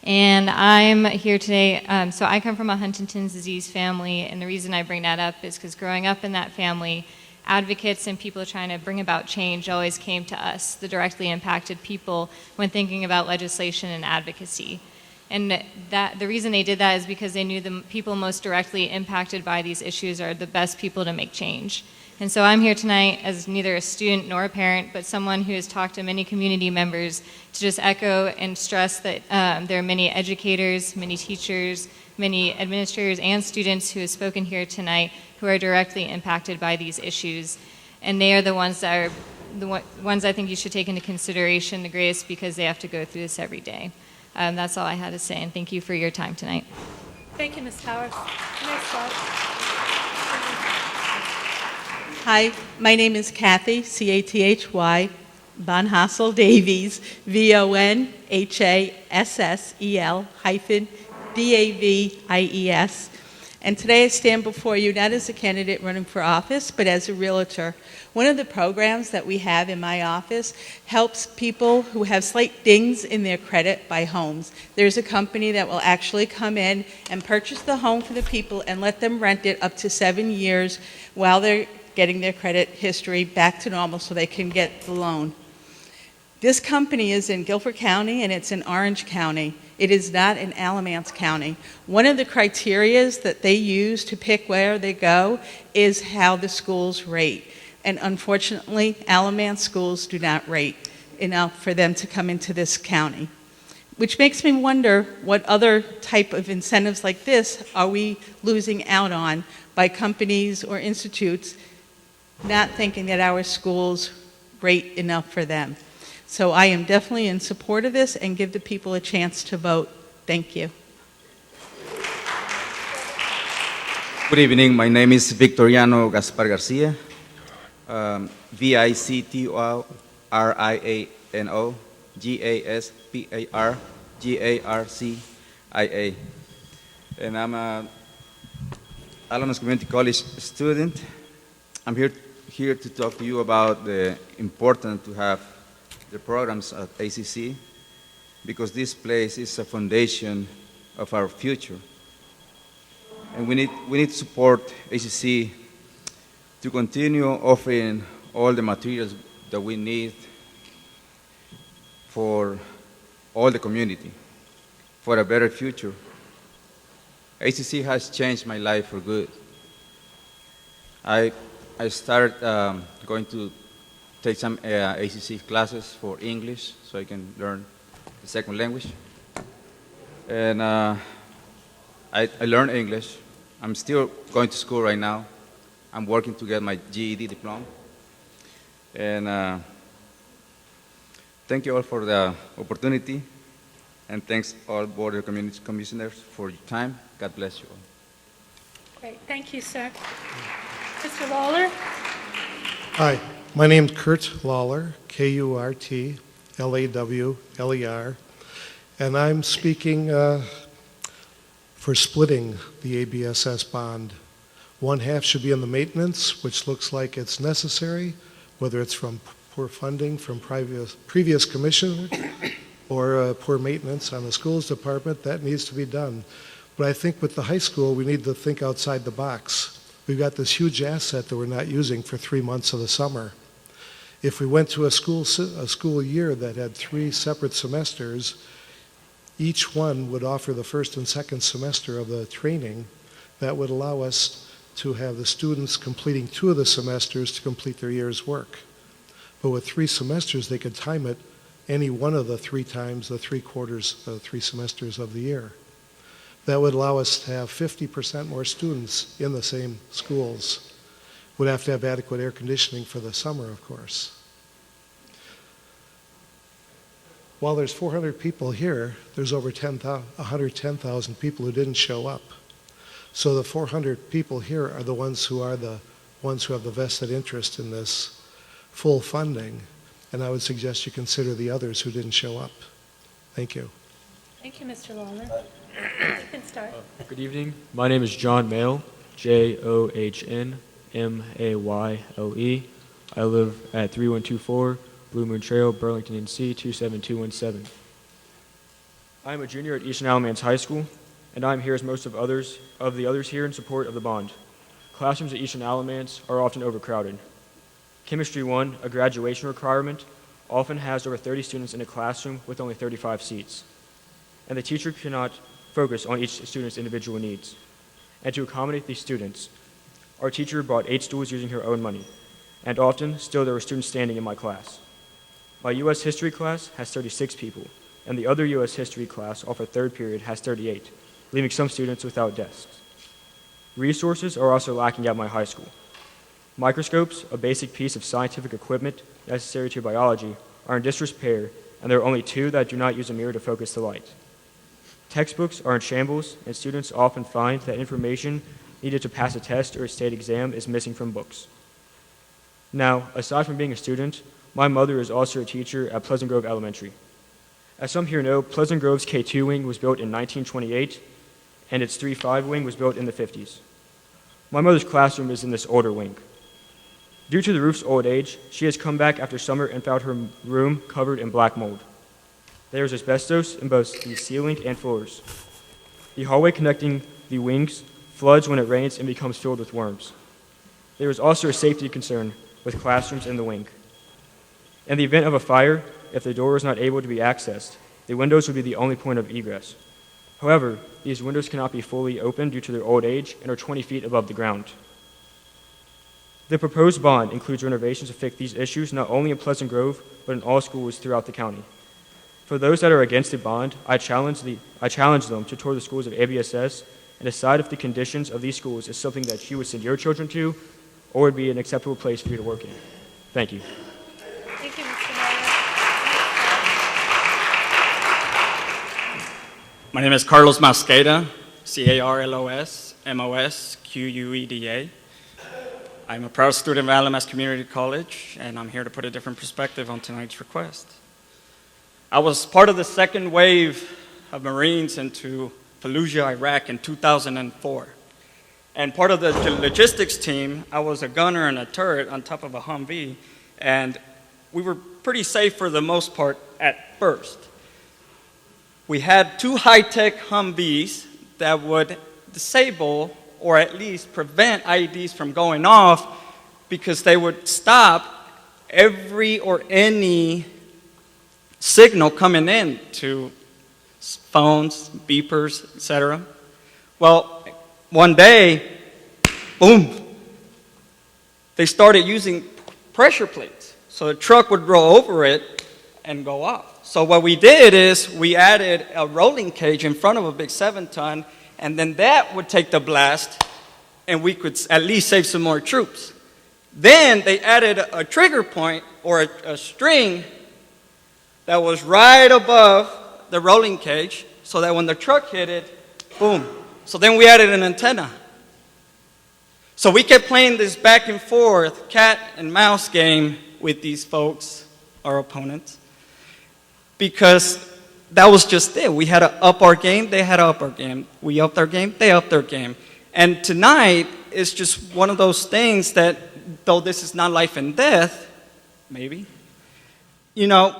And I'm here today, so I come from a Huntington's disease family, and the reason I bring that up is because growing up in that family, advocates and people trying to bring about change always came to us, the directly impacted people, when thinking about legislation and advocacy. And the reason they did that is because they knew the people most directly impacted by these issues are the best people to make change. And so I'm here tonight as neither a student nor a parent, but someone who has talked to many community members to just echo and stress that there are many educators, many teachers, many administrators and students who have spoken here tonight who are directly impacted by these issues. And they are the ones that are the ones I think you should take into consideration the greatest, because they have to go through this every day. That's all I had to say, and thank you for your time tonight. Thank you, Ms. Powers. You may start. Hi, my name is Kathy, Cathy, Von Hassel Davies, VonHassel-Davies, and today I stand before you not as a candidate running for office, but as a realtor. One of the programs that we have in my office helps people who have slight dings in their credit buy homes. There's a company that will actually come in and purchase the home for the people and let them rent it up to 7 years while they're getting their credit history back to normal so they can get the loan. This company is in Guilford County and it's in Orange County. It is not in Alamance County. One of the criterias that they use to pick where they go is how the schools rate. And unfortunately, Alamance schools do not rate enough for them to come into this county, which makes me wonder what other type of incentives like this are we losing out on by companies or institutes not thinking that our schools rate enough for them. So I am definitely in support of this and give the people a chance to vote. Thank you. Good evening. My name is Victoriano Gaspar Garcia. Victoriano Gaspar Garcia. And I'm a Alamance Community College student. I'm here to talk to you about the importance to have the programs at ACC, because this place is a foundation of our future. And we need to support ACC to continue offering all the materials that we need for all the community, for a better future. ACC has changed my life for good. I started going to take some ACC classes for English so I can learn the second language. And I learned English. I'm still going to school right now. I'm working to get my GED diploma. And thank you all for the opportunity. And thanks all Board of Community Commissioners for your time. God bless you all. Great, thank you, sir. Mr. Lawler? Hi, my name's Kurt Lawler, Kurtlawler, and I'm speaking for splitting the ABSS bond. One half should be in the maintenance, which looks like it's necessary, whether it's from poor funding from previous commissioner or poor maintenance on the schools department. That needs to be done. But I think with the high school, we need to think outside the box. We've got this huge asset that we're not using for 3 months of the summer. If we went to a school year that had 3 separate semesters, each one would offer the first and second semester of the training. That would allow us to have the students completing 2 of the semesters to complete their year's work. But with 3 semesters, they could time it any one of the 3 times the 3 quarters, 3 semesters of the year. That would allow us to have 50% more students in the same schools. Would have to have adequate air conditioning for the summer, of course. While there's 400 people here, there's over 110,000 people who didn't show up. So the 400 people here are the ones who have the vested interest in this full funding, and I would suggest you consider the others who didn't show up. Thank you. Thank you, Mr. Lawler. You can start. Good evening. My name is John Mayle, Johnmayle. I live at 3124 Blue Moon Trail, Burlington, NC 27217. I am a junior at Eastern Alamance High School, and I am here as most of the others here in support of the bond. Classrooms at Eastern Alamance are often overcrowded. Chemistry 1, a graduation requirement, often has over 30 students in a classroom with only 35 seats, and the teacher cannot focus on each student's individual needs. And to accommodate these students, our teacher bought 8 stools using her own money, and often, still there were students standing in my class. My U.S. history class has 36 people, and the other U.S. history class offered third period has 38, leaving some students without desks. Resources are also lacking at my high school. Microscopes, a basic piece of scientific equipment necessary to biology, are in disrepair, and there are only 2 that do not use a mirror to focus the light. Textbooks are in shambles, and students often find that information needed to pass a test or a state exam is missing from books. Now, aside from being a student, my mother is also a teacher at Pleasant Grove Elementary. As some here know, Pleasant Grove's K2 wing was built in 1928, and its 3-5 wing was built in the 50s. My mother's classroom is in this older wing. Due to the roof's old age, she has come back after summer and found her room covered in black mold. There is asbestos in both the ceiling and floors. The hallway connecting the wings floods when it rains and becomes filled with worms. There is also a safety concern with classrooms in the wing. In the event of a fire, if the door is not able to be accessed, the windows would be the only point of egress. However, these windows cannot be fully opened due to their old age and are 20 feet above the ground. The proposed bond includes renovations to fix these issues not only in Pleasant Grove, but in all schools throughout the county. For those that are against the bond, I challenge them to tour the schools of ABSS and decide if the conditions of these schools is something that you would send your children to or would be an acceptable place for you to work in. Thank you. Thank you, Mr. Meyer. My name is Carlos Mosqueda, Carlos Mosqueda. I'm a proud student of Alamance Community College, and I'm here to put a different perspective on tonight's request. I was part of the second wave of Marines into Fallujah, Iraq in 2004. And part of the logistics team, I was a gunner and a turret on top of a Humvee, and we were pretty safe for the most part at first. We had 2 high-tech Humvees that would disable or at least prevent IEDs from going off because they would stop every or any signal coming in to phones, beepers, etc. Well, one day, boom, they started using pressure plates. So the truck would roll over it and go off. So what we did is we added a rolling cage in front of a big 7-ton, and then that would take the blast, and we could at least save some more troops. Then they added a trigger point or a string that was right above the rolling cage so that when the truck hit it, boom. So then we added an antenna. So we kept playing this back and forth cat and mouse game with these folks, our opponents, because that was just it. We had to up our game, they had to up our game. We upped our game, they upped their game. And tonight is just one of those things that, though this is not life and death, maybe, you know,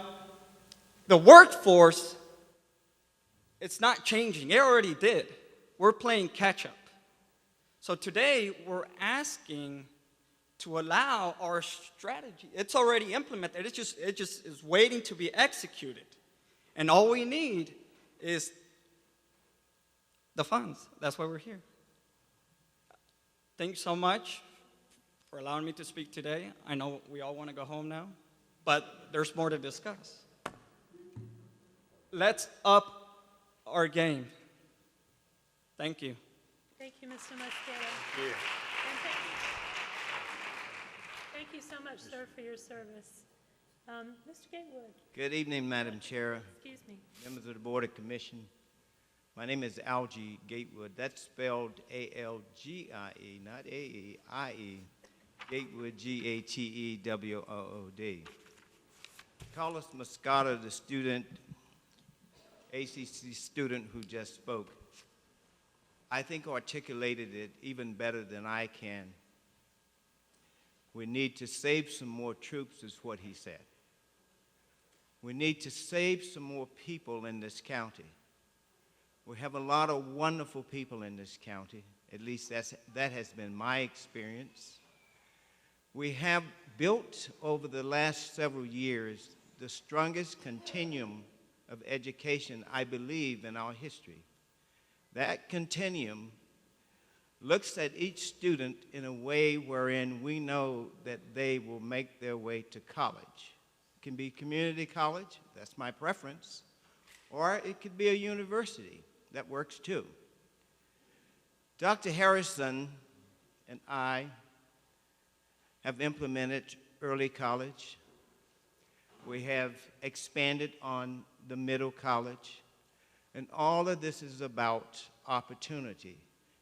the workforce, it's not changing. It already did. We're playing catch up. So today we're asking to allow our strategy. It's already implemented. It just is waiting to be executed. And all we need is the funds. That's why we're here. Thank you so much for allowing me to speak today. I know we all want to go home now, but there's more to discuss. Let's up our game. Thank you. Thank you, Mr. Mosqueda. Thank you. And thank you so much, sir, for your service. Mr. Gatewood. Good evening, Madam Chair. Excuse me. Members of the Board of Commission. My name is Algie Gatewood. That's spelled A-L-G-I-E, not A-E-I-E. Gatewood, G-A-T-E-W-O-O-D. Carlos Mosqueda, the student, ACC student who just spoke, I think articulated it even better than I can. We need to save some more troops, is what he said. We need to save some more people in this county. We have a lot of wonderful people in this county. At least that has been my experience. We have built over the last several years the strongest continuum of education, I believe, in our history. That continuum looks at each student in a way wherein we know that they will make their way to college. It can be community college, that's my preference, or it could be a university. That works too. Dr. Harrison and I have implemented early college. We have expanded on the middle college. And all of this is about opportunity.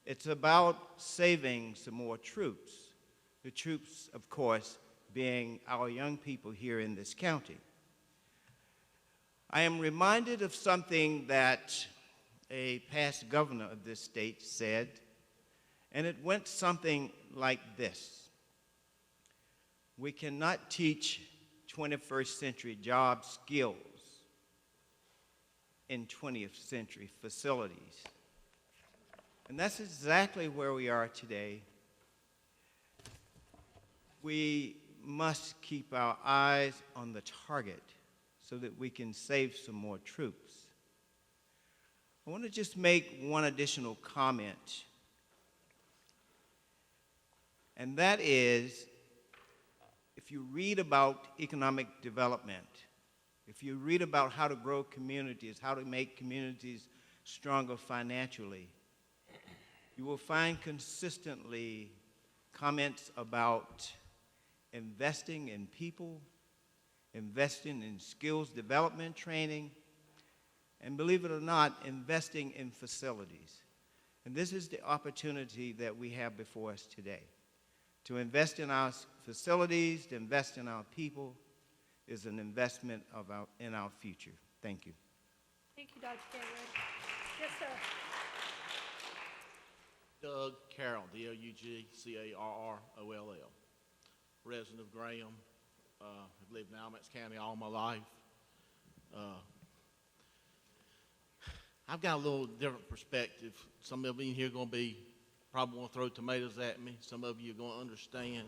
It's about saving some more troops. The troops, of course, being our young people here in this county. I am reminded of something that a past governor of this state said, and it went something like this. We cannot teach 21st century job skills in 20th century facilities. And that's exactly where we are today. We must keep our eyes on the target so that we can save some more troops. I want to just make one additional comment, and that is, if you read about economic development, if you read about how to grow communities, how to make communities stronger financially, you will find consistently comments about investing in people, investing in skills development training, and believe it or not, investing in facilities. And this is the opportunity that we have before us today. To invest in our facilities, to invest in our people, is an investment in our future. Thank you. Thank you, Dr. Gatewood. Yes, sir. Doug Carroll, D-O-U-G-C-A-R-R-O-L-L. Resident of Graham. I've lived in Alamance County all my life. I've got a little different perspective. Some of you in here are going to probably want to throw tomatoes at me. Some of you are going to understand.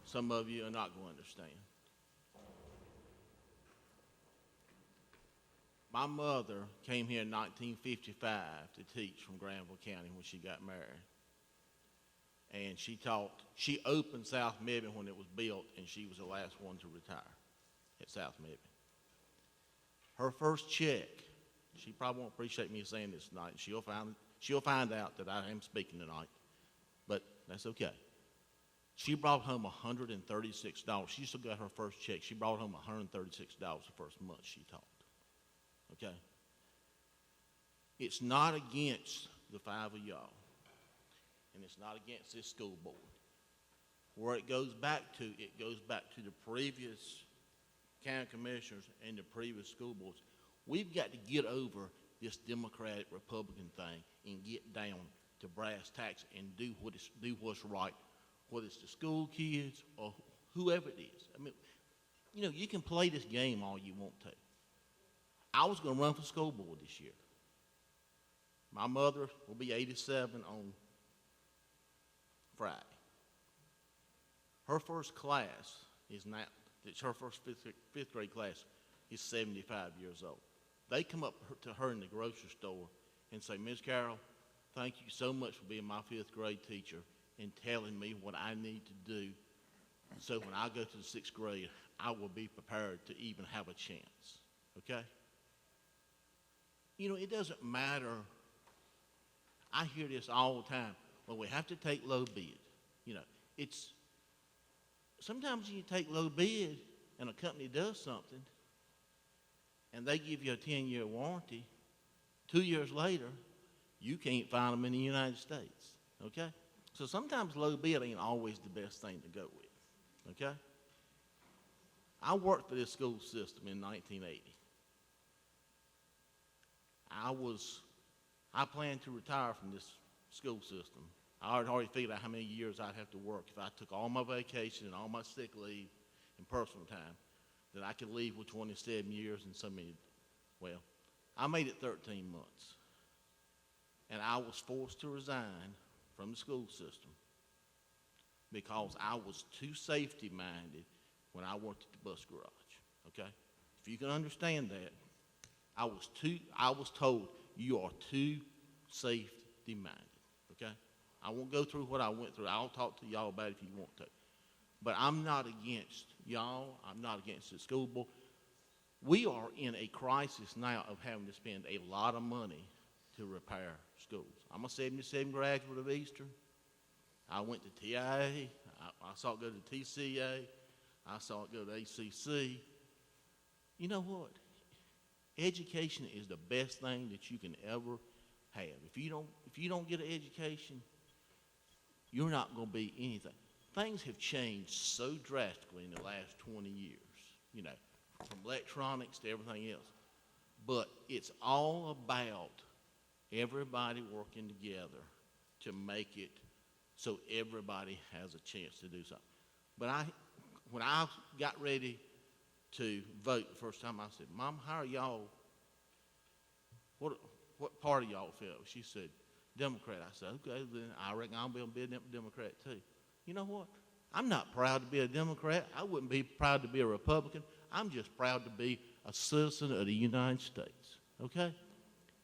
Some of you are not going to understand. My mother came here in 1955 to teach from Granville County when she got married. And she opened South Mebane when it was built, and she was the last one to retire at South Mebane. Her first check, she probably won't appreciate me saying this tonight. She'll find out that I am speaking tonight, but that's okay. She brought home $136. She still got her first check. She brought home $136 the first month she taught. Okay? It's not against the five of y'all, and it's not against this school board. Where it goes back to the previous county commissioners and the previous school boards. We've got to get over this Democratic Republican thing and get down to brass tacks and do what's right, whether it's the school kids or whoever it is. I mean, you know, you can play this game all you want to. I was going to run for school board this year. My mother will be 87 on Friday. Her first class is now, it's her first fifth grade class, is 75 years old. They come up to her in the grocery store and say, Ms. Carroll, thank you so much for being my fifth grade teacher and telling me what I need to do so when I go to the sixth grade, I will be prepared to even have a chance. Okay? You know, it doesn't matter. I hear this all the time. Well, we have to take low bid. You know, it's sometimes you take low bid and a company does something and they give you a 10-year warranty. 2 years later, you can't find them in the United States. Okay? So sometimes low bid ain't always the best thing to go with. Okay? I worked for this school system in 1980. I planned to retire from this school system. I had already figured out how many years I'd have to work if I took all my vacation and all my sick leave and personal time, that I could leave with 27 years and so many. Well, I made it 13 months. And I was forced to resign from the school system because I was too safety-minded when I worked at the bus garage. Okay? If you can understand that, I was told you are too safety-minded. Okay? I won't go through what I went through. I'll talk to y'all about it if you want to. But I'm not against y'all. I'm not against the school board. We are in a crisis now of having to spend a lot of money to repair schools. I'm a 77 graduate of Eastern. I went to TIA. I saw it go to TCA. I saw it go to ACC. You know what? Education is the best thing that you can ever have. If you don't get an education, you're not going to be anything. Things have changed so drastically in the last 20 years, you know, from electronics to everything else. But it's all about everybody working together to make it so everybody has a chance to do something. But when I got ready to vote the first time, I said, Mom, how are y'all, what party y'all feel? She said, Democrat. I said, okay, then I reckon I'll be a Democrat too. You know what? I'm not proud to be a Democrat. I wouldn't be proud to be a Republican. I'm just proud to be a citizen of the United States, okay?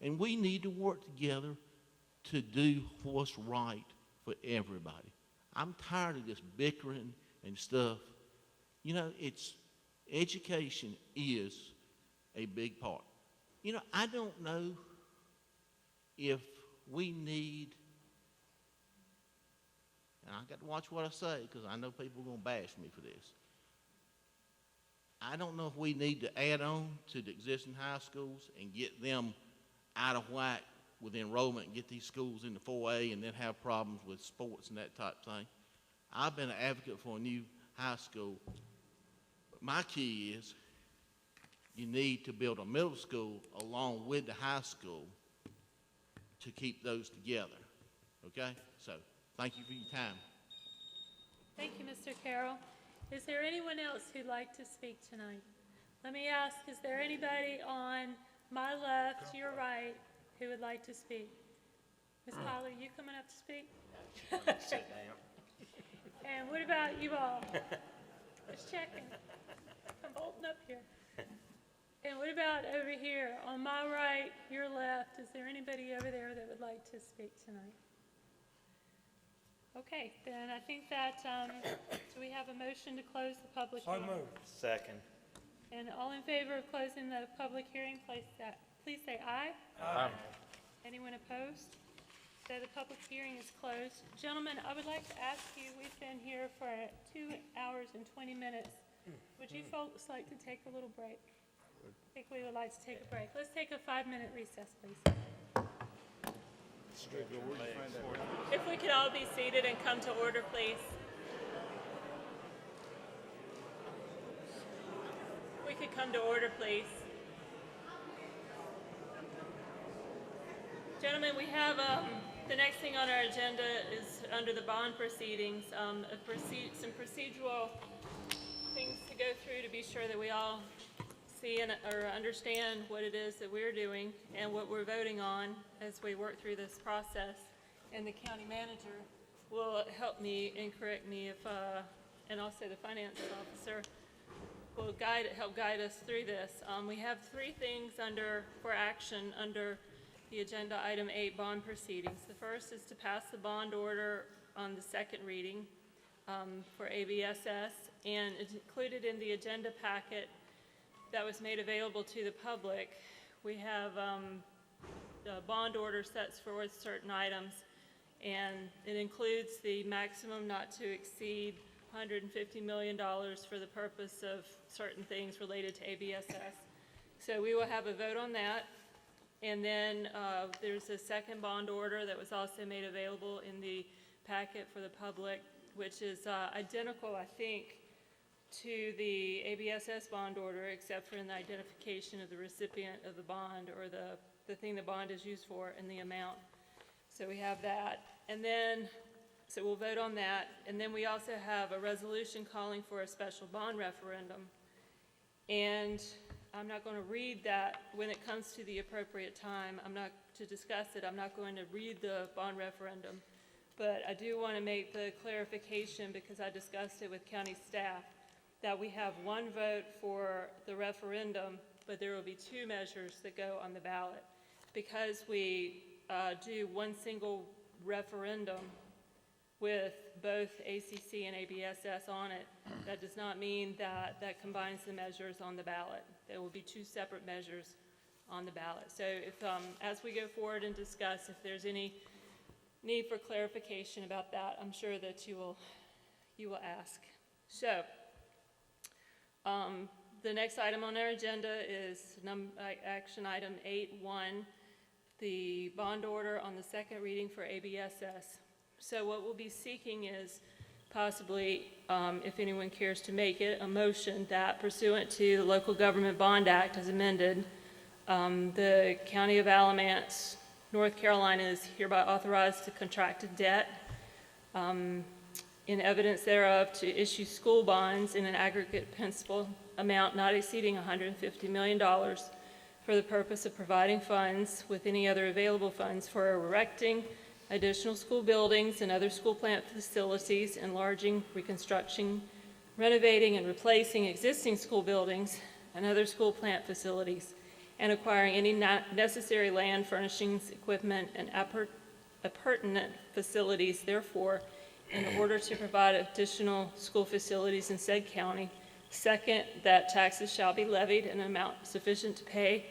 And we need to work together to do what's right for everybody. I'm tired of this bickering and stuff. You know, education is a big part. You know, I don't know if we need, and I got to watch what I say because I know people are going to bash me for this. I don't know if we need to add on to the existing high schools and get them out of whack with enrollment and get these schools into 4A and then have problems with sports and that type of thing. I've been an advocate for a new high school. But my key is you need to build a middle school along with the high school to keep those together, okay? So thank you for your time. Thank you, Mr. Carroll. Is there anyone else who'd like to speak tonight? Let me ask, is there anybody on my left, your right, who would like to speak? Ms. Polly, you coming up to speak? Sit down. And what about you all? Just checking. I'm bolting up here. And what about over here? On my right, your left, is there anybody over there that would like to speak tonight? Okay, then I think that, do we have a motion to close the public hearing? So moved. Second. And all in favor of closing the public hearing, please say aye. Aye. Anyone opposed? So the public hearing is closed. Gentlemen, I would like to ask you, we've been here for 2 hours and 20 minutes. Would you folks like to take a little break? I think we would like to take a break. Let's take a 5-minute recess, please. If we could all be seated and come to order, please. We could come to order, please. Gentlemen, we have the next thing on our agenda is under the bond proceedings, some procedural things to go through to be sure that we all see or understand what it is that we're doing and what we're voting on as we work through this process. And the county manager will help me and correct me if, and also the finance officer will help guide us through this. We have 3 things for action under the agenda item 8, bond proceedings. The first is to pass the bond order on the second reading for ABSS, and it's included in the agenda packet that was made available to the public. We have the bond order sets forth certain items, and it includes the maximum not to exceed $150 million for the purpose of certain things related to ABSS. So we will have a vote on that. And then there's a second bond order that was also made available in the packet for the public, which is identical, I think, to the ABSS bond order, except for in the identification of the recipient of the bond or the thing the bond is used for and the amount. So we have that. And then, so we'll vote on that. And then we also have a resolution calling for a special bond referendum. And I'm not going to read that when it comes to the appropriate time. I'm not to discuss it. I'm not going to read the bond referendum. But I do want to make the clarification, because I discussed it with county staff, that we have one vote for the referendum, but there will be 2 measures that go on the ballot. Because we do one single referendum with both ACC and ABSS on it, that does not mean that that combines the measures on the ballot. There will be 2 separate measures on the ballot. So if, as we go forward and discuss, if there's any need for clarification about that, I'm sure that you will ask. So the next item on our agenda is action item 8.1, the bond order on the second reading for ABSS. So what we'll be seeking is possibly, if anyone cares to make it, a motion that pursuant to the Local Government Bond Act as amended, the County of Alamance, North Carolina is hereby authorized to contract a debt in evidence thereof to issue school bonds in an aggregate principal amount not exceeding $150 million for the purpose of providing funds with any other available funds for erecting additional school buildings and other school plant facilities, enlarging, reconstructing, renovating, and replacing existing school buildings, and other school plant facilities, and acquiring any necessary land, furnishings, equipment, and appurtenant facilities, therefore, in order to provide additional school facilities in said county. Second, that taxes shall be levied in an amount sufficient to pay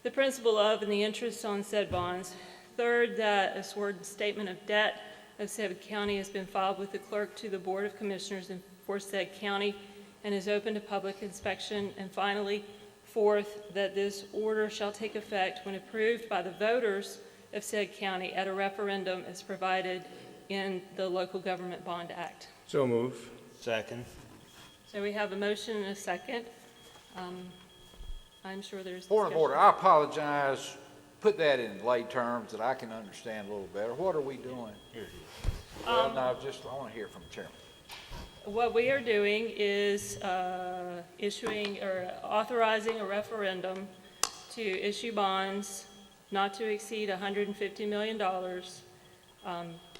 the principal of and the interest on said bonds. Third, that a sworn statement of debt of said county has been filed with the clerk to the Board of Commissioners for said county and is open to public inspection. And finally, fourth, that this order shall take effect when approved by the voters of said county at a referendum as provided in the Local Government Bond Act. So move. Second. So we have a motion and a second. I'm sure there's Point of discussion. order, I apologize. Put that in lay terms that I can understand a little better. What are we doing? Well, no, I want to hear from the chairman. What we are doing is issuing or authorizing a referendum to issue bonds not to exceed $150 million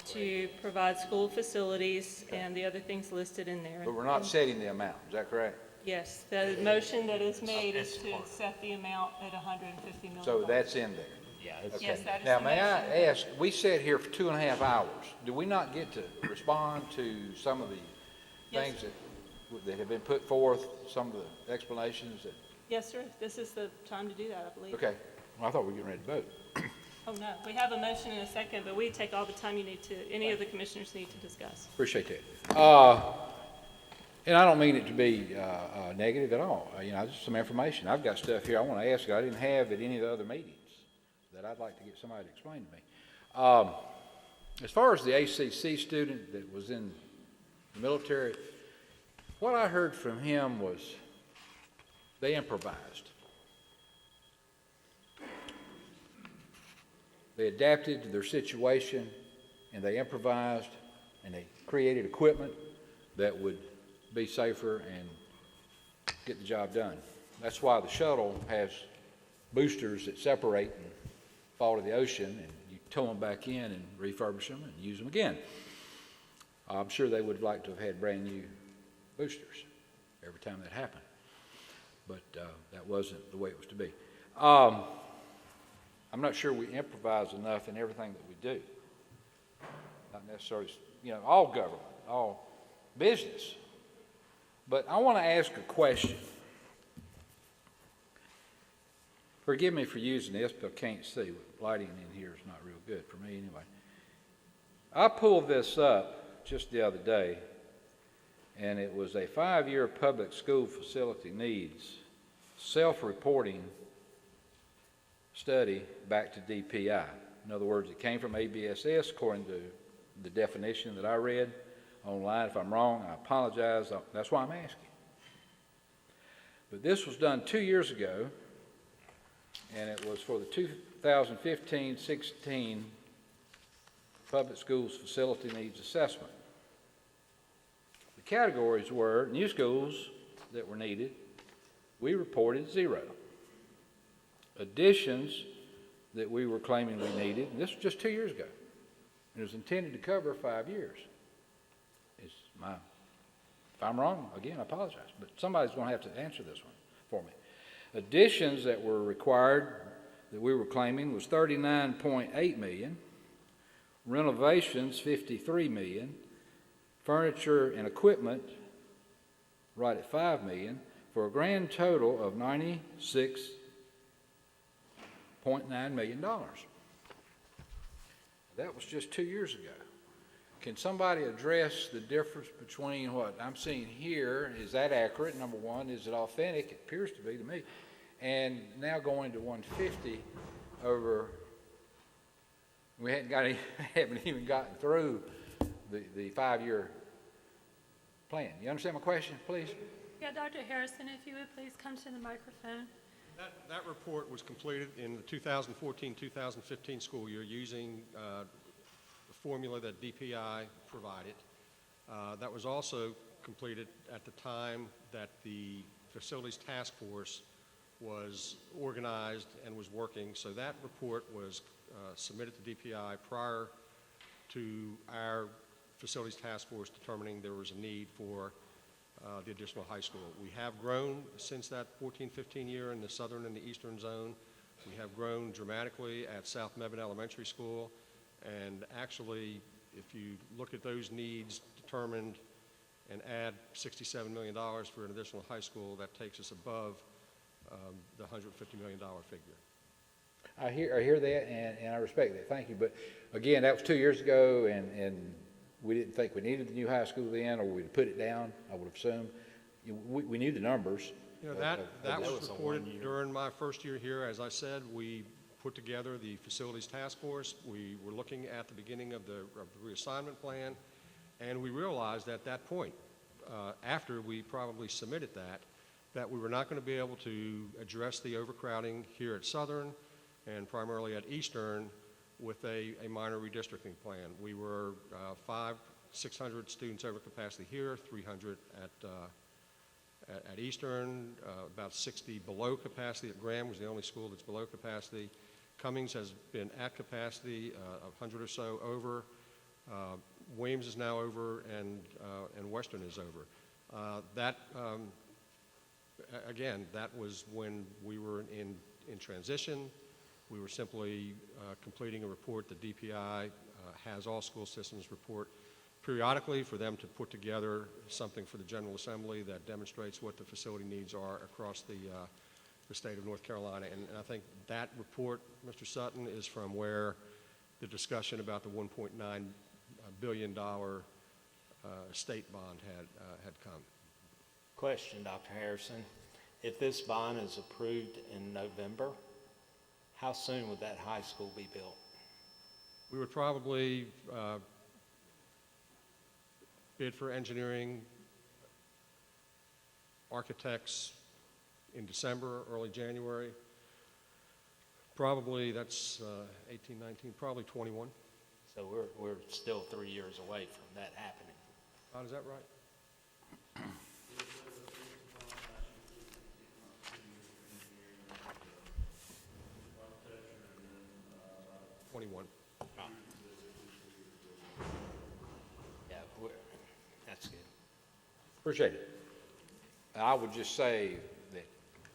to provide school facilities and the other things listed in there. But we're not setting the amount, is that correct? Yes, the motion that is made is to set the amount at $150 million. So that's in there? Yeah. Okay. Yes, that is Now, the may I motion. ask, we sat here for 2.5 hours. Do we not get to respond to some of the Yes. things that have been put forth, some of the explanations that? Yes, sir. This is the time to do that, I believe. Okay. Well, I thought we were getting ready to vote. Oh, no. We have a motion and a second, but we take all the time you need to, any of the commissioners need to discuss. Appreciate that. And I don't mean it to be negative at all. Just some information. I've got stuff here I want to ask you I didn't have at any of the other meetings that I'd like to get somebody to explain to me. As far as the ACC student that was in the military, what I heard from him was they improvised. They adapted to their situation, and they improvised, and they created equipment that would be safer and get the job done. That's why the shuttle has boosters that separate and fall to the ocean, and you tow them back in and refurbish them and use them again. I'm sure they would have liked to have had brand new boosters every time that happened, but that wasn't the way it was to be. I'm not sure we improvise enough in everything that we do. Not necessarily, all government, all business. But I want to ask a question. Forgive me for using this, but I can't see. Lighting in here is not real good for me anyway. I pulled this up just the other day, and it was a 5-year public school facility needs self-reporting study back to DPI. In other words, it came from ABSS according to the definition that I read online. If I'm wrong, I apologize. That's why I'm asking. But this was done 2 years ago, and it was for the 2015-16 Public Schools Facility Needs Assessment. The categories were new schools that were needed. We reported 0. Additions that we were claiming we needed, and this was just 2 years ago. It was intended to cover 5 years. If I'm wrong, again, I apologize, but somebody's going to have to answer this one for me. Additions that were required that we were claiming was $39.8 million, renovations $53 million, furniture and equipment right at $5 million, for a grand total of $96.9 million. That was just 2 years ago. Can somebody address the difference between what I'm seeing here? Is that accurate? Number one, is it authentic? It appears to be to me. And now going to 150 over, we haven't even gotten through the 5-year plan. You understand my question, please? Yeah, Dr. Harrison, if you would please come to the microphone. That report was completed in the 2014-2015 school year using the formula that DPI provided. That was also completed at the time that the Facilities Task Force was organized and was working. So that report was submitted to DPI prior to our Facilities Task Force determining there was a need for the additional high school. We have grown since that 14-15 year in the southern and the eastern zone. We have grown dramatically at South Mebane Elementary School, and actually, if you look at those needs determined and add $67 million for an additional high school, that takes us above the $150 million figure. I hear that, and I respect that. Thank you. But again, that was 2 years ago, and we didn't think we needed the new high school then, or we'd put it down, I would assume. We knew the numbers. You know, that was reported during my first year here. As I said, we put together the facilities task force. We were looking at the beginning of the reassignment plan, and we realized at that point, after we probably submitted that we were not going to be able to address the overcrowding here at Southern and primarily at Eastern with a minor redistricting plan. We were 600 students over capacity here, 300 at Eastern, about 60 below capacity. At Graham was the only school that's below capacity. Cummings has been at capacity, 100 or so over. Williams is now over, and Western is over. Again, that was when we were in transition. We were simply completing a report. The DPI has all school systems report periodically for them to put together something for the General Assembly that demonstrates what the facility needs are across the state of North Carolina. And I think that report, Mr. Sutton, is from where the discussion about the $1.9 billion state bond had come. Question, Dr. Harrison. If this bond is approved in November, how soon would that high school be built? We would probably bid for engineering, architects in December, early January. Probably that's 18, 19, probably 21. So we're still 3 years away from that happening. Is that right? 21. Yeah, that's good. Appreciate it. I would just say that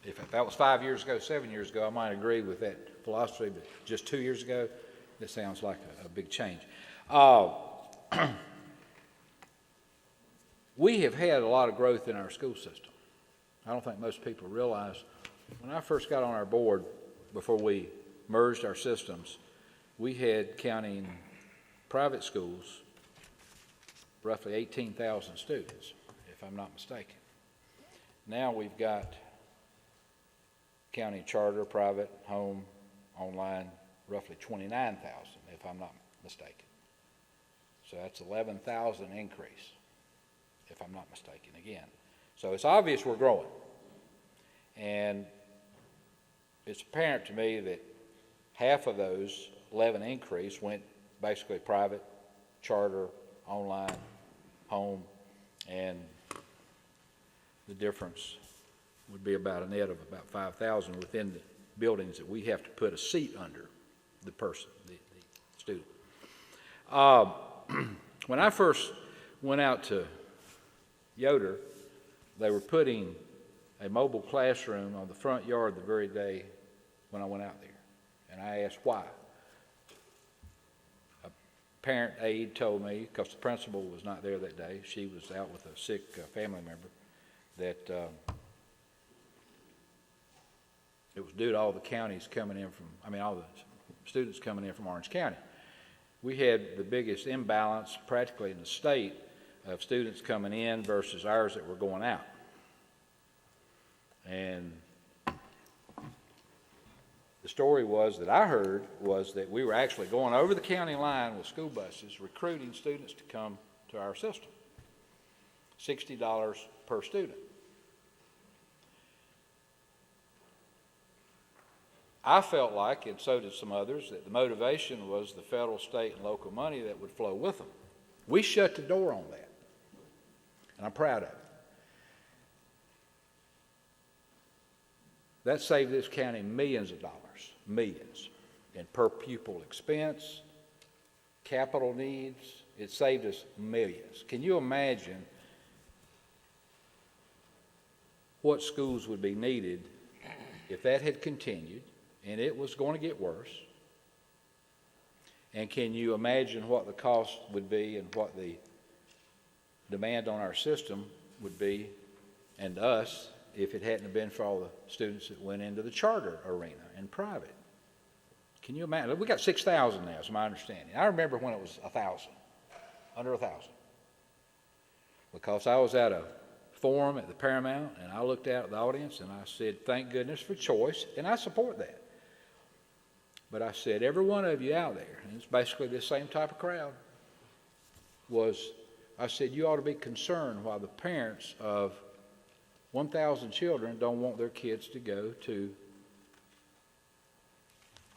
if that was 5 years ago, 7 years ago, I might agree with that philosophy, but just 2 years ago, that sounds like a big change. We have had a lot of growth in our school system. I don't think most people realize. When I first got on our board, before we merged our systems, we had, counting private schools, roughly 18,000 students, if I'm not mistaken. Now we've got, counting charter, private, home, online, roughly 29,000, if I'm not mistaken. So that's 11,000 increase, if I'm not mistaken, again. So it's obvious we're growing. And it's apparent to me that half of those 11 increase went basically private, charter, online, home, and the difference would be about a net of about 5,000 within the buildings that we have to put a seat under the person, the student. When I first went out to Yoder, they were putting a mobile classroom on the front yard the very day when I went out there. And I asked why. A parent aide told me, because the principal was not there that day, she was out with a sick family member, that it was due to all the counties coming in from, all the students coming in from Orange County. We had the biggest imbalance practically in the state of students coming in versus ours that were going out. And the story was that I heard was that we were actually going over the county line with school buses, recruiting students to come to our system. $60 per student. I felt like, and so did some others, that the motivation was the federal, state, and local money that would flow with them. We shut the door on that, and I'm proud of it. That saved this county millions of dollars, millions, in per pupil expense, capital needs. It saved us millions. Can you imagine what schools would be needed if that had continued, and it was going to get worse. And can you imagine what the cost would be and what the demand on our system would be and us if it hadn't been for all the students that went into the charter arena and private? Can you imagine? We got 6,000 now, is my understanding. I remember when it was 1,000, under 1,000. Because I was at a forum at the Paramount, and I looked out at the audience, and I said, thank goodness for choice, and I support that. But I said, every one of you out there, and it's basically the same type of crowd, I said, you ought to be concerned why the parents of 1,000 children don't want their kids to go to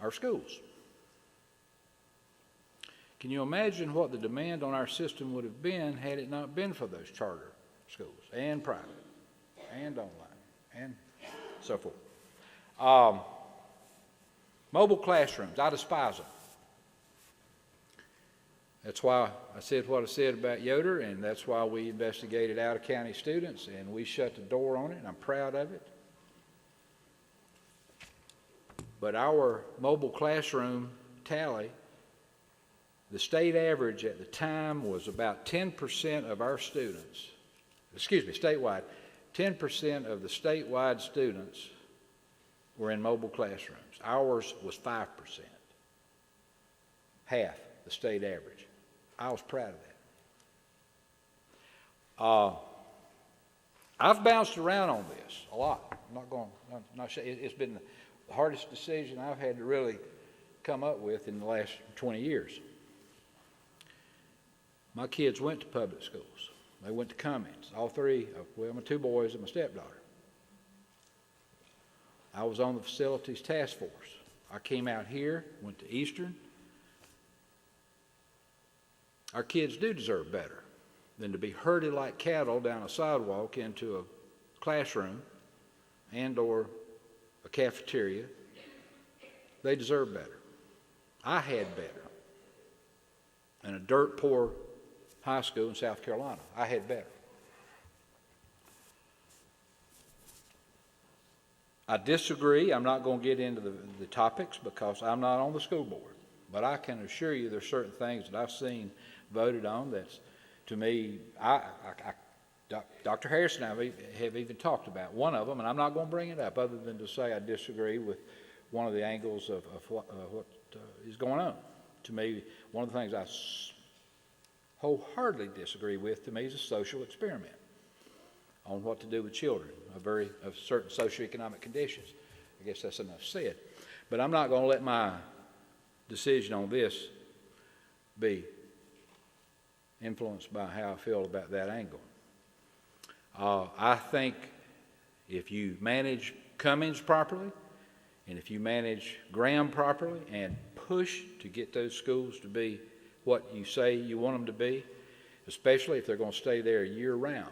our schools. Can you imagine what the demand on our system would have been had it not been for those charter schools and private and online and so forth? Mobile classrooms, I despise them. That's why I said what I said about Yoder, and that's why we investigated out-of-county students, and we shut the door on it, and I'm proud of it. But our mobile classroom tally, the state average at the time was about 10% of our students, statewide, 10% of the statewide students were in mobile classrooms. Ours was 5%, half the state average. I was proud of that. I've bounced around on this a lot. It's been the hardest decision I've had to really come up with in the last 20 years. My kids went to public schools. They went to Cummings. All three, my two boys and my stepdaughter. I was on the facilities task force. I came out here, went to Eastern. Our kids do deserve better than to be herded like cattle down a sidewalk into a classroom and or a cafeteria. They deserve better. I had better. In a dirt poor high school in South Carolina, I had better. I disagree. I'm not going to get into the topics because I'm not on the school board. But I can assure you there's certain things that I've seen voted on that's, to me, Dr. Harris and I have even talked about one of them, and I'm not going to bring it up other than to say I disagree with one of the angles of what is going on. To me, one of the things I wholeheartedly disagree with, to me, is a social experiment on what to do with children of certain socioeconomic conditions. I guess that's enough said. But I'm not going to let my decision on this be influenced by how I feel about that angle. I think if you manage Cummings properly, and if you manage Graham properly and push to get those schools to be what you say you want them to be, especially if they're going to stay there year-round,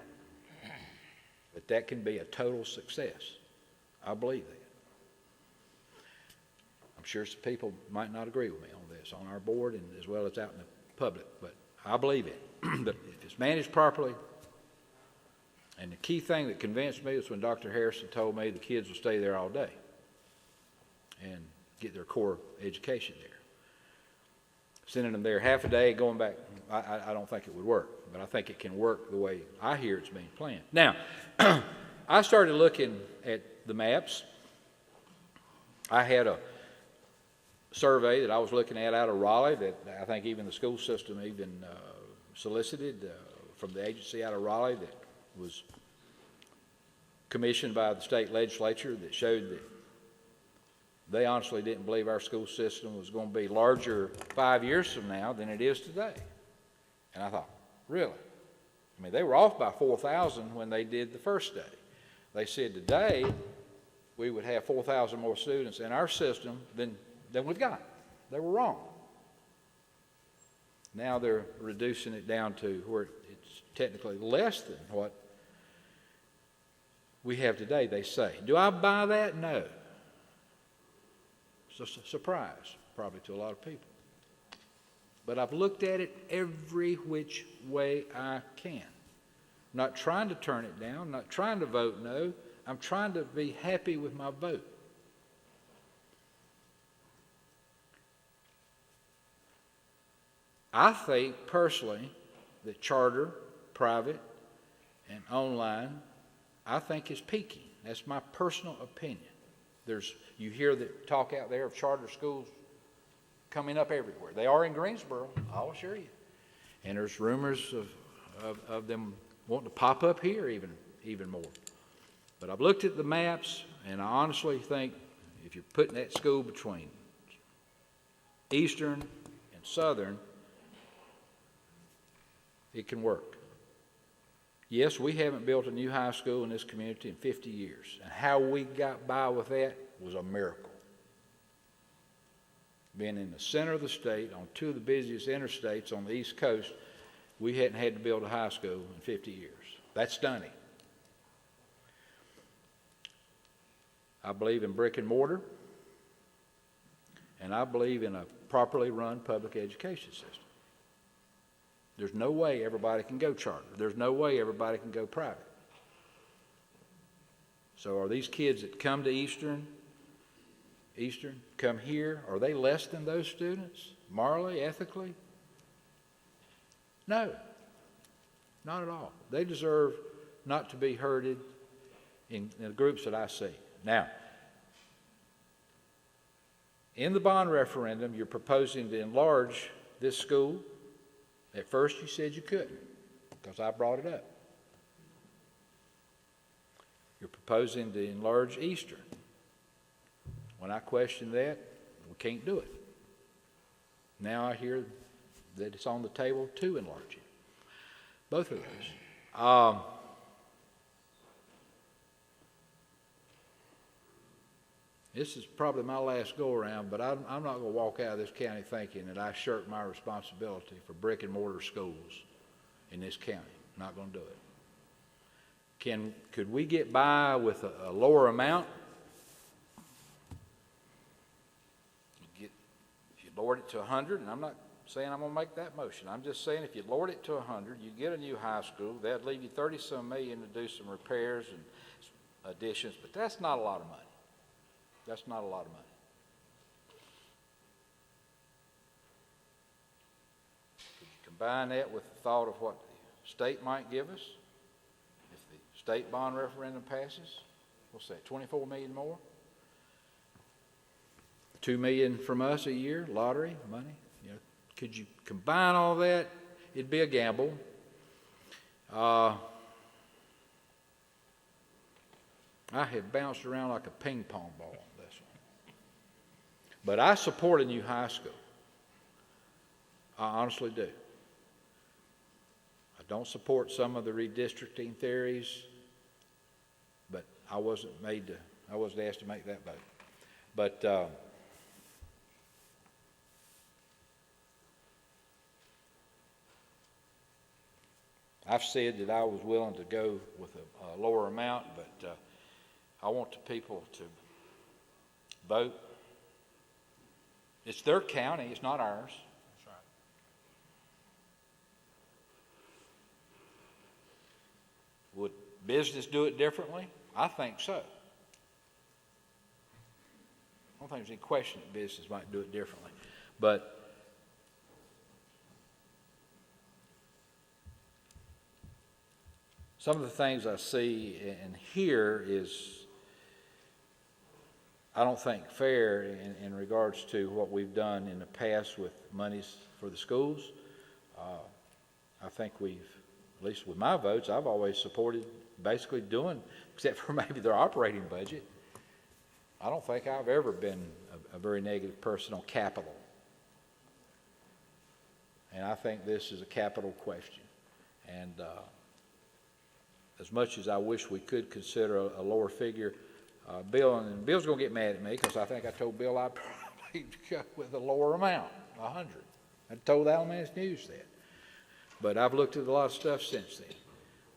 that can be a total success. I believe that. I'm sure some people might not agree with me on this, on our board and as well as out in the public, but I believe it. But if it's managed properly, and the key thing that convinced me was when Dr. Harrison told me the kids will stay there all day and get their core education there. Sending them there half a day, going back, I don't think it would work, but I think it can work the way I hear it's being planned. Now, I started looking at the maps. I had a survey that I was looking at out of Raleigh that I think even the school system even solicited from the agency out of Raleigh that was commissioned by the state legislature that showed that they honestly didn't believe our school system was going to be larger 5 years from now than it is today. And I thought, really? I mean, they were off by 4,000 when they did the first study. They said today we would have 4,000 more students in our system than we've got. They were wrong. Now they're reducing it down to where it's technically less than what we have today, they say. Do I buy that? No. It's a surprise, probably to a lot of people. But I've looked at it every which way I can. I'm not trying to turn it down, I'm not trying to vote no. I'm trying to be happy with my vote. I think personally that charter, private, and online, I think is peaking. That's my personal opinion. You hear the talk out there of charter schools coming up everywhere. They are in Greensboro, I'll assure you. And there's rumors of them wanting to pop up here even more. But I've looked at the maps, and I honestly think if you're putting that school between Eastern and Southern, it can work. Yes, we haven't built a new high school in this community in 50 years. And how we got by with that was a miracle. Being in the center of the state, on two of the busiest interstates on the East Coast, we hadn't had to build a high school in 50 years. That's stunning. I believe in brick and mortar, and I believe in a properly run public education system. There's no way everybody can go charter. There's no way everybody can go private. So are these kids that come to Eastern, come here, are they less than those students, morally, ethically? No, not at all. They deserve not to be herded in the groups that I see. Now, in the bond referendum, you're proposing to enlarge this school. At first you said you couldn't, because I brought it up. You're proposing to enlarge Eastern. When I questioned that, we can't do it. Now I hear that it's on the table to enlarge it. Both of those. This is probably my last go-around, but I'm not going to walk out of this county thinking that I shirk my responsibility for brick and mortar schools in this county. I'm not going to do it. Could we get by with a lower amount? If you lowered it to 100, and I'm not saying I'm going to make that motion. I'm just saying if you lowered it to 100, you get a new high school. That'd leave you 30-some million to do some repairs and additions, but that's not a lot of money. That's not a lot of money. Could you combine that with the thought of what the state might give us? If the state bond referendum passes, what's that, 24 million more? 2 million from us a year, lottery money. You know, could you combine all that? It'd be a gamble. I have bounced around like a ping pong ball on this one. But I support a new high school. I honestly do. I don't support some of the redistricting theories, but I wasn't asked to make that vote. But I've said that I was willing to go with a lower amount, but I want the people to vote. It's their county, it's not ours. That's right. Would business do it differently? I think so. I don't think there's any question that business might do it differently. But some of the things I see and hear is I don't think fair in regards to what we've done in the past with monies for the schools. I think we've, at least with my votes, I've always supported basically doing, except for maybe their operating budget. I don't think I've ever been a very negative person on capital. And I think this is a capital question. And as much as I wish we could consider a lower figure, Bill's going to get mad at me because I think I told Bill I'd probably go with a lower amount, 100. I told Alamance News that. But I've looked at a lot of stuff since then.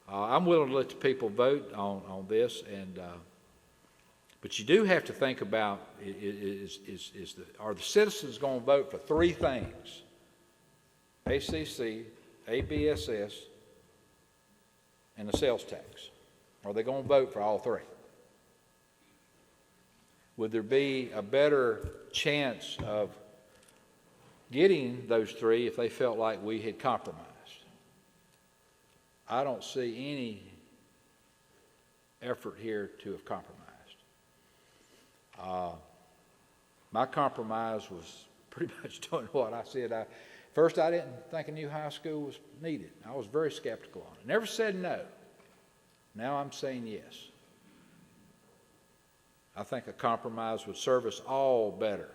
I'm willing to let the people vote on this, but you do have to think about are the citizens going to vote for three things? ACC, ABSS, and the sales tax. Are they going to vote for all three? would there be a better chance of getting those three if they felt like we had compromised? I don't see any effort here to have compromised. My compromise was pretty much doing what I said. First, I didn't think a new high school was needed. I was very skeptical on it. Never said no. Now I'm saying yes. I think a compromise would serve us all better.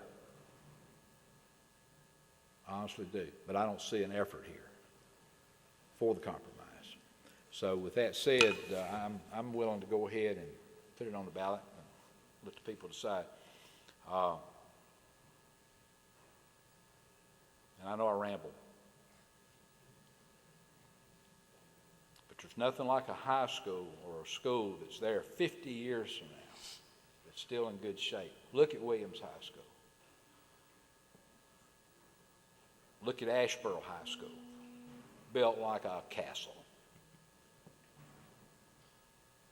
I honestly do. But I don't see an effort here for the compromise. So with that said, I'm willing to go ahead and put it on the ballot and let the people decide. And I know I rambled. But there's nothing like a high school or a school that's there 50 years from now that's still in good shape. Look at Williams High School. Look at Asheboro High School, built like a castle.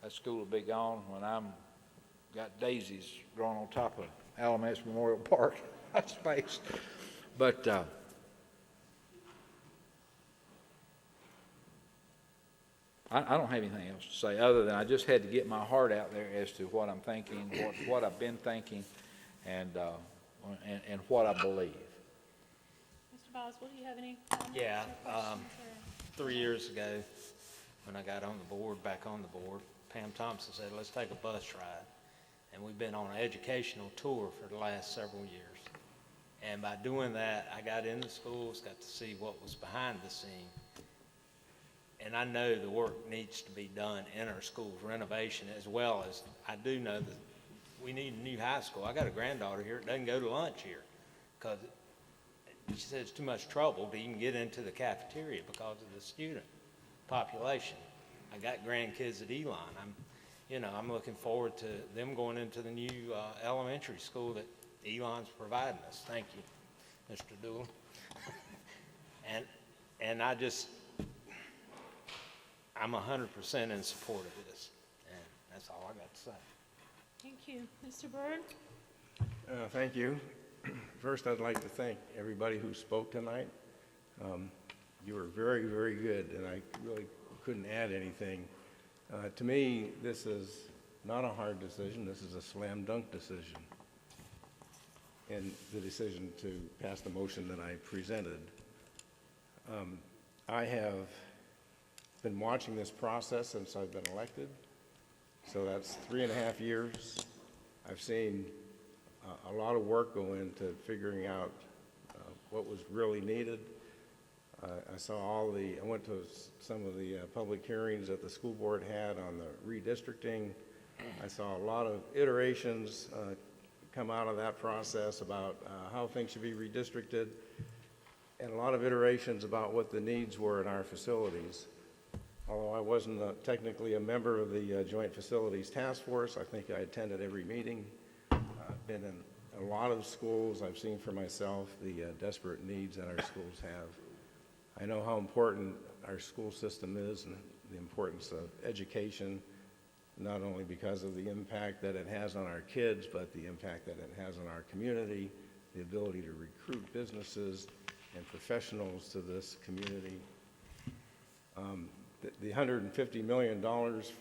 That school will be gone when I'm got daisies growing on top of Alamance Memorial Park space. But I don't have anything else to say other than I just had to get my heart out there as to what I'm thinking, what I've been thinking, and what I believe. Mr. Boswell, do you have any comments? Yeah, or questions, 3 years ago, when I got on the board, back on the board, Pam Thompson said, let's take a bus ride. And we've been on an educational tour for the last several years. And by doing that, I got in the schools, got to see what was behind the scene. And I know the work needs to be done in our schools, renovation, as well as I do know that we need a new high school. I got a granddaughter here that doesn't go to lunch here because she said it's too much trouble to even get into the cafeteria because of the student population. I got grandkids at Elon. I'm looking forward to them going into the new elementary school that Elon's providing us. Thank you, Mr. Dooley. and I'm 100% in support of this, and that's all I got to say. Thank you. Mr. Byrd? Thank you. First, I'd like to thank everybody who spoke tonight. You were very, very good, and I really couldn't add anything. To me, this is not a hard decision. This is a slam dunk decision. And the decision to pass the motion that I presented. I have been watching this process since I've been elected. So that's 3.5 years. I've seen a lot of work go into figuring out what was really needed. I went to some of the public hearings that the school board had on the redistricting. I saw a lot of iterations come out of that process about how things should be redistricted, and a lot of iterations about what the needs were in our facilities. Although I wasn't technically a member of the Joint Facilities Task Force, I think I attended every meeting. I've been in a lot of schools. I've seen for myself the desperate needs that our schools have. I know how important our school system is and the importance of education, not only because of the impact that it has on our kids, but the impact that it has on our community, the ability to recruit businesses and professionals to this community. The $150 million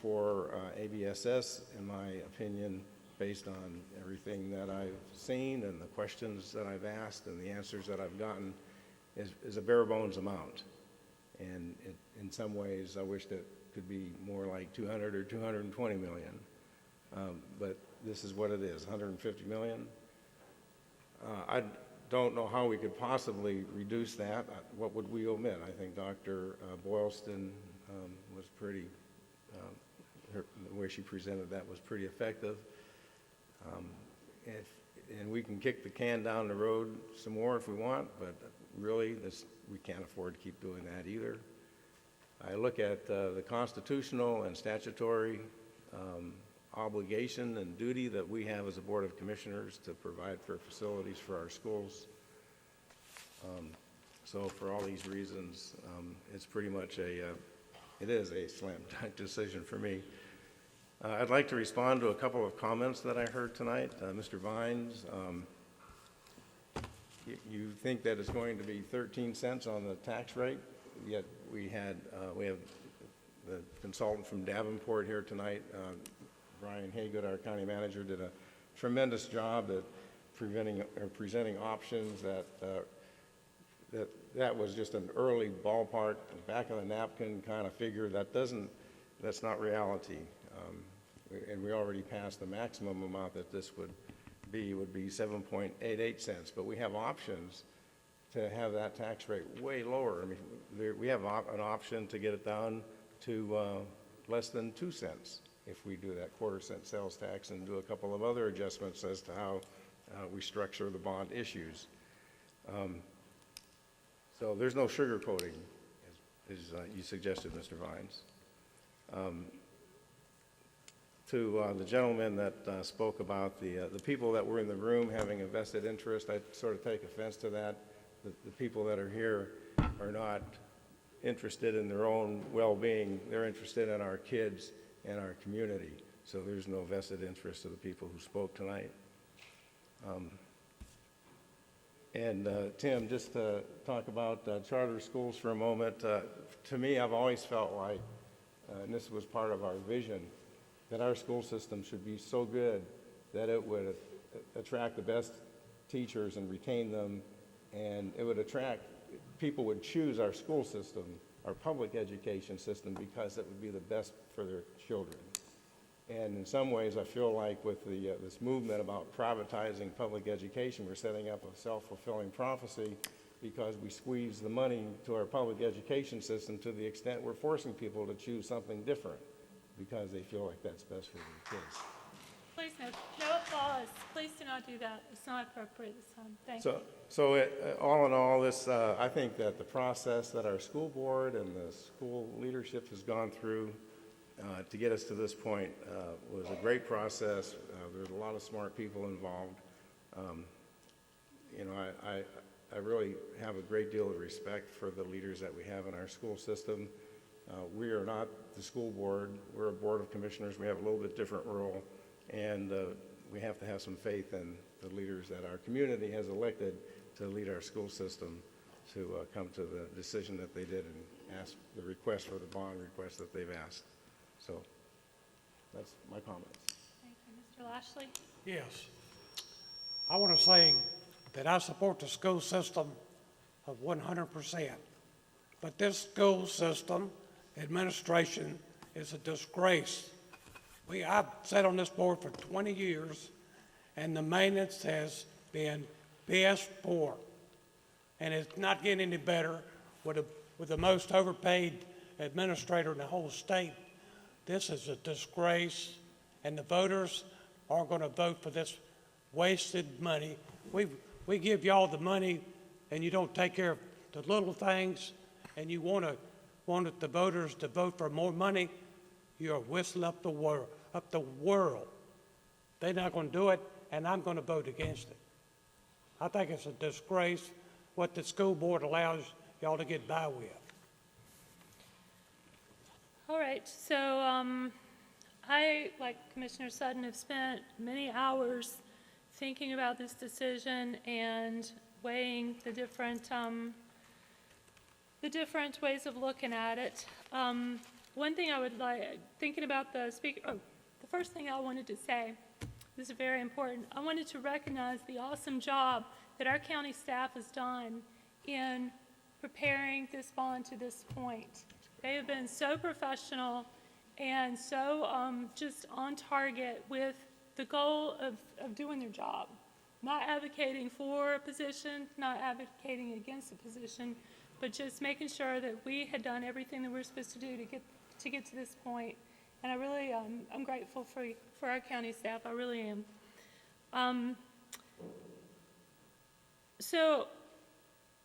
for ABSS, in my opinion, based on everything that I've seen and the questions that I've asked and the answers that I've gotten, is a bare bones amount. And in some ways, I wish that could be more like 200 or 220 million. But this is what it is, 150 million. I don't know how we could possibly reduce that. What would we omit? I think Dr. Boylston was pretty, the way she presented that was pretty effective. And we can kick the can down the road some more if we want, but really we can't afford to keep doing that either. I look at the constitutional and statutory obligation and duty that we have as a Board of Commissioners to provide for facilities for our schools. So for all these reasons, it's pretty much it is a slam dunk decision for me. I'd like to respond to a couple of comments that I heard tonight. Mr. Vines, you think that it's going to be 13 cents on the tax rate, yet we have the consultant from Davenport here tonight, Brian Haygood, our county manager, did a tremendous job at presenting options that was just an early ballpark, back of the napkin kind of figure. That's not reality. And we already passed the maximum amount that this would be 7.88 cents. But we have options to have that tax rate way lower. I mean, we have an option to get it down to less than 2 cents if we do that quarter-cent sales tax and do a couple of other adjustments as to how we structure the bond issues. So there's no sugarcoating, as you suggested, Mr. Vines. To the gentleman that spoke about the people that were in the room having a vested interest, I sort of take offense to that. The people that are here are not interested in their own well-being. They're interested in our kids and our community. So there's no vested interest of the people who spoke tonight. Tim, just to talk about charter schools for a moment, to me, I've always felt like, and this was part of our vision, that our school system should be so good that it would attract the best teachers and retain them, and it would attract, people would choose our school system, our public education system, because it would be the best for their children. And in some ways, I feel like with this movement about privatizing public education, we're setting up a self-fulfilling prophecy because we squeeze the money to our public education system to the extent we're forcing people to choose something different because they feel like that's best for their kids. Please, no applause. Please do not do that. It's not appropriate this time. Thank you. So all in all, I think that the process that our school board and the school leadership has gone through to get us to this point was a great process. There's a lot of smart people involved. I really have a great deal of respect for the leaders that we have in our school system. We are not the school board. We're a board of commissioners. We have a little bit different role, and we have to have some faith in the leaders that our community has elected to lead our school system to come to the decision that they did and ask the request for the bond request that they've asked. So that's my comments. Thank you. Mr. Lashley? Yes. I want to say that I support the school system of 100%. But this school system administration is a disgrace. I've sat on this board for 20 years, and the maintenance has been piss poor. And it's not getting any better with the most overpaid administrator in the whole state. This is a disgrace, and the voters aren't going to vote for this wasted money. We give y'all the money, and you don't take care of the little things, and you want the voters to vote for more money. You're whistling up the world. They're not going to do it, and I'm going to vote against it. I think it's a disgrace what the school board allows y'all to get by with. All right, so I, like Commissioner Sutton, have spent many hours thinking about this decision and weighing the different ways of looking at it. One thing I would like, thinking about the speaker, the first thing I wanted to say, this is very important, I wanted to recognize the awesome job that our county staff has done in preparing this bond to this point. They have been so professional and so just on target with the goal of doing their job, not advocating for a position, not advocating against a position, but just making sure that we had done everything that we're supposed to do to get to this point. And I really, I'm grateful for our county staff. I really am. So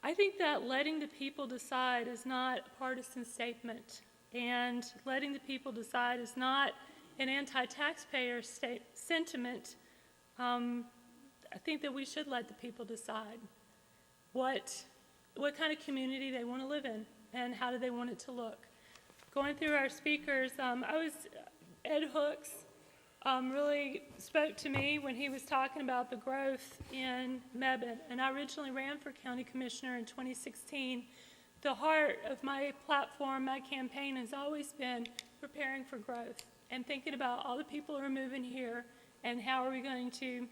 I think that letting the people decide is not a partisan statement, and letting the people decide is not an anti-taxpayer sentiment. I think that we should let the people decide what kind of community they want to live in and how do they want it to look. Going through our speakers, Ed Hooks really spoke to me when he was talking about the growth in Mebane. And I originally ran for county commissioner in 2016. The heart of my platform, my campaign, has always been preparing for growth and thinking about all the people who are moving here and how are we going to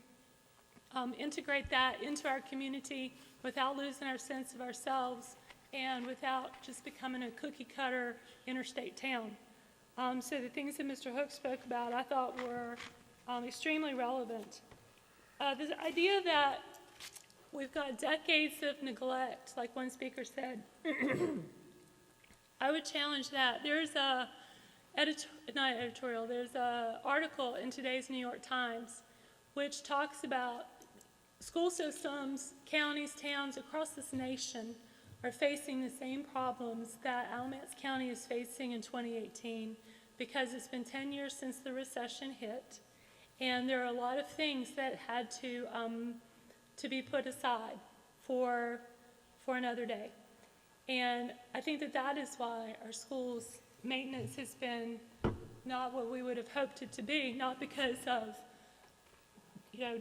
integrate that into our community without losing our sense of ourselves and without just becoming a cookie-cutter interstate town. So the things that Mr. Hook spoke about I thought were extremely relevant. This idea that we've got decades of neglect, like one speaker said, I would challenge that. There's a there's an article in today's New York Times which talks about school systems, counties, towns across this nation are facing the same problems that Alamance County is facing in 2018 because it's been 10 years since the recession hit, and there are a lot of things that had to be put aside for another day. And I think that is why our schools' maintenance has been not what we would have hoped it to be, not because of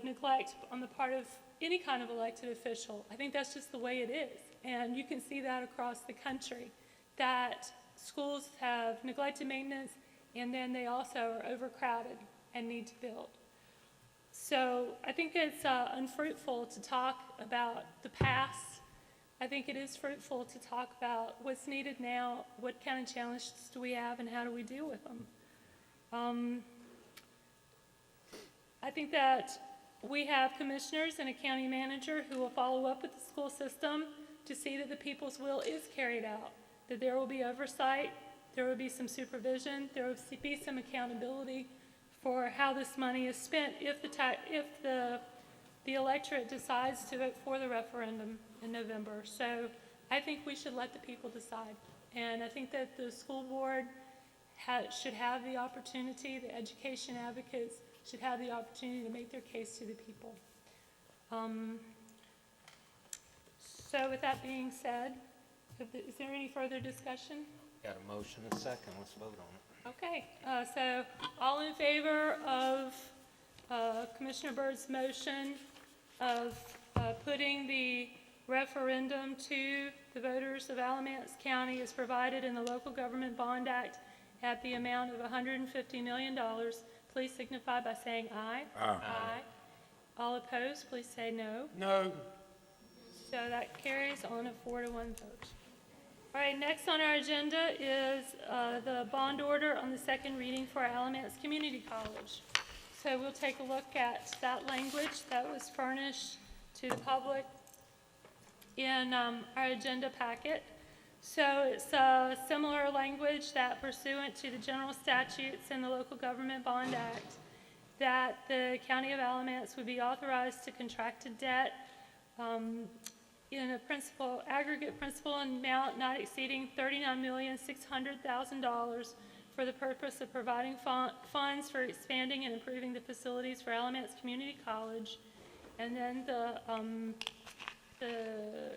neglect on the part of any kind of elected official. I think that's just the way it is. And you can see that across the country, that schools have neglected maintenance, and then they also are overcrowded and need to build. So I think it's unfruitful to talk about the past. I think it is fruitful to talk about what's needed now, what kind of challenges do we have, and how do we deal with them. I think that we have commissioners and a county manager who will follow up with the school system to see that the people's will is carried out, that there will be oversight, there will be some supervision, there will be some accountability for how this money is spent if the electorate decides to vote for the referendum in November. So I think we should let the people decide. And I think that the school board should have the opportunity, the education advocates should have the opportunity to make their case to the people. So with that being said, is there any further discussion? Got a motion and a second. Let's vote on it. Okay, so all in favor of Commissioner Byrd's motion of putting the referendum to the voters of Alamance County as provided in the Local Government Bond Act at the amount of $150 million, please signify by saying aye. Aye. Aye. All opposed, please say no. No. So that carries on a 4-1 vote. All right, next on our agenda is the bond order on the second reading for Alamance Community College. So we'll take a look at that language that was furnished to the public in our agenda packet. So it's a similar language that pursuant to the general statutes in the Local Government Bond Act, that the County of Alamance would be authorized to contract a debt in a aggregate principal amount not exceeding $39,600,000 for the purpose of providing funds for expanding and improving the facilities for Alamance Community College, and then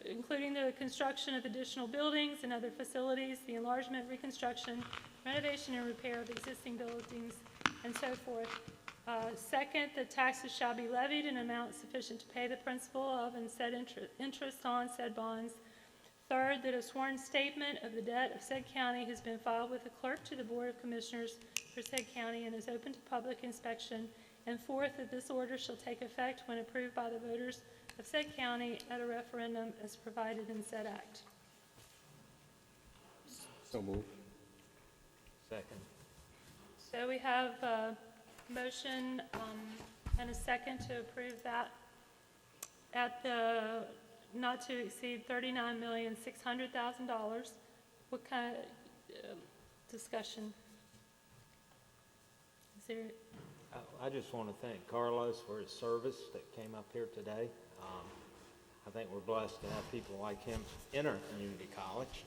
including the construction of additional buildings and other facilities, the enlargement, reconstruction, renovation, and repair of existing buildings, and so forth. Second, the taxes shall be levied in an amount sufficient to pay the principal of and said interest on said bonds. Third, that a sworn statement of the debt of said county has been filed with the clerk to the Board of Commissioners for said county and is open to public inspection. And fourth, that this order shall take effect when approved by the voters of said county at a referendum as provided in said act. So moved. Second. So we have a motion and a second to approve that at the not to exceed $39,600,000. What kind of discussion? Is there? I just want to thank Carlos for his service that came up here today. I think we're blessed to have people like him in our community college,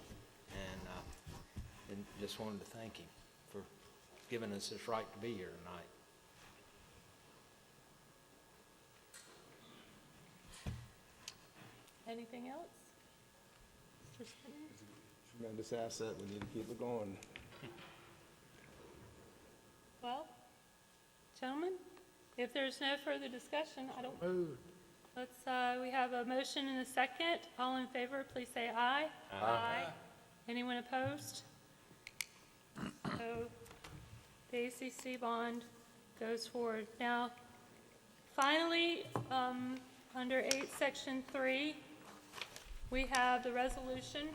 and just wanted to thank him for giving us this right to be here tonight. Anything else? It's a tremendous asset. We need to keep it going. Well, Gentlemen, if there's no further discussion, I don't. We have a motion and a second. All in favor, please say aye. Aye. Anyone opposed? So the ACC bond goes forward. Now, finally, under 8, Section 3, we have the resolution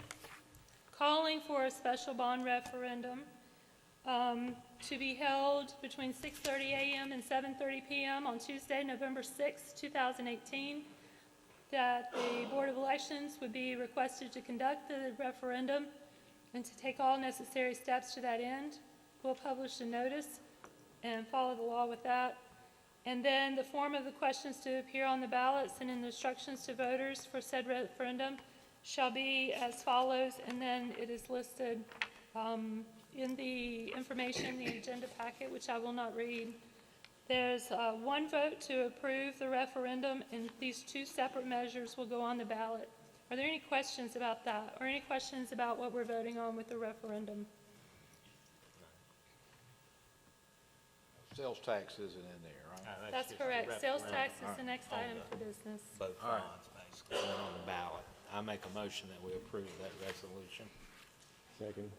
calling for a special bond referendum to be held between 6:30 a.m. and 7:30 p.m. on Tuesday, November 6, 2018, that the Board of Elections would be requested to conduct the referendum and to take all necessary steps to that end. We'll publish a notice and follow the law with that. And then the form of the questions to appear on the ballots and in the instructions to voters for said referendum shall be as follows, and then it is listed in the information, the agenda packet, which I will not read. There's one vote to approve the referendum, and these two separate measures will go on the ballot. Are there any questions about that, or any questions about what we're voting on with the referendum? Sales tax isn't in there, right? That's correct. Sales tax is the next item for business. Both bonds, basically, and on the ballot. I make a motion that we approve that resolution. Second.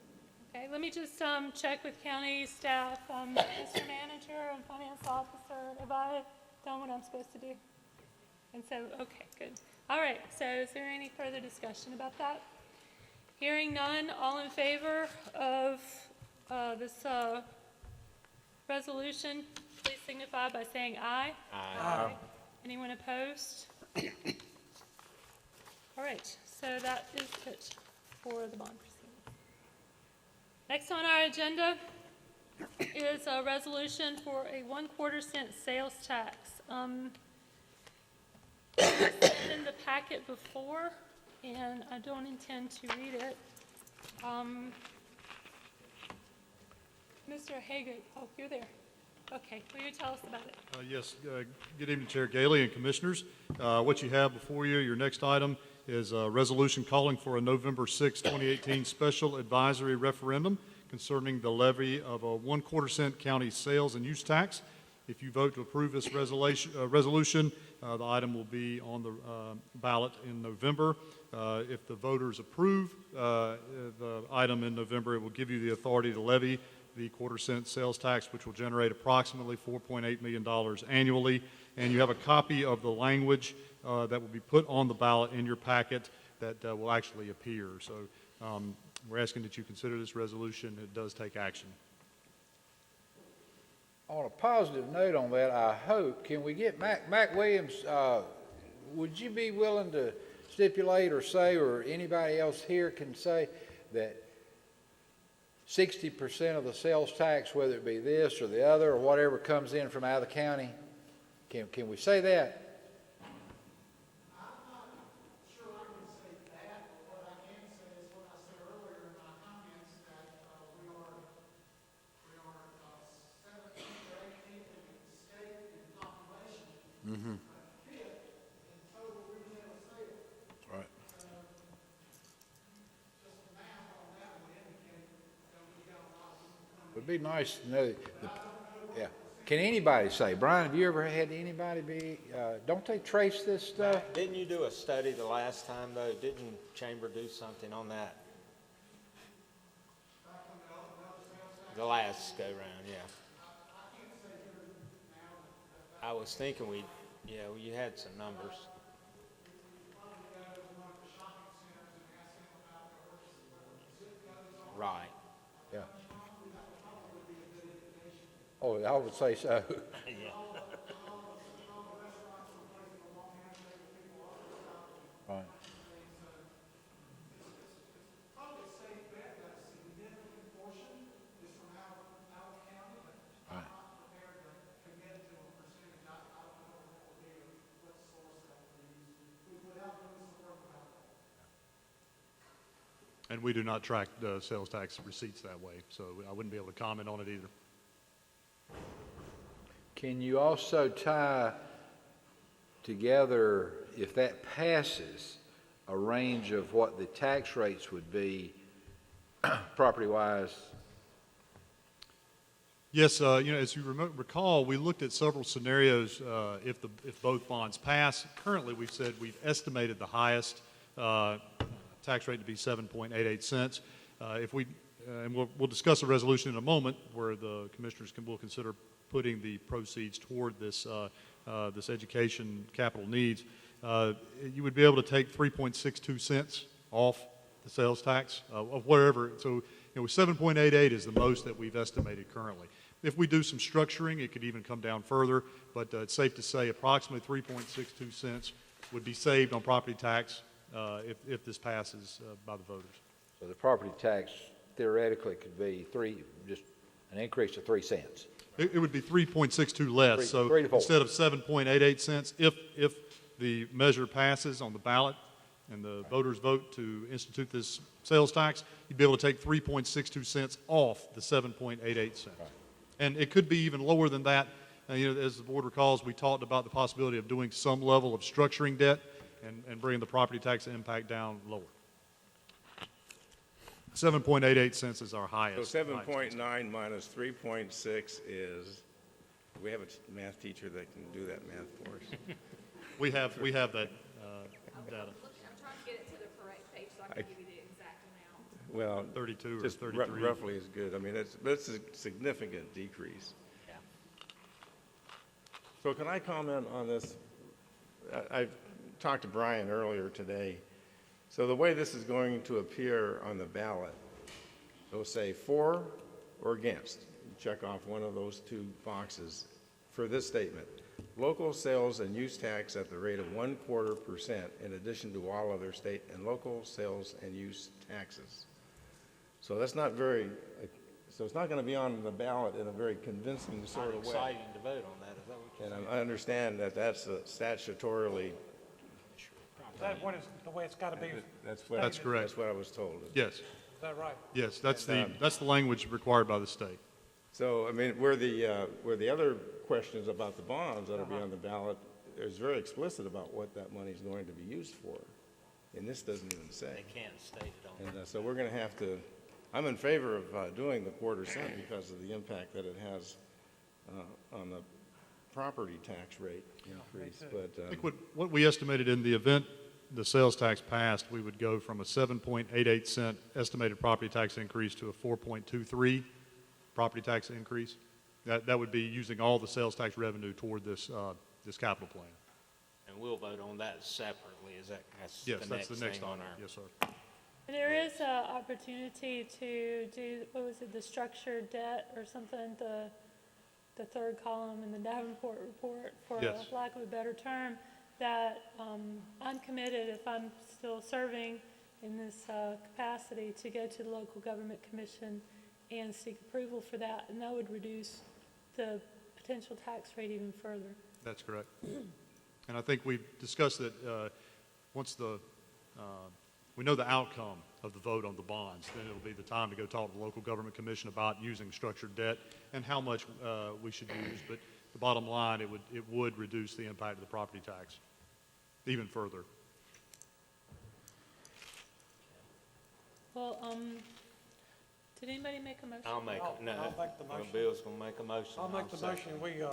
Okay, let me just check with county staff. Mr. Manager and Finance Officer, have I done what I'm supposed to do? And so, okay, good. All right, so is there any further discussion about that? Hearing none, all in favor of this resolution, please signify by saying aye. Aye. Anyone opposed? All right, so that is it for the bond proceedings. Next on our agenda is a resolution for a 1/4 cent sales tax. It's in the packet before, and I don't intend to read it. Mr. Hagan, oh, you're there. Okay, will you tell us about it? Yes, good evening, Chair Galey and Commissioners. What you have before you, your next item, is a resolution calling for a November 6, 2018 special advisory referendum concerning the levy of a 1/4 cent county sales and use tax. If you vote to approve this resolution, the item will be on the ballot in November. If the voters approve the item in November, it will give you the authority to levy the 1/4 cent sales tax, which will generate approximately $4.8 million annually. And you have a copy of the language that will be put on the ballot in your packet that will actually appear. So we're asking that you consider this resolution. It does take action. On a positive note on that, I hope, can we get Mac Williams, would you be willing to stipulate or say, or anybody else here can say, that 60% of the sales tax, whether it be this or the other or whatever comes in from out of the county? Can we say that? Mm-hmm. Right. It'd be nice to know. Yeah. Can anybody say, Brian, have you ever had anybody be, don't they trace this stuff? Didn't you do a study the last time, though? Didn't Chamber do something on that? The last go-round, yeah. I was thinking you had some numbers. Right. Yeah. Oh, I would say so. Yeah. Right. And we do not track the sales tax receipts that way, so I wouldn't be able to comment on it either. Can you also tie together, if that passes, a range of what the tax rates would be property-wise? Yes, as you recall, we looked at several scenarios if both bonds pass. Currently, we've said we've estimated the highest tax rate to be 7.88 cents. And we'll discuss a resolution in a moment where the commissioners will consider putting the proceeds toward this this education capital needs. You would be able to take 3.62 cents off the sales tax of wherever. So 7.88 is the most that we've estimated currently. If we do some structuring, it could even come down further, but it's safe to say approximately 3.62 cents would be saved on property tax if this passes by the voters. So the property tax theoretically could be just an increase of 3 cents. It would be 3.62 less. So three to four. instead of 7.88 cents, if the measure passes on the ballot and the voters vote to institute this sales tax, you'd be able to take 3.62 cents off the 7.88 cents. Right. And it could be even lower than that. As the board recalls, we talked about the possibility of doing some level of structuring debt and bringing the property tax impact down lower. 7.88 cents is our highest. So 7.9 minus 3.6 is, we have a math teacher that can do that math for us. we have that data. I'm trying to get it to the correct page so I can give you the exact amount. Well, 32 or just 33. roughly is good. I mean, that's a significant decrease. Yeah. So can I comment on this? I talked to Brian earlier today. So the way this is going to appear on the ballot, it'll say for or against. You check off one of those two boxes for this statement. Local sales and use tax at the rate of 1/4% in addition to all other state and local sales and use taxes. So that's not very, so it's not going to be on the ballot in a very convincing sort of way. Exciting to vote on that, is that what you're saying? And I understand that that's statutorily. Is that what it's, the way it's got to be? That's correct. That's what I was told. Yes. Is that right? Yes, that's the language required by the state. So, I mean, where the other questions about the bonds that'll be on the ballot, it's very explicit about what that money is going to be used for. And this doesn't even say. They can't state it on. And so we're going to have to, I'm in favor of doing the 1/4 cent because of the impact that it has on the property tax rate increase. But I think what we estimated in the event the sales tax passed, we would go from a 7.88 cent estimated property tax increase to a 4.23 property tax increase. That would be using all the sales tax revenue toward this this capital plan. And we'll vote on that separately. Yes, that's the next thing on item. our. Yes, sir. There is an opportunity to do, what was it, the structured debt or something, the third column in the Davenport report, for Yes. lack of a better term, that I'm committed, if I'm still serving in this capacity, to go to the local government commission and seek approval for that, and that would reduce the potential tax rate even further. That's correct. And I think we've discussed that once we know the outcome of the vote on the bonds, then it'll be the time to go talk to the local government commission about using structured debt and how much we should use. But the bottom line, it would reduce the impact of the property tax even further. Well, did anybody make a motion? I'll make I'll make the motion. Bill's gonna make a motion. I'll make the motion, we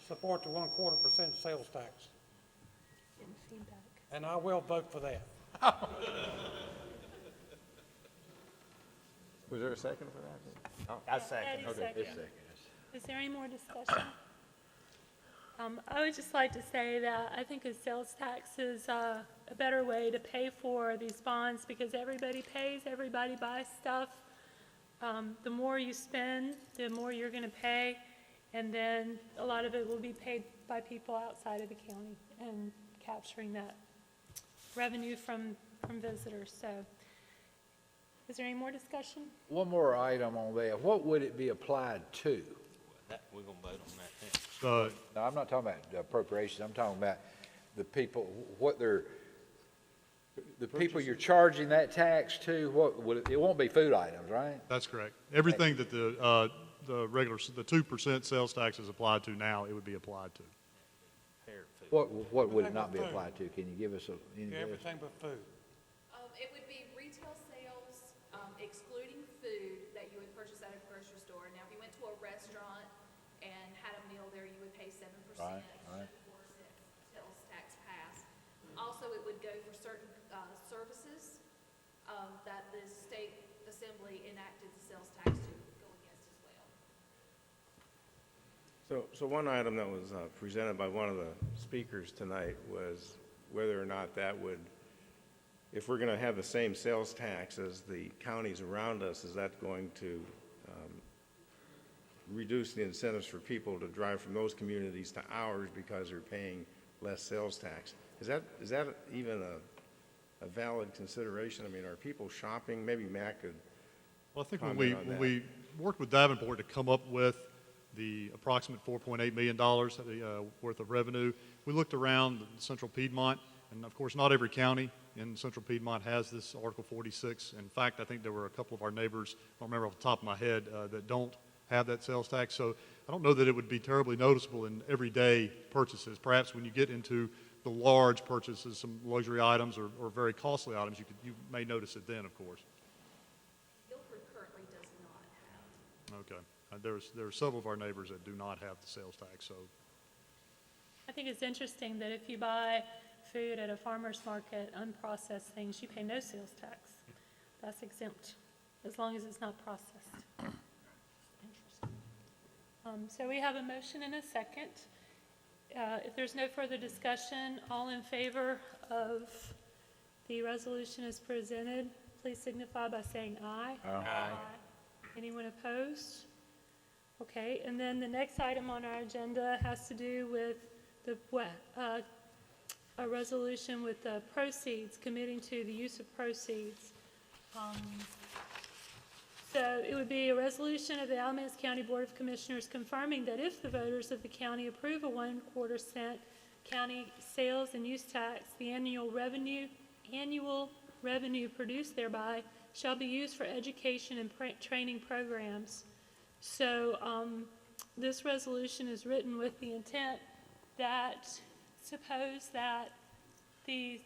support the 1/4% sales tax. Getting feedback. And I will vote for that. was there a second for that? I second. Eddie Okay, second. it's second. Is there any more discussion? I would just like to say that I think a sales tax is a better way to pay for these bonds because everybody pays, everybody buys stuff. The more you spend, the more you're going to pay, and then a lot of it will be paid by people outside of the county and capturing that revenue from visitors. So, is there any more discussion? One more item on that. What would it be applied to? We're gonna vote on that next. No, I'm not talking about appropriations. I'm talking about the people, the people you're charging that tax to. What would it won't be food items, right? That's correct. Everything that the regular, the 2% sales tax is applied to now, it would be applied to. What would it not be applied to? Can you give us any? Everything but food. It would be retail sales, excluding food that you would purchase at a grocery store. Now, if you went to a restaurant there, you would pay 7% Right, right. for sales tax pass. Also, it would go for certain services that the state assembly enacted the sales tax to go against as well. So one item that was presented by one of the speakers tonight was whether or not that would, if we're going to have the same sales tax as the counties around us, is that going to reduce the incentives for people to drive from those communities to ours because they're paying less sales tax? Is that even a valid consideration? I mean, are people shopping? Maybe Matt could Well, I think comment on when that. we worked with Davenport to come up with the approximate $4.8 million worth of revenue, we looked around the central Piedmont, and of course, not every county in central Piedmont has this Article 46. In fact, I think there were a couple of our neighbors, I don't remember off the top of my head, that don't have that sales tax. So I don't know that it would be terribly noticeable in everyday purchases. Perhaps when you get into the large purchases, some luxury items or very costly items, you may notice it then, of course. Guilford currently does not have. Okay. There are several of our neighbors that do not have the sales tax, so. I think it's interesting that if you buy food at a farmer's market, unprocessed things, you pay no sales tax. That's exempt, as long as it's not processed. Interesting. So we have a motion and a second. If there's no further discussion, all in favor of the resolution as presented, please signify by saying aye. Aye. Anyone opposed? Okay, and then the next item on our agenda has to do with a resolution with the proceeds, committing to the use of proceeds. So it would be a resolution of the Alamance County Board of Commissioners confirming that if the voters of the county approve a 1/4 cent county sales and use tax, the annual revenue produced thereby shall be used for education and training programs. So this resolution is written with the intent that suppose that the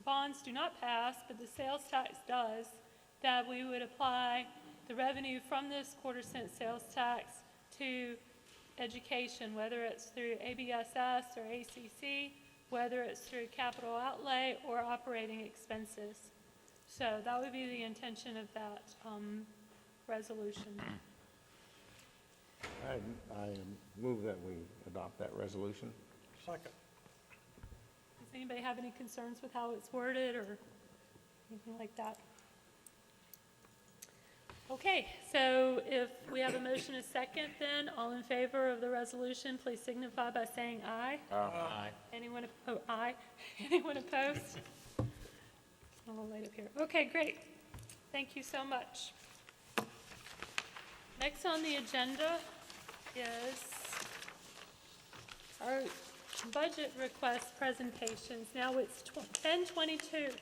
bonds do not pass, but the sales tax does, that we would apply the revenue from this 1/4 cent sales tax to education, whether it's through ABSS or ACC, whether it's through capital outlay or operating expenses. So that would be the intention of that resolution. I move that we adopt that resolution. Second. Does anybody have any concerns with how it's worded or anything like that? Okay, so if we have a motion and a second, then all in favor of the resolution, please signify by saying aye. Aye. Anyone, aye. Anyone opposed? I'm a little late up here. Okay, great. Thank you so much. Next on the agenda is our budget request presentations. Now it's 10:22.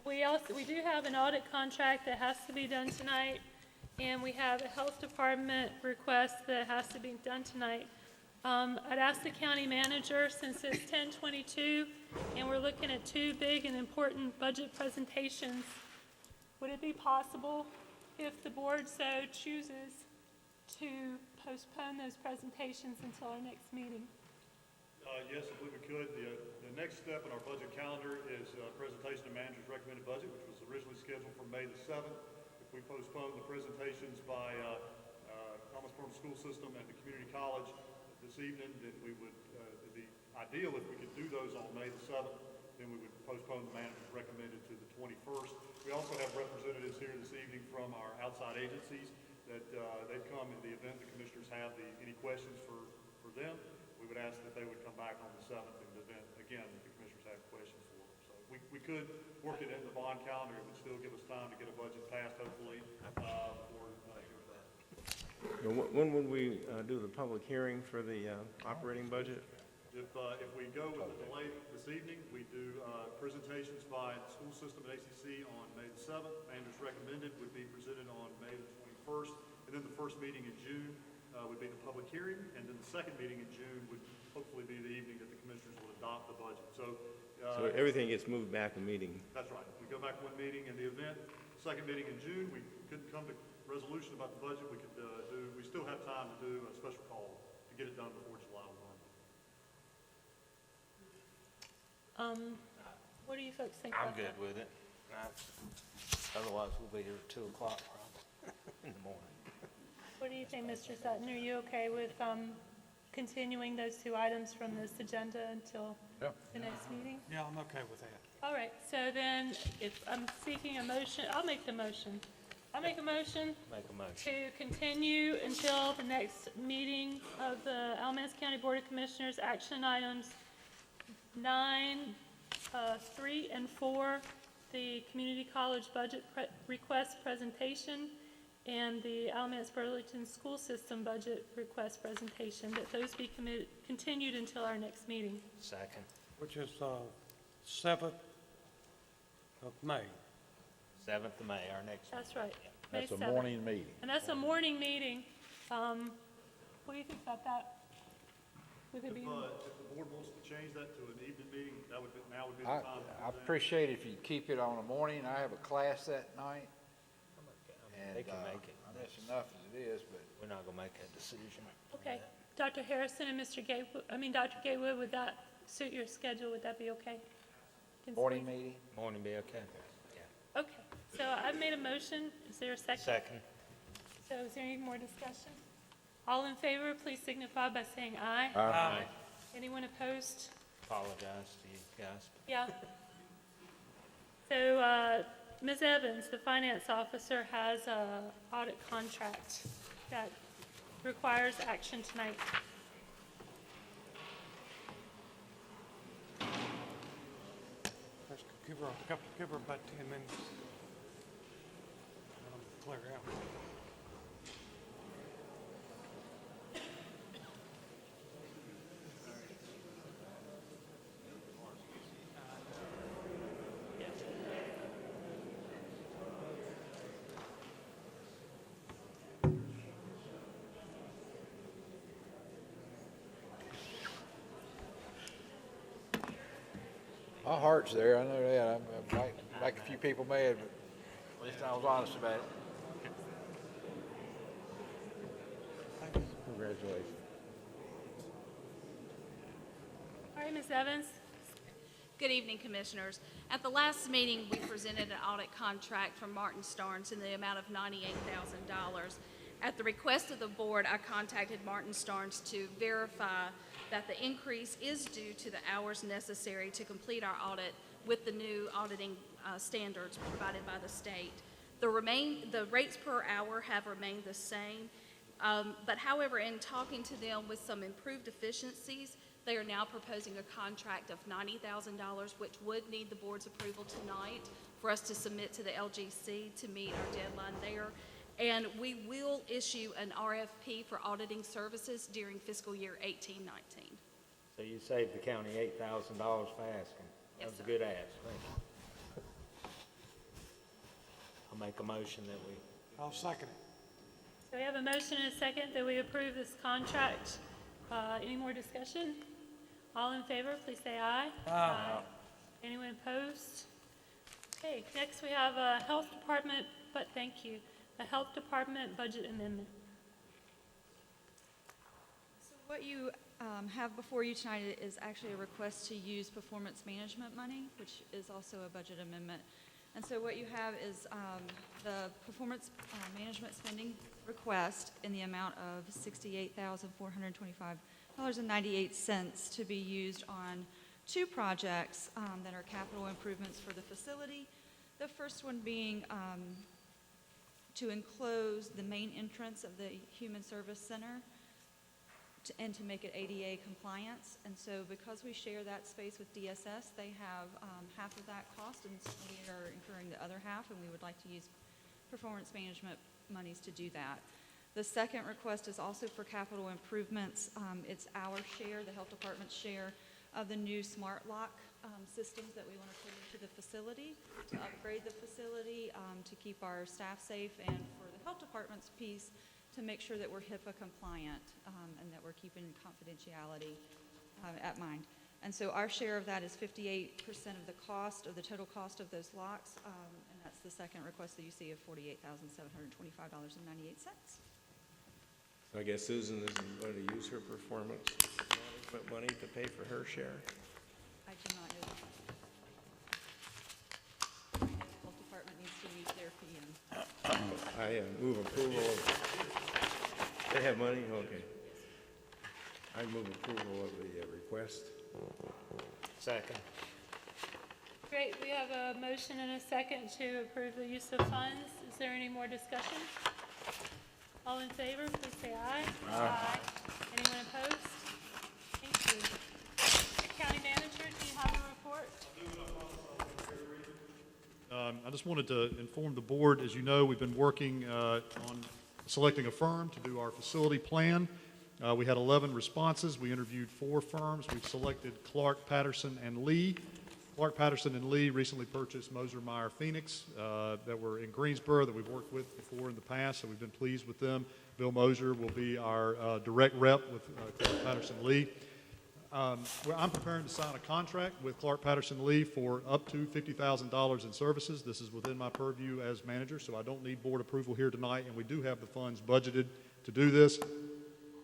We do have an audit contract that has to be done tonight, and we have a health department request that has to be done tonight. I'd ask the county manager, since it's 10:22 and we're looking at two big and important budget presentations, would it be possible, if the board so chooses, to postpone those presentations until our next meeting? Yes, I believe we could. The next step in our budget calendar is presentation of manager's recommended budget, which was originally scheduled for May the 7th. If we postpone the presentations by Thomas Farm School System and the community college this evening, then we would, it'd be ideal if we could do those on May the 7th, then we would postpone the manager's recommended to the 21st. We also have representatives here this evening from our outside agencies that they've come in the event the commissioners have any questions for them. We would ask that they would come back on the 7th in the event, again, that the commissioners have questions for them. So we could work it into the bond calendar. It would still give us time to get a budget passed, hopefully, before here that. When would we do the public hearing for the operating budget? If we go with the delay this evening, we do presentations by the school system and ACC on May the 7th. Manager's recommended would be presented on May the 21st. And then the first meeting in June would be the public hearing. And then the second meeting in June would hopefully be the evening that the commissioners will adopt the budget. So Everything gets moved back a meeting. That's right. We go back one meeting in the event. Second meeting in June, we couldn't come to resolution about the budget. We could we still have time to do a special call get it done before July 1. What do you folks think I'm about good that? with it. Otherwise, we'll be here at 2 o'clock probably in the morning. What do you think, Mr. Sutton? Are you okay with continuing those two items from this agenda until the next meeting? Yeah, I'm okay with that. All right, so then if I'm seeking a motion, I'll make the motion. I'll make a motion Make a motion. to continue until the next meeting of the Alamance County Board of Commissioners, action items 9, 3, and 4, the community college budget request presentation, and the Alamance Burlington School System budget request presentation, that those be continued until our next meeting. Second. Which is 7th of May. 7th of May, our next. That's right. That's May a 7th. morning meeting. And that's a morning meeting. What do you think about that? Would it be? If the board wants to change that to an evening meeting, that would be, now would be the I time. to do that. appreciate if you keep it on the morning. I have a class that night. And, They can make it. that's enough as it is, but We're not gonna make that decision. Okay. Dr. Harrison and Mr. Gatewood, Dr. Gatewood, would that suit your schedule? Would that be okay? Can morning squeeze- meeting? Morning be okay? Okay. So I've made a motion. Is there a second? Second. So is there any more discussion? All in favor, please signify by saying aye. Aye. Anyone opposed? Apologize to you guys. Yeah. So, Ms. Evans, the finance officer, has a audit contract that requires action tonight. Let's give her about 10 minutes. Let 'em clear out. My heart's there, I know that. I might make a few people mad, but at least I was honest about it. Congratulations. All right, Ms. Evans? Good evening, Commissioners. At the last meeting, we presented an audit contract from Martin Starnes in the amount of $98,000. At the request of the board, I contacted Martin Starnes to verify that the increase is due to the hours necessary to complete our audit with the new auditing standards provided by the state. The rates per hour have remained the same, but however, in talking to them with some improved efficiencies, they are now proposing a contract of $90,000, which would need the board's approval tonight for us to submit to the LGC to meet our deadline there. And we will issue an RFP for auditing services during fiscal year 18-19. So you saved the county $8,000 for asking. That was a good ask, thank you. I'll make a motion that we. I'll second it. So we have a motion and a second that we approve this contract. Any more discussion? All in favor, please say aye. Aye. Anyone opposed? Okay, next we have a Health Department, but thank you, a Health Department budget amendment. So what you have before you tonight is actually a request to use performance management money, which is also a budget amendment. And so what you have is the performance management spending request in the amount of $68,425.98 to be used on two projects that are capital improvements for the facility. The first one being to enclose the main entrance of the Human Service Center and to make it ADA compliance. And so because we share that space with DSS, they have half of that cost, and we are incurring the other half, and we would like to use performance management monies to do that. The second request is also for capital improvements. It's our share, the health department's share, of the new smart lock systems that we want to put into the facility, to upgrade the facility, to keep our staff safe, and for the health department's piece, to make sure that we're HIPAA compliant and that we're keeping confidentiality at mind. And so our share of that is 58% of the cost, of the total cost of those locks, and that's the second request that you see of $48,725.98. I guess Susan isn't going to use her performance management money to pay for her share. I do not know that. Health department needs to use their fee and. I move approval of, they have money? Okay. I move approval of the request. Second. Great, we have a motion and a second to approve the use of funds. Is there any more discussion? All in favor, please say aye. Aye. Anyone opposed? Thank you. County Manager, do you have a report? I just wanted to inform the board, as you know, we've been working on selecting a firm to do our facility plan. We had 11 responses. We interviewed 4 firms. We've selected Clark, Patterson, and Lee. Clark, Patterson, and Lee recently purchased Moser, Meyer, Phoenix that were in Greensboro that we've worked with before in the past, so we've been pleased with them. Bill Moser will be our direct rep with Clark, Patterson, Lee. I'm preparing to sign a contract with Clark, Patterson, Lee for up to $50,000 in services. This is within my purview as manager, so I don't need board approval here tonight, and we do have the funds budgeted to do this.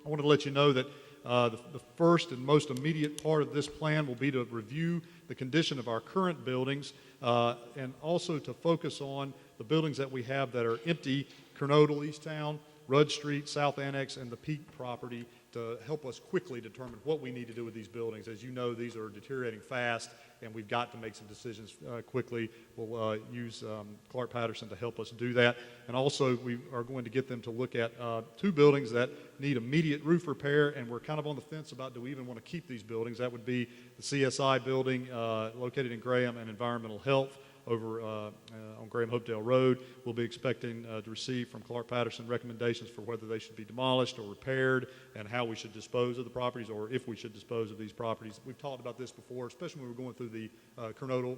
I wanted to let you know that the first and most immediate part of this plan will be to review the condition of our current buildings and also to focus on the buildings that we have that are empty: Kernodle, Easttown, Rudd Street, South Annex, and the Peak property, to help us quickly determine what we need to do with these buildings. As you know, these are deteriorating fast, and we've got to make some decisions quickly. We'll use Clark Patterson to help us do that. And also, we are going to get them to look at 2 buildings that need immediate roof repair, and we're kind of on the fence about, do we even want to keep these buildings? That would be the CSI building located in Graham and Environmental Health over on Graham Hopedale Road. We'll be expecting to receive from Clark Patterson recommendations for whether they should be demolished or repaired, and how we should dispose of the properties, or if we should dispose of these properties. We've talked about this before, especially when we were going through the Kernodle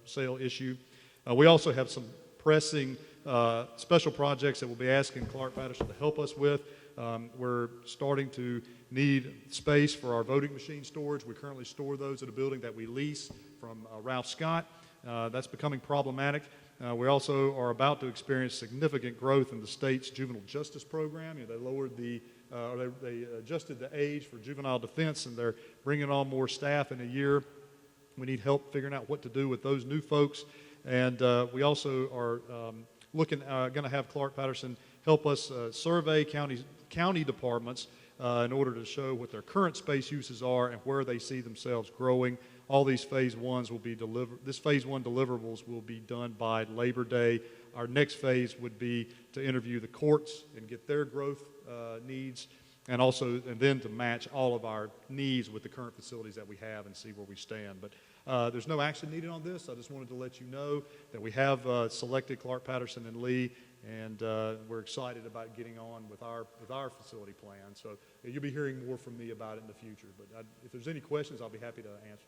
sale issue. We also have some pressing special projects that we'll be asking Clark Patterson to help us with. We're starting to need space for our voting machine storage. We currently store those at a building that we lease from Ralph Scott. That's becoming problematic. We also are about to experience significant growth in the state's juvenile justice program. You know, they lowered the, they adjusted the age for juvenile defense, and they're bringing on more staff in a year. We need help figuring out what to do with those new folks. And we also are going to have Clark Patterson help us survey county departments in order to show what their current space uses are and where they see themselves growing. All these phase 1s will be delivered. This phase 1 deliverables will be done by Labor Day. Our next phase would be to interview the courts and get their growth needs, and then to match all of our needs with the current facilities that we have and see where we stand. But there's no action needed on this. I just wanted to let you know that we have selected Clark Patterson and Lee, and we're excited about getting on with our facility plan. So you'll be hearing more from me about it in the future. But if there's any questions, I'll be happy to answer.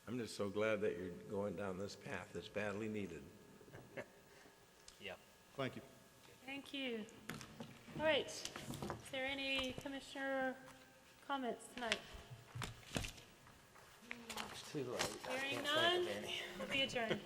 I'm just so glad that you're going down this path that's badly needed. Yeah. Thank you. Thank you. All right. Is there any commissioner comments tonight? It's too late. Hearing none, we'll be adjourned.